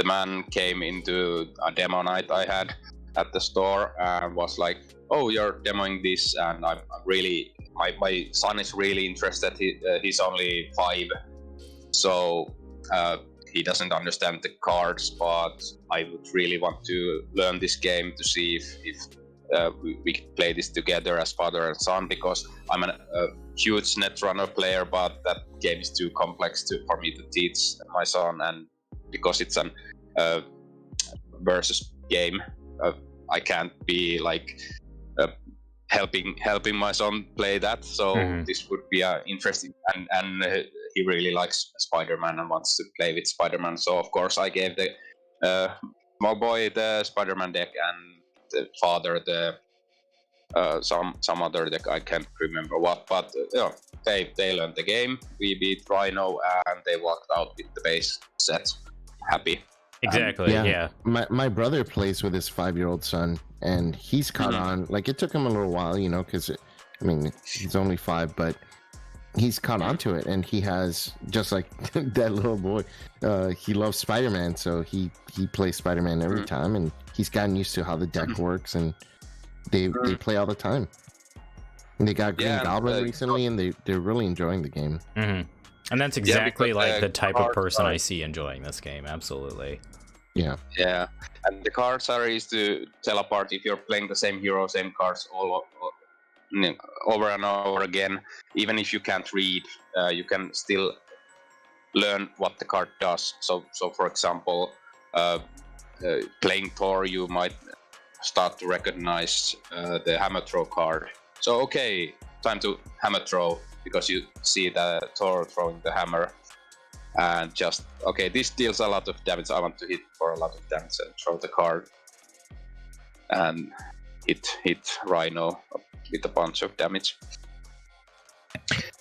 man came into a demo night I had at the store and was like, "Oh, you're demoing this," and I'm really, my son is really interested. He's only 5, so he doesn't understand the cards, but I would really want to learn this game to see if we could play this together as father and son, because I'm a huge Netrunner player, but that game is too complex for me to teach my son, and because it's an versus game, I can't be like helping my son play that. So this would be interesting, and he really likes Spider-Man and wants to play with Spider-Man. So of course I gave the small boy the Spider-Man deck and the father the some other deck, I can't remember what, but they learned the game. We beat Rhino and they walked out with the base set happy. Exactly. Yeah. My brother plays with his 5-year-old son, and he's caught on. Like, it took him a little while, you know, because I mean he's only 5, but he's caught on to it, and he has, just like that little boy, he loves Spider-Man, so he plays Spider-Man every time, and he's gotten used to how the deck works, and they play all the time. And they got Green Goblin recently, and they're really enjoying the game. And that's exactly like the type of person I see enjoying this game. Absolutely. Yeah, and the cards are easy to tell apart if you're playing the same hero, same cards all over and over again. Even if you can't read, you can still learn what the card does. So for example, playing Thor, you might start to recognize the hammer throw card. So okay, time to hammer throw, because you see the Thor throwing the hammer, and just okay, this deals a lot of damage. I want to hit for a lot of damage and throw the card and hit Rhino with a bunch of damage.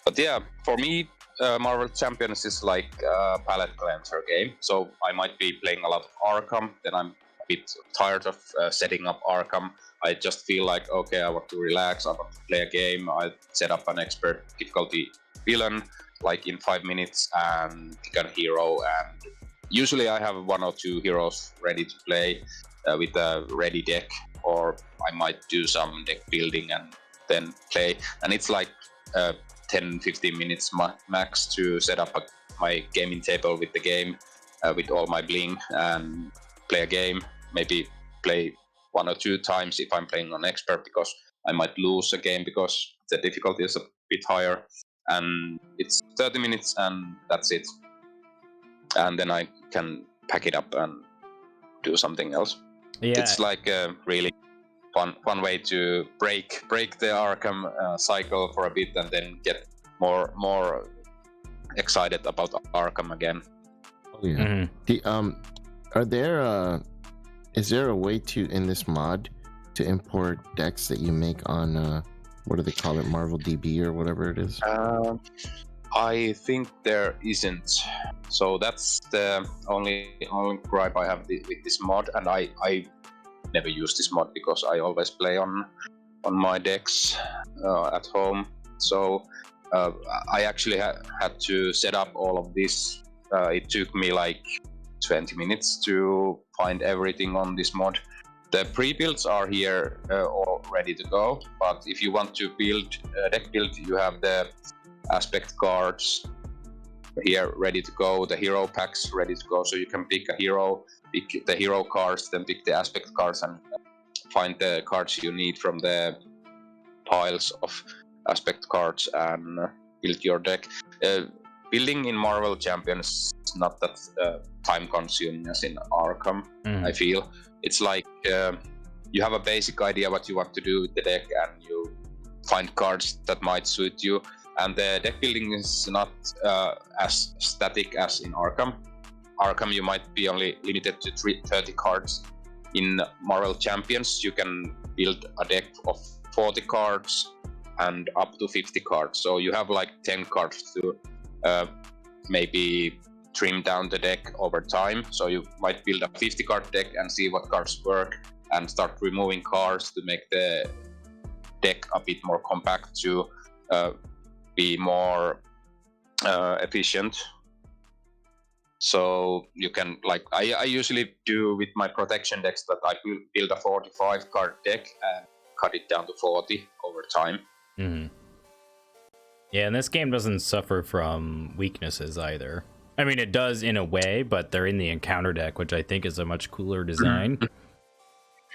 But yeah, for me, Marvel Champions is like a palette cleanser game. So I might be playing a lot of Arkham, then I'm a bit tired of setting up Arkham. I just feel like, okay, I want to relax, I want to play a game. I set up an expert difficulty villain like in 5 minutes and pick a hero, and usually I have 1 or 2 heroes ready to play with a ready deck, or I might do some deck building and then play. And it's like 10-15 minutes max to set up my gaming table with the game, with all my bling, and play a game. Maybe play 1 or 2 times if I'm playing on expert, because I might lose a game because the difficulty is a bit higher. And it's 30 minutes and that's it. And then I can pack it up and do something else. Yeah. It's like a really fun way to break the Arkham cycle for a bit, and then get more excited about Arkham again. Oh yeah. Are there is there a way to, in this mod, to import decks that you make on what do they call it, Marvel DB or whatever it is? I think there isn't. So that's the only gripe I have with this mod, and I never use this mod because I always play on my decks at home. So I actually had to set up all of this. It took me like 20 minutes to find everything on this mod. The pre-builds are here all ready to go, but if you want to build a deck build, you have the aspect cards here ready to go, the hero packs ready to go, so you can pick a hero, pick the hero cards, then pick the aspect cards and find the cards you need from the piles of aspect cards and build your deck. Building in Marvel Champions is not that time consuming as in Arkham. I feel it's like you have a basic idea what you want to do with the deck, and you find cards that might suit you. And the deck building is not as static as in Arkham. Arkham, you might be only limited to 30 cards. In Marvel Champions, you can build a deck of 40 cards and up to 50 cards. So you have like 10 cards to maybe trim down the deck over time. So you might build a 50 card deck and see what cards work and start removing cards to make the deck a bit more compact to be more efficient. So you can, like, I usually do with my protection decks that I build a 45 card deck and cut it down to 40 over time. Yeah, and this game doesn't suffer from weaknesses either. I mean, it does in a way, but they're in the encounter deck, which I think is a much cooler design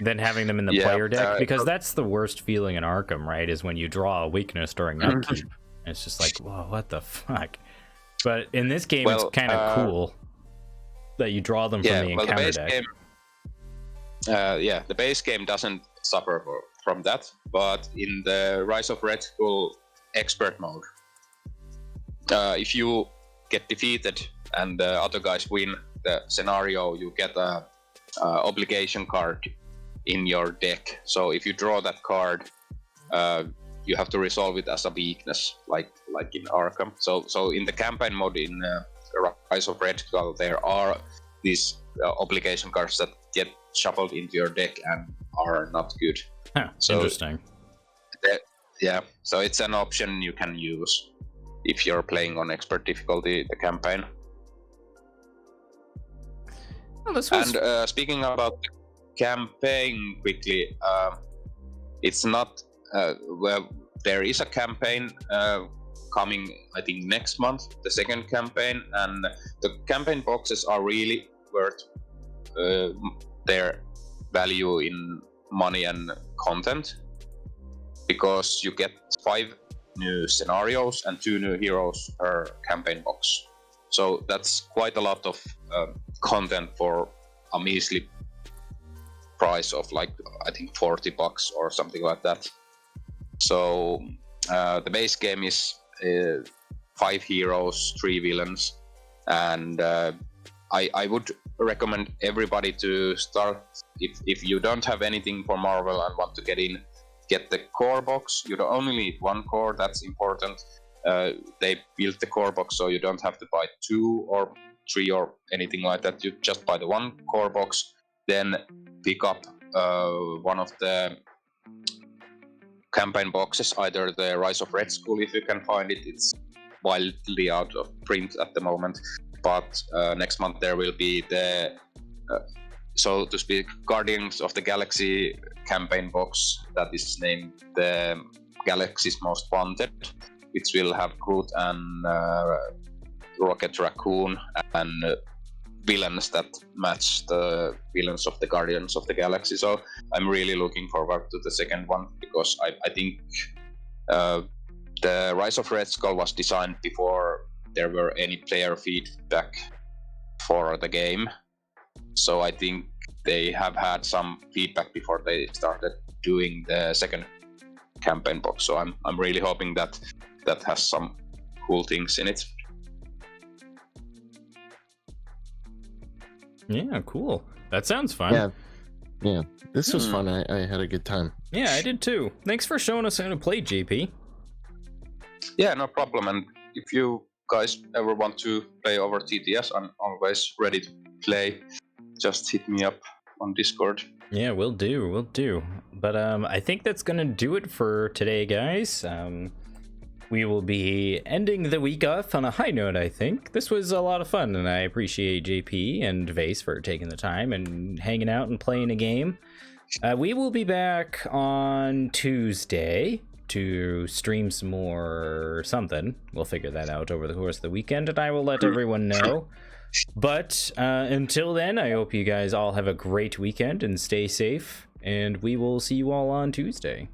than having them in the player deck, because that's the worst feeling in Arkham, right? Is when you draw a weakness during upkeep. And it's just like, whoa, what the fuck? But in this game, it's kind of cool that you draw them from the encounter deck. The base game doesn't suffer from that, but in the Rise of Red Skull expert mode, if you get defeated and the other guys win the scenario, you get a obligation card in your deck. So if you draw that card, you have to resolve it as a weakness, like in Arkham. So in the campaign mode in Rise of Red Skull, there are these obligation cards that get shuffled into your deck and are not good. So interesting. So it's an option you can use if you're playing on expert difficulty, the campaign. And speaking about the campaign quickly, it's not well, there is a campaign coming, I think, next month, the second campaign, and the campaign boxes are really worth their value in money and content, because you get 5 new scenarios and 2 new heroes per campaign box. So that's quite a lot of content for a measly price of, like, I think $40 or something like that. So the base game is 5 heroes, 3 villains, and I would recommend everybody to start, if you don't have anything for Marvel and want to get the core box. You don't only need 1 core, that's important. They built the core box so you don't have to buy 2 or 3 or anything like that. You just buy the 1 core box, then pick up one of the campaign boxes, either the Rise of Red Skull if you can find it. It's wildly out of print at the moment, but next month there will be the so to speak Guardians of the Galaxy campaign box that is named the Galaxy's Most Wanted, which will have Groot and Rocket Raccoon and villains that match the villains of the Guardians of the Galaxy. So I'm really looking forward to the second one, because I think the Rise of Red Skull was designed before there were any player feedback for the game. So I think they have had some feedback before they started doing the second campaign box. So I'm really hoping that has some cool things in it. Yeah, cool. That sounds fun. Yeah. This was fun. I had a good time. Yeah, I did too. Thanks for showing us how to play, JP. Yeah, no problem. And if you guys ever want to play over TTS, I'm always ready to play. Just hit me up on Discord. Yeah, we'll do. But I think that's gonna do it for today, guys. We will be ending the week off on a high note, I think. This was a lot of fun, and I appreciate JP and Vase for taking the time and hanging out and playing a game. We will be back on Tuesday to stream some more something. We'll figure that out over the course of the weekend, and I will let everyone know. But until then, I hope you guys all have a great weekend and stay safe, and we will see you all on Tuesday.